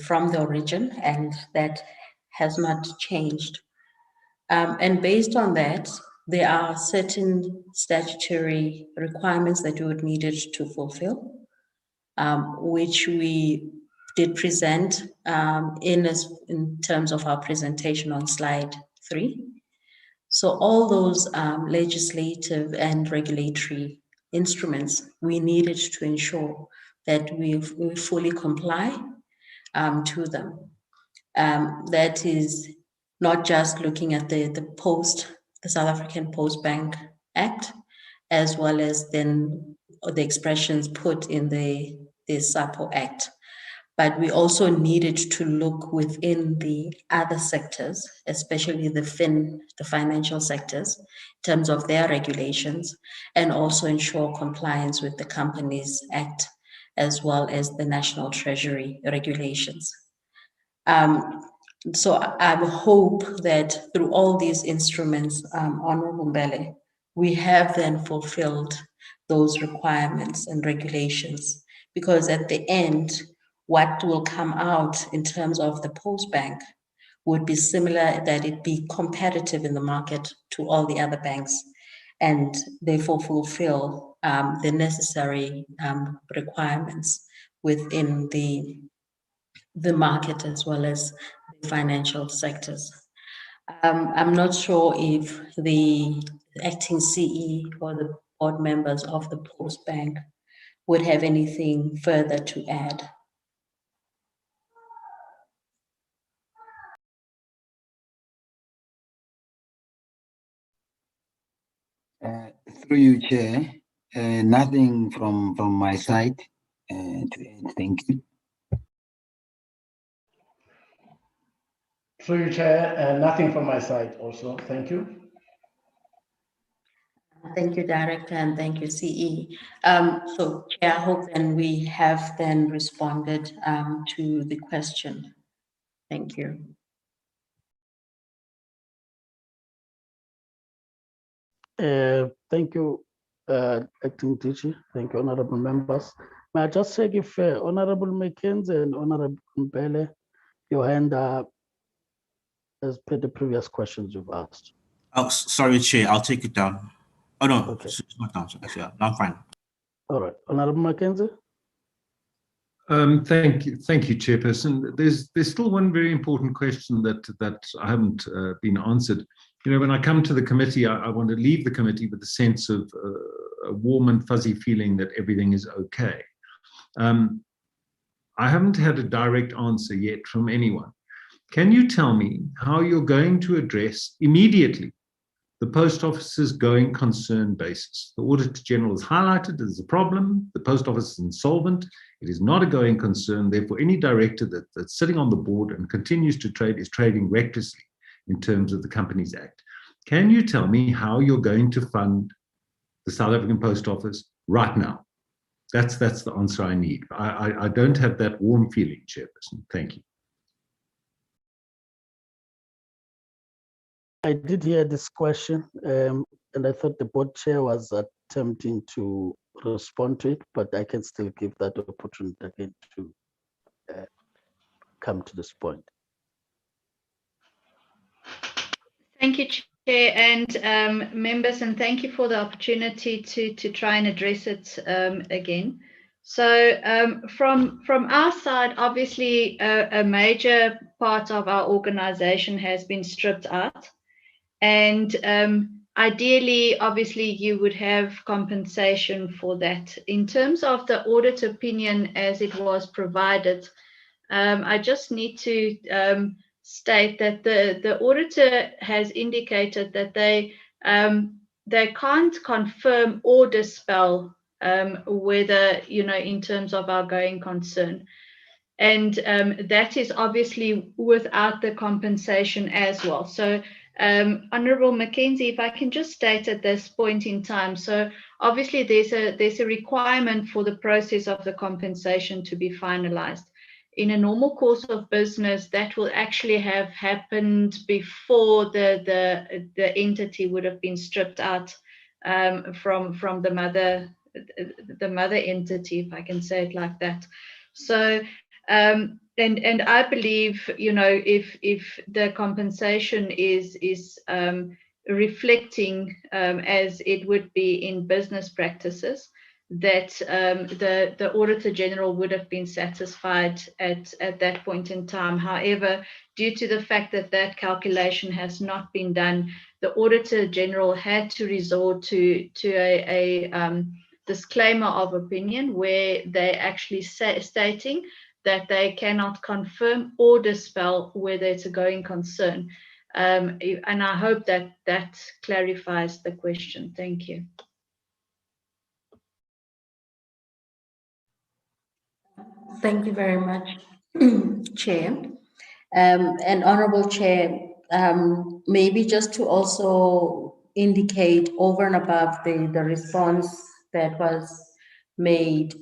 from the origin, and that has not changed. And based on that, there are certain statutory requirements that we would needed to fulfill, which we did present in terms of our presentation on slide 3. So all those legislative and regulatory instruments, we needed to ensure that we fully comply to them. That is not just looking at the South African Postbank Act, as well as then the expressions put in the SAPO Act. But we also needed to look within the other sectors, especially the financial sectors, in terms of their regulations, and also ensure compliance with the Companies Act, as well as the National Treasury regulations. So I hope that through all these instruments, Honorable Mbele, we have then fulfilled those requirements and regulations, because at the end, what will come out in terms of the Postbank would be similar, that it be competitive in the market to all the other banks, and therefore fulfill the necessary requirements within the market as well as the financial sectors. I'm not sure if the acting CE or the board members of the Postbank would have anything further to add. Through you, Chair, nothing from my side to add. Thank you. Through you, Chair, nothing from my side also. Thank you. Thank you, Director, and thank you, CE. So, Chair, I hope then we have then responded to the question. Thank you. Thank you, Acting DG. Thank you, honorable members. May I just check if Honorable Mackenzie and Honorable Mpele, your hand up as per the previous questions you've asked. Oh, sorry, Chair, I'll take it down. Oh, no, Okay. it's not down. Actually, no, I'm fine. All right, Honorable Mackenzie. Thank you, Chairperson. There's still one very important question that I haven't been answered. You know, when I come to the committee, I want to leave the committee with a sense of a warm and fuzzy feeling that everything is okay. I haven't had a direct answer yet from anyone. Can you tell me how you're going to address immediately the Post Office's going concern basis? The Auditor General has highlighted there's a problem. The Post Office is insolvent. It is not a going concern. Therefore, any director that's sitting on the board and continues to trade is trading recklessly in terms of the Companies Act. Can you tell me how you're going to fund the South African Post Office right now? That's the answer I need. I don't have that warm feeling, Chairperson. Thank you. I did hear this question, and I thought the board chair was attempting to respond to it, but I can still give that opportunity again to come to this point. Thank you, Chair, and members, and thank you for the opportunity to try and address it again. So from our side, obviously, a major part of our organization has been stripped out. And ideally, obviously, you would have compensation for that. In terms of the audit opinion as it was provided, I just need to state that the auditor has indicated that they can't confirm or dispel whether, you know, in terms of our going concern. And that is obviously without the compensation as well. So Honourable Mackenzie, if I can just state at this point in time, so obviously there's a requirement for the process of the compensation to be finalized. In a normal course of business, that will actually have happened before the entity would have been stripped out from the mother entity, if I can say it like that. So and I believe, you know, if the compensation is reflecting as it would be in business practices, that the Auditor General would have been satisfied at that point in time. However, due to the fact that that calculation has not been done, the Auditor General had to resort to a disclaimer of opinion where they actually stating that they cannot confirm or dispel whether it's a going concern. And I hope that that clarifies the question. Thank you. Thank you very much, Chair. And Honorable Chair, maybe just to also indicate over and above the response that was made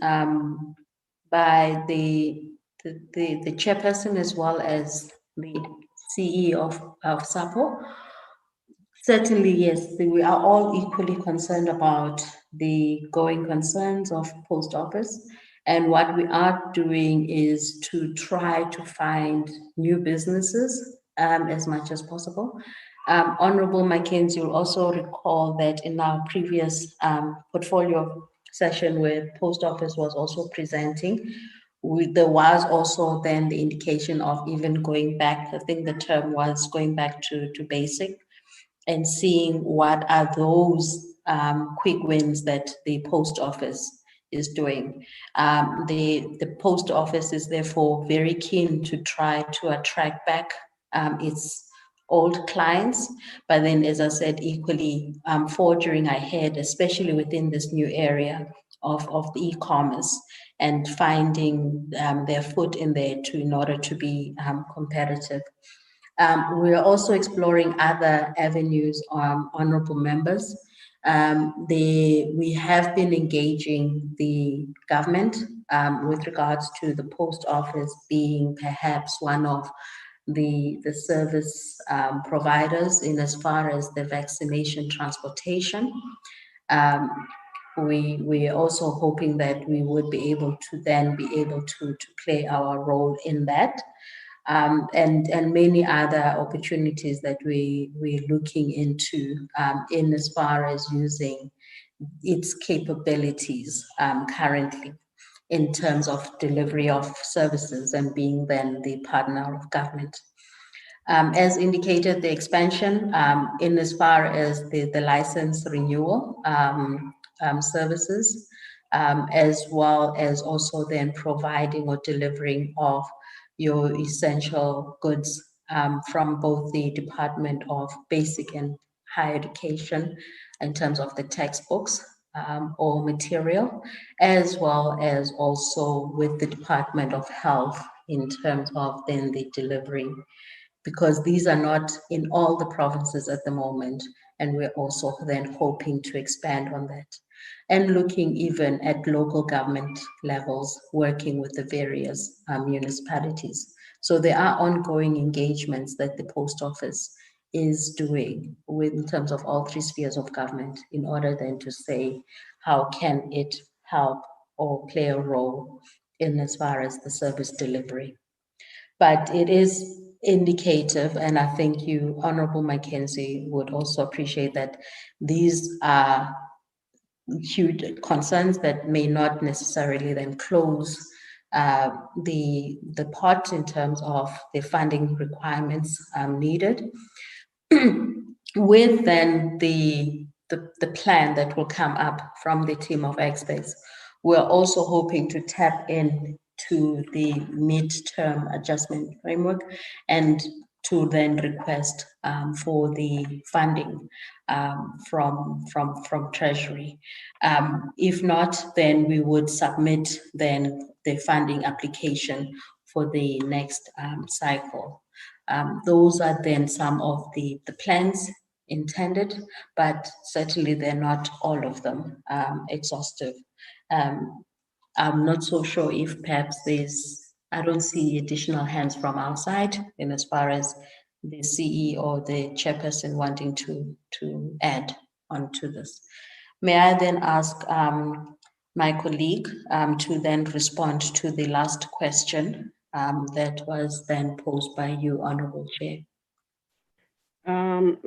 by the chairperson as well as the CEO of SAPO. Certainly, yes, we are all equally concerned about the going concerns of Post Office. And what we are doing is to try to find new businesses as much as possible. Honorable Mackenzie will also recall that in our previous portfolio session where Post Office was also presenting, there was also then the indication of even going back, I think the term was going back to basic, and seeing what are those quick wins that the Post Office is doing. The Post Office is therefore very keen to try to attract back its old clients, but then, as I said, equally forging ahead, especially within this new area of the e-commerce, and finding their foot in there in order to be competitive. We are also exploring other avenues, honorable members. We have been engaging the government with regards to the Post Office being perhaps one of the service providers in as far as the vaccination transportation. we are also hoping that we would be able to then be able to play our role in that. And many other opportunities that we're looking into in as far as using its capabilities currently in terms of delivery of services and being then the partner of government. As indicated, the expansion in as far as the license renewal services, as well as also then providing or delivering of your essential goods from both the Department of Basic and Higher Education in terms of the textbooks or material, as well as also with the Department of Health in terms of then the delivery, because these are not in all the provinces at the moment, and we're also then hoping to expand on that. And looking even at local government levels, working with the various municipalities. So there are ongoing engagements that the post office is doing in terms of all three spheres of government in order then to say, how can it help or play a role in as far as the service delivery. But it is indicative, and I think you, Honorable Mackenzie, would also appreciate that these are huge concerns that may not necessarily then close the pot in terms of the funding requirements needed. With then the plan that will come up from the team of experts, we're also hoping to tap in to the midterm adjustment framework and to then request for the funding from Treasury. If not, then we would submit then the funding application for the next cycle. Those are then some of the plans intended, but certainly they're not all of them exhaustive. I'm not so sure if perhaps I don't see additional hands from our side in as far as the CE or the chairperson wanting to add onto this. May I then ask my colleague to then respond to the last question that was then posed by you, Honorable Chair.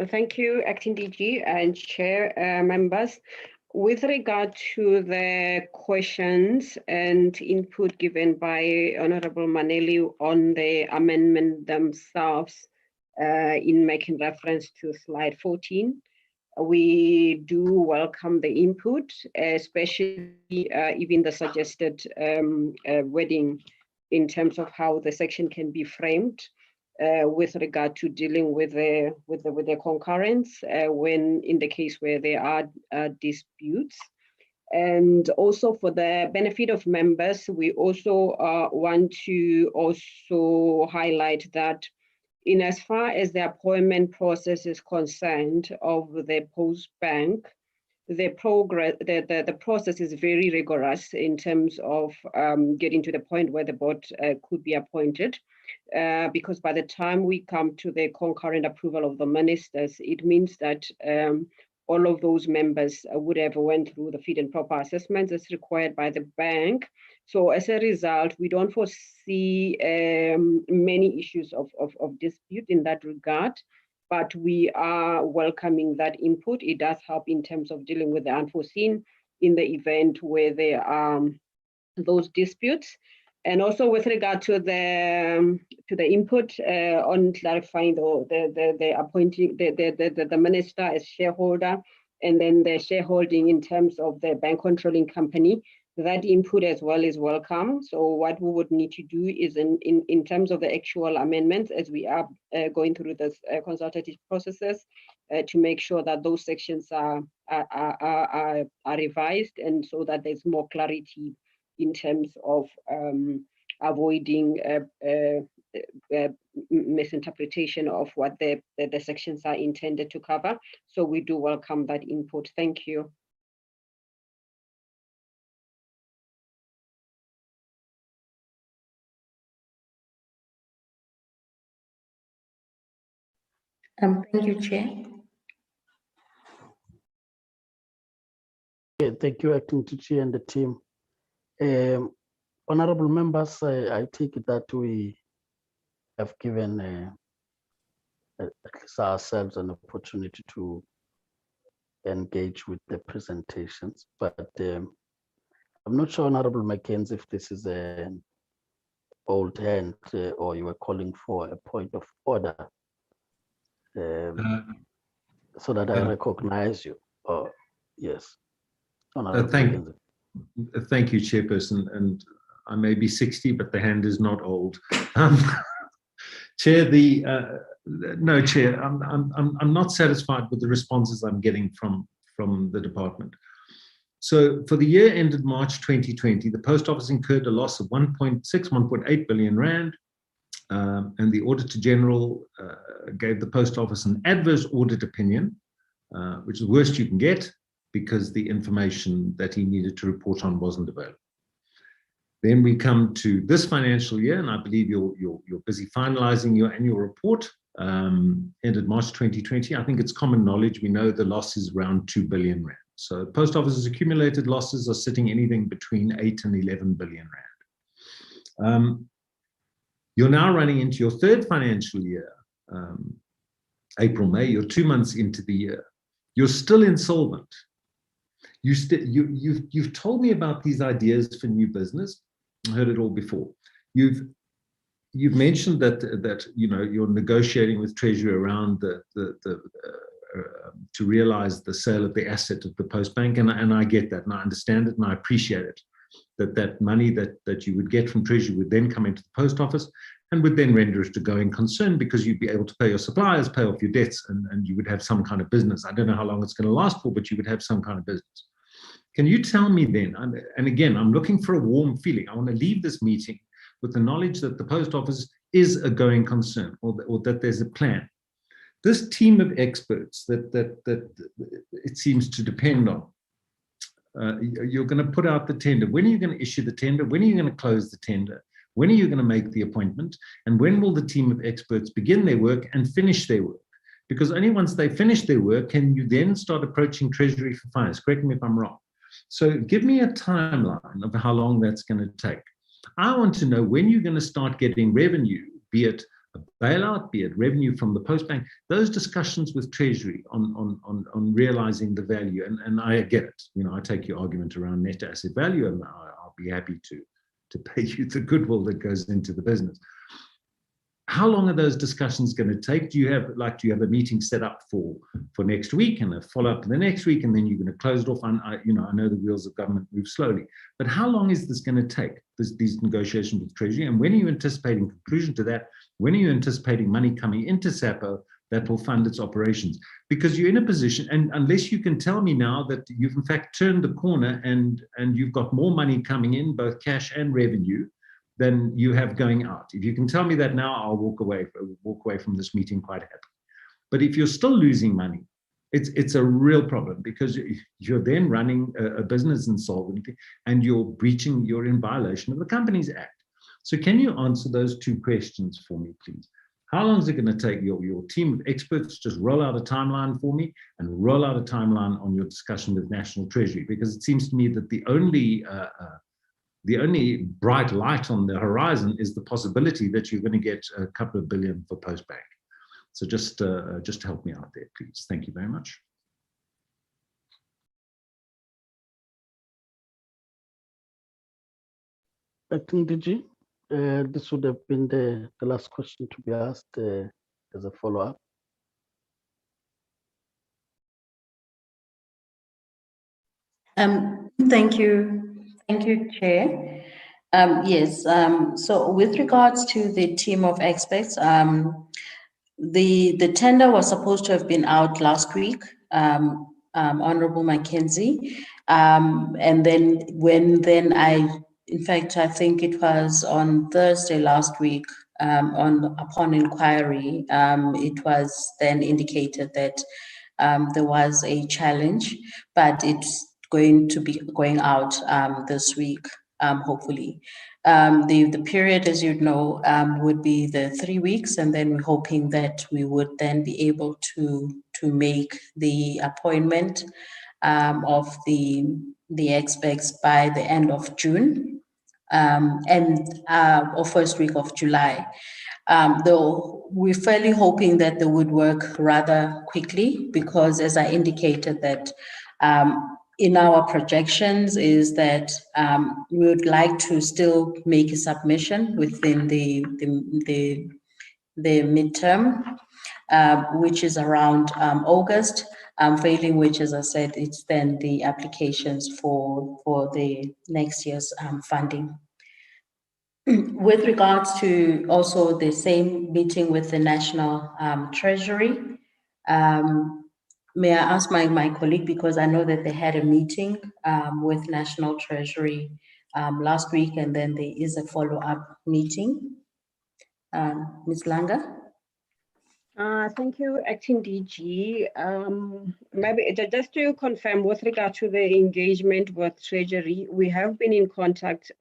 Thank you, Acting DG and Chair members. With regard to the questions and input given by Honorable Maneli on the amendment themselves, in making reference to slide 14, we do welcome the input, especially even the suggested wording in terms of how the section can be framed. With regard to dealing with the concurrence when in the case where there are disputes. And also for the benefit of members, we also want to also highlight that in as far as the appointment process is concerned of the Postbank, the process is very rigorous in terms of getting to the point where the board could be appointed. Because by the time we come to the concurrent approval of the ministers, it means that all of those members would have went through the fit and proper assessments as required by the bank. So as a result, we don't foresee many issues of dispute in that regard, but we are welcoming that input. It does help in terms of dealing with the unforeseen in the event where there are those disputes. And also with regard to the input on clarifying the appointing the minister as shareholder, and then the shareholding in terms of the bank controlling company, that input as well is welcome. So what we would need to do is in terms of the actual amendments, as we are going through this consultative processes, to make sure that those sections are revised, and so that there's more clarity in terms of avoiding misinterpretation of what the sections are intended to cover. So we do welcome that input. Thank you. Thank you, Chair. Thank you, Acting Chair and the team. Honorable members, I take it that we have given at least ourselves an opportunity to engage with the presentations, but I'm not sure, Honorable Mackenzie, if this is an old hand or you were calling for a point of order so that I recognize you. Oh, yes. Thank you, Chairperson. And I may be 60, but the hand is not old. Chair, no, Chair, I'm not satisfied with the responses I'm getting from the department. So for the year ended March 2020, the Post Office incurred a loss of 1.8 billion Rand, and the Auditor General gave the Post Office an adverse audit opinion, which is the worst you can get because the information that he needed to report on wasn't available. Then we come to this financial year, and I believe you're busy finalizing your annual report, ended March 2020. I think it's common knowledge. We know the loss is around 2 billion Rand. So Post Office's accumulated losses are sitting anything between 8 and 11 billion Rand. You're now running into your third financial year, April, May, you're 2 months into the year. You're still insolvent. You've told me about these ideas for new business. I heard it all before. You've mentioned that you know you're negotiating with Treasury around to realize the sale of the asset of the Postbank, and I get that, and I understand it, and I appreciate it. That money that you would get from Treasury would then come into the Post Office and would then render it a going concern because you'd be able to pay your suppliers, pay off your debts, and you would have some kind of business. I don't know how long it's going to last for, but you would have some kind of business. Can you tell me then, and again, I'm looking for a warm feeling. I want to leave this meeting with the knowledge that the Post Office is a going concern, or that there's a plan. This team of experts that it seems to depend on, you're going to put out the tender. When are you going to issue the tender? When are you going to close the tender? When are you going to make the appointment? And when will the team of experts begin their work and finish their work? Because only once they finish their work can you then start approaching Treasury for finance. Correct me if I'm wrong. So give me a timeline of how long that's going to take. I want to know when you're going to start getting revenue, be it a bailout, be it revenue from the Postbank, those discussions with Treasury on realizing the value. And I get it. You know, I take your argument around net asset value, and I'll be happy to pay you the goodwill that goes into the business. How long are those discussions going to take? Do you have a meeting set up for next week and a follow-up the next week, and then you're going to close it off? I know the wheels of government move slowly, but how long is this going to take, these negotiations with Treasury? And when are you anticipating conclusion to that? When are you anticipating money coming into SAPO that will fund its operations? Because you're in a position, and unless you can tell me now that you've in fact turned the corner and you've got more money coming in, both cash and revenue, than you have going out. If you can tell me that now, I'll walk away from this meeting quite happy. But if you're still losing money, it's a real problem, because you're then running a business insolvency and you're in violation of the Companies Act. So can you answer those two questions for me, please? How long is it going to take your team of experts to just roll out a timeline for me and roll out a timeline on your discussion with National Treasury? Because it seems to me that the only bright light on the horizon is the possibility that you're going to get a couple of billion for Postbank. So just help me out there, please. Thank you very much. Acting DG, this would have been the last question to be asked as a follow-up. Thank you, Chair. Yes, so with regards to the team of experts, the tender was supposed to have been out last week, Honorable Mackenzie, and then in fact, I think it was on Thursday last week, upon inquiry, it was then indicated that there was a challenge, but it's going to be going out this week, hopefully. The period, as you know, would be the 3 weeks, and then we're hoping that we would then be able to make the appointment of the the experts by the end of June or first week of July. Though we're fairly hoping that they would work rather quickly, because as I indicated that in our projections is that we would like to still make a submission within the midterm, which is around August, failing which, as I said, it's then the applications for the next year's funding. With regards to also the same meeting with the National Treasury, may I ask my colleague, because I know that they had a meeting with National Treasury last week, and then there is a follow-up meeting. Ms. Langa? Thank you, Acting DG. Maybe just to confirm with regard to the engagement with Treasury, we have been in contact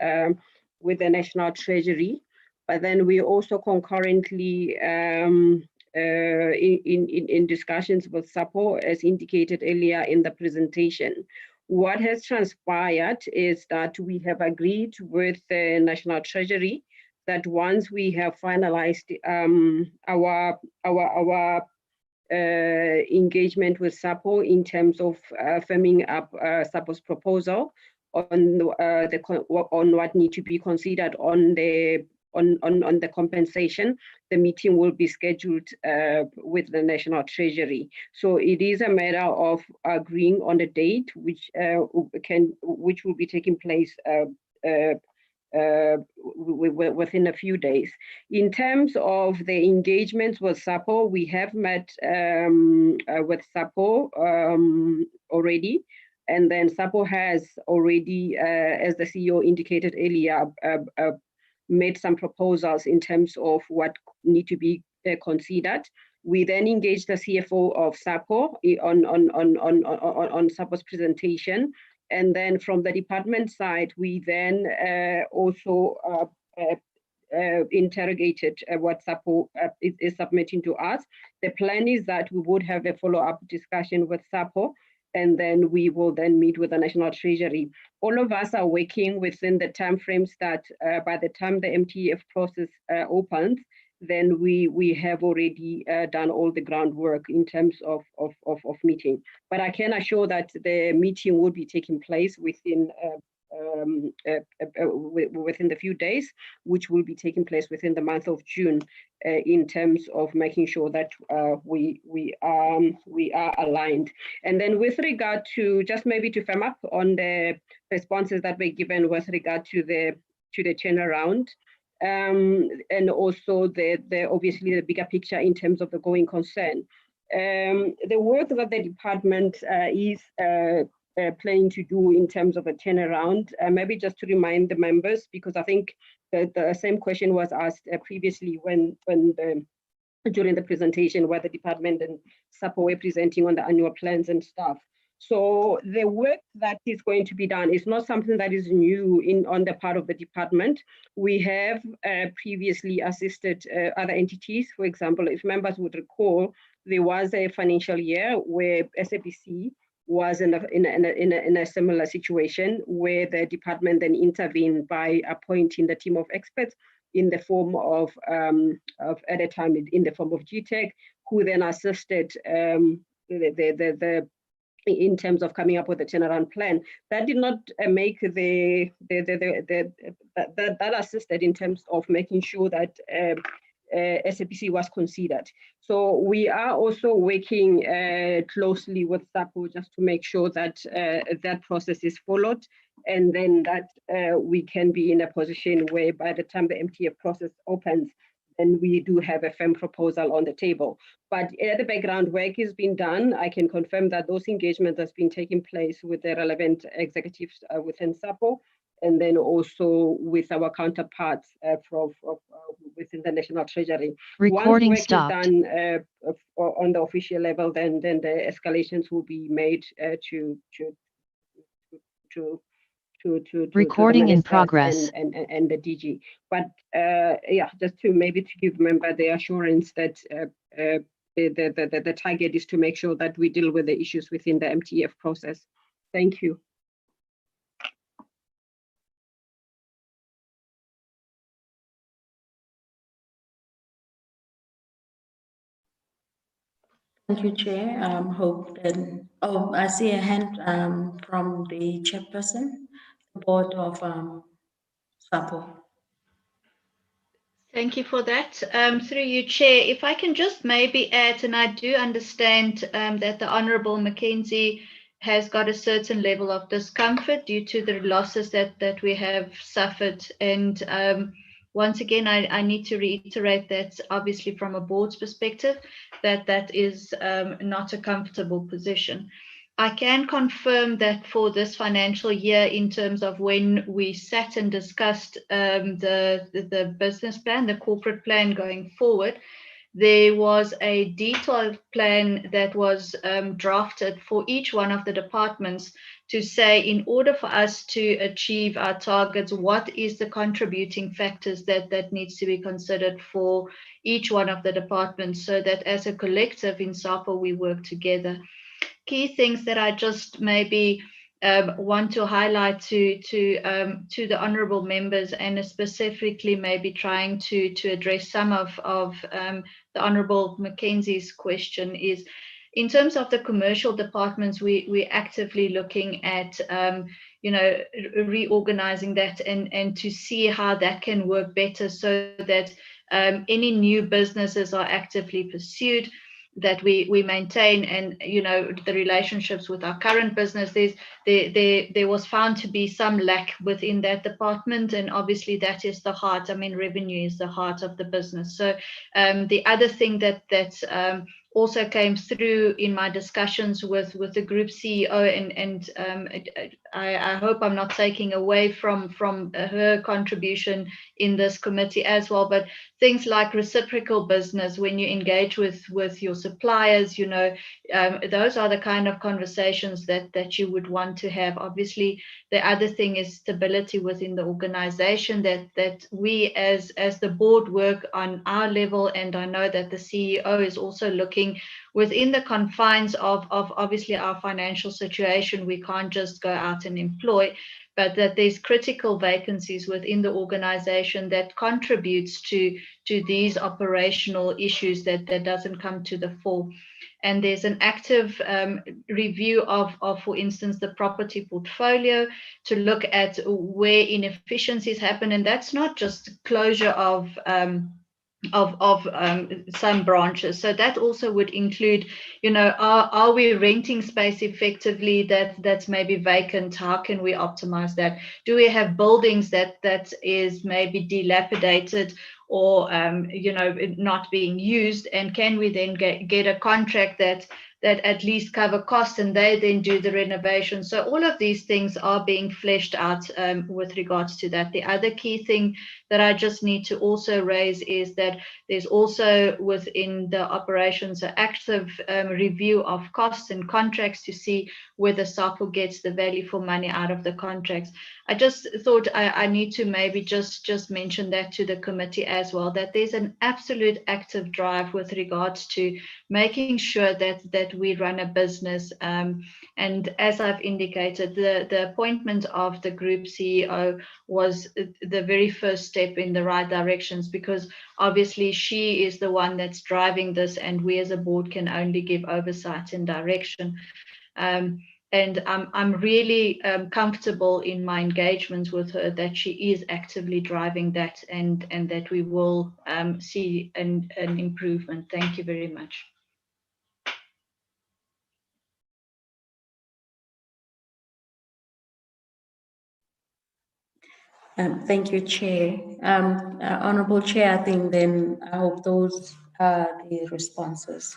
with the National Treasury, but then we also concurrently in discussions with SAPO, as indicated earlier in the presentation. What has transpired is that we have agreed with the National Treasury that once we have finalized our engagement with SAPO in terms of firming up SAPO's proposal on what need to be considered on the compensation, the meeting will be scheduled with the National Treasury. So it is a matter of agreeing on the date, which will be taking place within a few days. In terms of the engagements with SAPO, we have met with SAPO already, and then SAPO has already, as the CEO indicated earlier, made some proposals in terms of what need to be considered. We then engaged the CFO of SAPO on SAPO's presentation. And then from the department side, we then also interrogated what SAPO is submitting to us. The plan is that we would have a follow-up discussion with SAPO, and then we will then meet with the National Treasury. All of us are working within the timeframes that by the time the MTF process opens, then we have already done all the groundwork in terms of meeting. But I can assure that the meeting will be taking place within the few days, which will be taking place within the month of June, in terms of making sure that we are aligned. And then with regard to, just maybe to firm up on the responses that were given with regard to the turnaround, and also the obviously the bigger picture in terms of the going concern. The work that the department is planning to do in terms of a turnaround, maybe just to remind the members, because I think the same question was asked previously during the presentation, where the department and SAPO were presenting on the annual plans and stuff. So the work that is going to be done is not something that is new on the part of the department. We have previously assisted other entities. For example, if members would recall, there was a financial year where SAPC was in a similar situation, where the department then intervened by appointing the team of experts in the form of, at a time, in the form of GTEC, who then assisted in terms of coming up with a turnaround plan. That did not make that assisted in terms of making sure that SAPC was considered. So we are also working closely with SAPO just to make sure that that process is followed, and then that we can be in a position where by the time the MTF process opens, then we do have a firm proposal on the table. But the background work is being done. I can confirm that those engagements have been taking place with the relevant executives within SAPO, and then also with our counterparts within the National Treasury. Recording Once work stopped. is done on the official level, then the escalations will be made to Recording in ministers progress. and the DG. But yeah, just to maybe to give member the assurance that the target is to make sure that we deal with the issues within the MTF process. Thank you. Thank you, Chair. Hope that, oh, I see a hand from the chairperson, the board of SAPO. Thank you for that. Through you, Chair, if I can just maybe add, and I do understand that the Honourable Mackenzie has got a certain level of discomfort due to the losses that we have suffered. And once again, I need to reiterate that obviously from a board's perspective, that is not a comfortable position. I can confirm that for this financial year, in terms of when we sat and discussed the business plan, the corporate plan going forward, there was a detailed plan that was drafted for each one of the departments to say, in order for us to achieve our targets, what is the contributing factors that needs to be considered for each one of the departments, so that as a collective in SAPO, we work together. Key things that I just maybe want to highlight to the honourable members, and specifically maybe trying to address some of the Honourable Mackenzie's question, is in terms of the commercial departments, we're actively looking at reorganizing that and to see how that can work better, so that any new businesses are actively pursued, that we maintain, and the relationships with our current business. There was found to be some lack within that department, and obviously that is the heart. I mean, revenue is the heart of the business. So the other thing that also came through in my discussions with the group CEO, and I hope I'm not taking away from her contribution in this committee as well, but things like reciprocal business, when you engage with your suppliers, those are the kind of conversations that you would want to have. Obviously, the other thing is stability within the organization, that we as the board work on our level, and I know that the CEO is also looking within the confines of obviously our financial situation. We can't just go out and employ, but that there's critical vacancies within the organization that contributes to these operational issues that doesn't come to the fore. And there's an active review of, for instance, the property portfolio to look at where inefficiencies happen. And that's not just closure of some branches. So that also would include, are we renting space effectively that's maybe vacant? How can we optimize that? Do we have buildings that is maybe dilapidated or not being used, and can we then get a contract that at least cover costs, and they then do the renovation? So all of these things are being fleshed out with regards to that. The other key thing that I just need to also raise is that there's also within the operations an active review of costs and contracts to see whether SAPO gets the value for money out of the contracts. I just thought I need to maybe just mention that to the committee as well, that there's an absolute active drive with regards to making sure that we run a business. And as I've indicated, the appointment of the group CEO was the very first step in the right directions, because obviously she is the one that's driving this, and we as a board can only give oversight and direction. And I'm really comfortable in my engagements with her that she is actively driving that, and that we will see an improvement. Thank you very much. Thank you, Chair. Honourable Chair, I think then I hope those are the responses.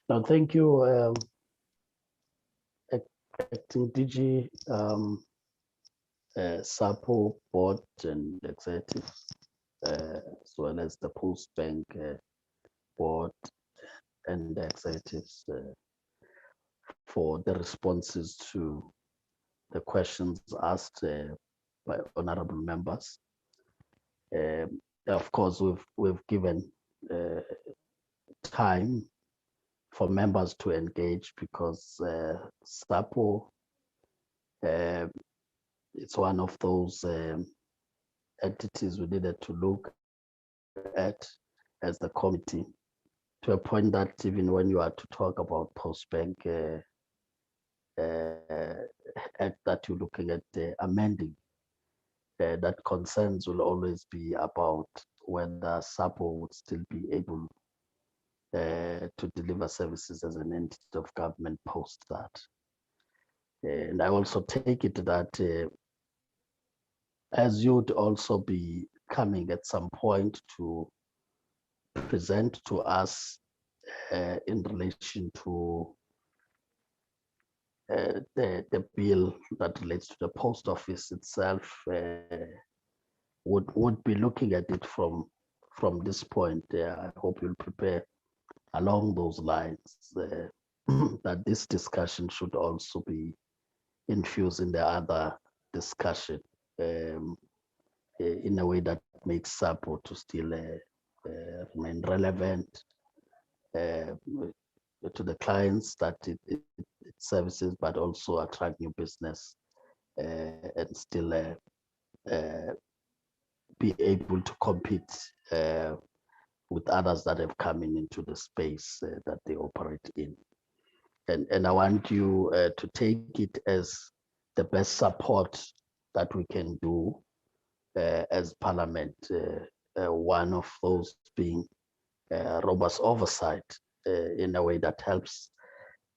No, thank you, Acting DG, SAPO board and executive, as well as the Postbank board and the executives for the responses to the questions asked by honorable members. Of course, we've given time for members to engage, because SAPO, it's one of those entities we needed to look at as the committee to a point that even when you are to talk about Postbank Act that you're looking at amending, that concerns will always be about whether SAPO would still be able to deliver services as an entity of government post that. And I also take it that as you'd also be coming at some point to present to us in relation to the bill that relates to the post office itself, would be looking at it from this point. I hope you'll prepare along those lines that this discussion should also be infused in the other discussion in a way that makes SAPO to still remain relevant to the clients that it services, but also attract new business and still be able to compete with others that have come into the space that they operate in. And I want you to take it as the best support that we can do as Parliament, one of those being robust oversight in a way that helps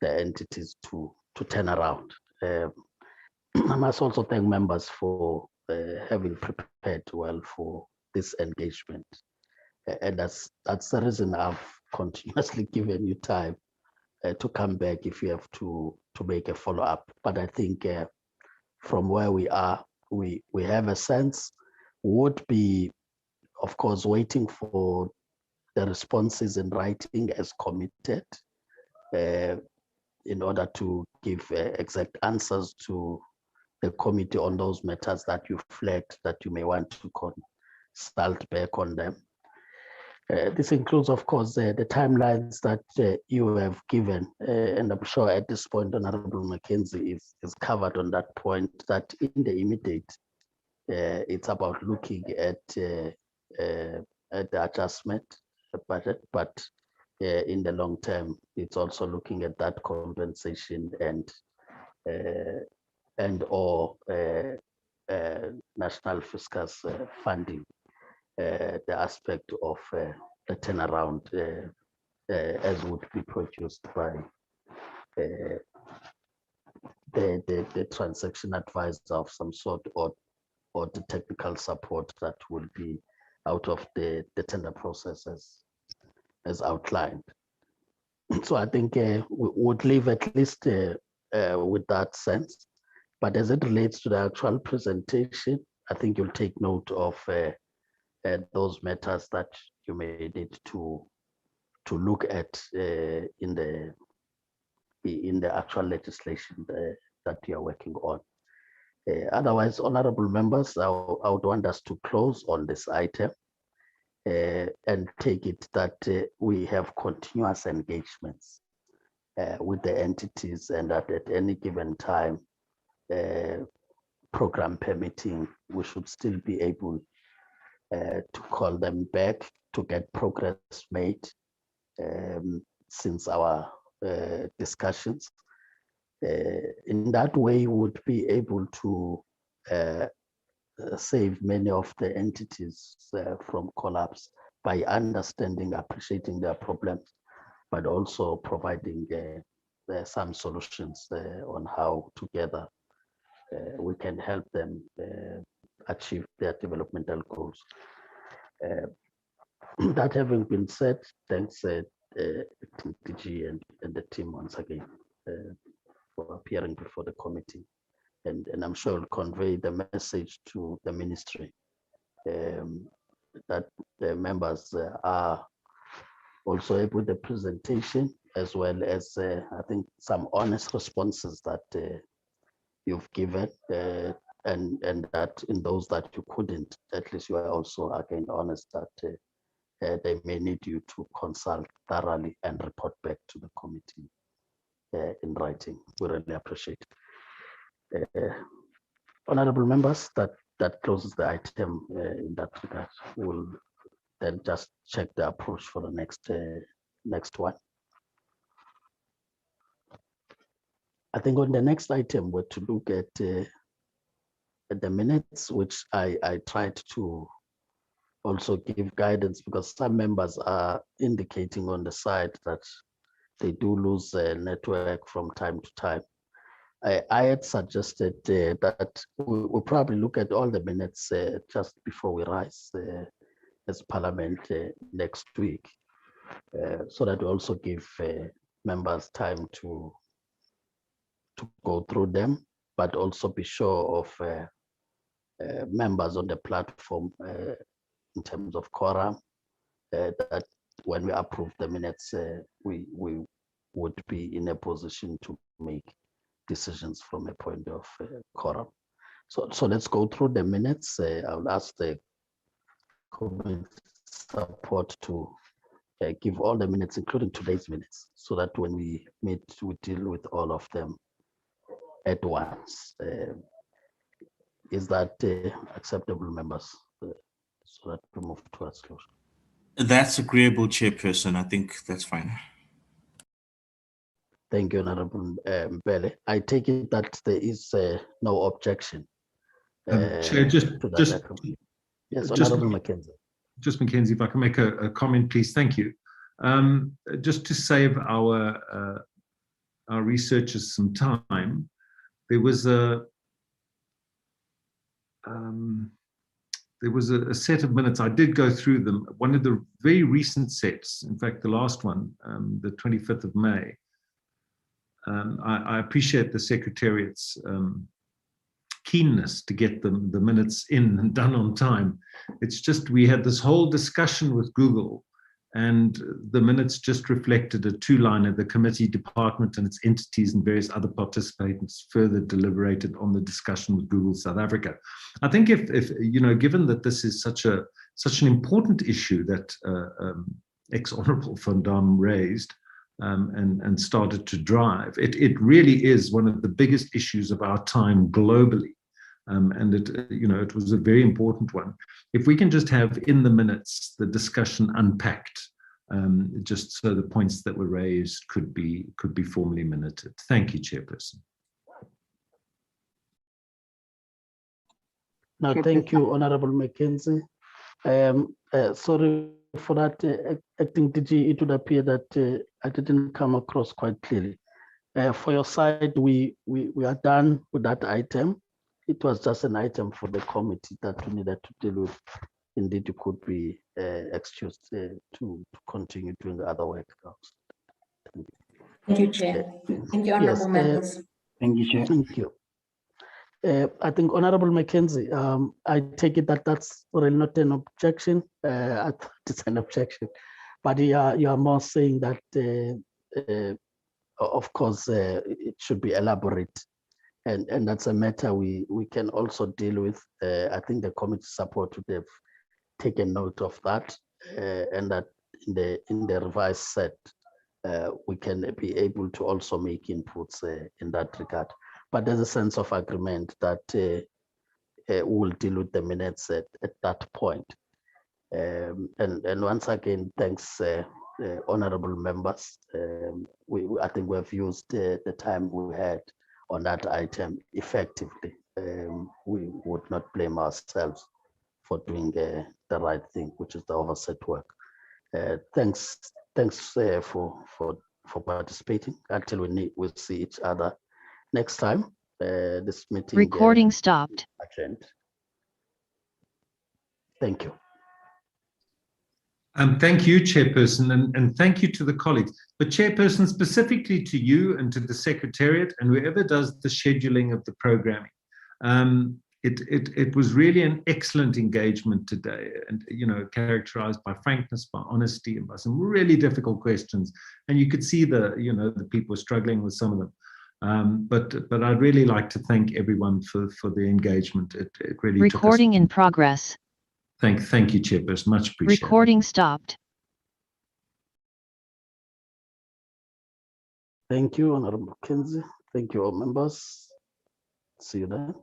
the entities to turn around. I must also thank members for having prepared well for this engagement. And that's the reason I've continuously given you time to come back if you have to make a follow-up. But I think from where we are, we have a sense, would be, of course, waiting for the responses in writing as committed in order to give exact answers to the committee on those matters that you flagged that you may want to consult back on them. This includes, of course, the timelines that you have given, and I'm sure at this point, Honorable Mackenzie is covered on that point, that in the immediate, it's about looking at the adjustment budget, but in the long term, it's also looking at that compensation and or national fiscal funding. The aspect of the turnaround as would be produced by the transaction advisor of some sort, or the technical support that will be out of the tender process as outlined. So I think we would leave at least with that sense. But as it relates to the actual presentation, I think you'll take note of those matters that you may need to look at in the actual legislation that you are working on. Otherwise, honorable members, I would want us to close on this item and take it that we have continuous engagements with the entities, and that at any given time, program permitting, we should still be able to call them back to get progress made since our discussions. In that way, we would be able to save many of the entities from collapse by understanding, appreciating their problems, but also providing some solutions on how together we can help them achieve their developmental goals. That having been said, thanks TG and the team once again for appearing before the committee. And I'm sure it'll convey the message to the ministry that the members are also able with the presentation, as well as I think some honest responses that you've given, and that in those that you couldn't, at least you are also again honest that they may need you to consult thoroughly and report back to the committee in writing. We really appreciate it. Honorable members, that closes the item in that regard. We'll then just check the approach for the next next one. I think on the next item, we're to look at the minutes, which I tried to also give guidance, because some members are indicating on the side that they do lose network from time to time. I had suggested that we'll probably look at all the minutes just before we rise as Parliament next week, so that we also give members time to go through them, but also be sure of members on the platform in terms of quorum, that when we approve the minutes, we would be in a position to make decisions from a point of quorum. So let's go through the minutes. I'll ask the committee support to give all the minutes, including today's minutes, so that when we meet, we deal with all of them at once. Is that acceptable, members? So that we move towards closure. That's agreeable, Chairperson. I think that's fine. Thank you, Honorable Mbele. I take it that there is no objection. Chair, Yes, Honorable Mackenzie. Just Mackenzie, if I can make a comment, please. Thank you. Just to save our researchers some time, there was a set of minutes. I did go through them. One of the very recent sets, in fact, the last one, the 25th of May. I appreciate the Secretariat's keenness to get the minutes in and done on time. It's just we had this whole discussion with Google, and the minutes just reflected a two-liner. The committee, department, and its entities and various other participants further deliberated on the discussion with Google South Africa. I think if you know, given that this is such an important issue that ex-Honourable Van Dam raised and started to drive, it really is one of the biggest issues of our time globally. And it was a very important one. If we can just have in the minutes the discussion unpacked, just so the points that were raised could be formally minuted. Thank you, Chairperson. No, thank you, Honorable Mackenzie. Sorry for that, Acting DG. It would appear that I didn't come across quite clearly. For your side, we are done with that item. It was just an item for the committee that we needed to deal with. Indeed, you could be excused to continue doing the other work. Thank you, Chair. Thank you, Honourable members. Thank you, Chair. Thank you. I think Honourable Mackenzie, I take it that that's really not an objection. I thought it's an objection, but you are more saying that, of course, it should be elaborate. And that's a matter we can also deal with. I think the committee support would have taken note of that, and that in the revised set, we can be able to also make inputs in that regard. But there's a sense of agreement that we'll deal with the minutes at that point. And once again, thanks, honourable members. I think we've used the time we had on that item effectively. We would not blame ourselves for doing the right thing, which is the oversight work. Thanks for participating. Until we'll see each other next time. This meeting recording stopped. Adjourned. Thank you. Thank you, Chairperson, and thank you to the colleagues. But Chairperson, specifically to you and to the Secretariat and whoever does the scheduling of the programming. It was really an excellent engagement today, and characterized by frankness, by honesty, and by some really difficult questions. And you could see the people were struggling with some of them. But I'd really like to thank everyone for the engagement. It really recording in progress. Thank you, Chairperson. Much appreciated. Recording stopped. Thank you, Honourable Mackenzie. Thank you, all members. See you then.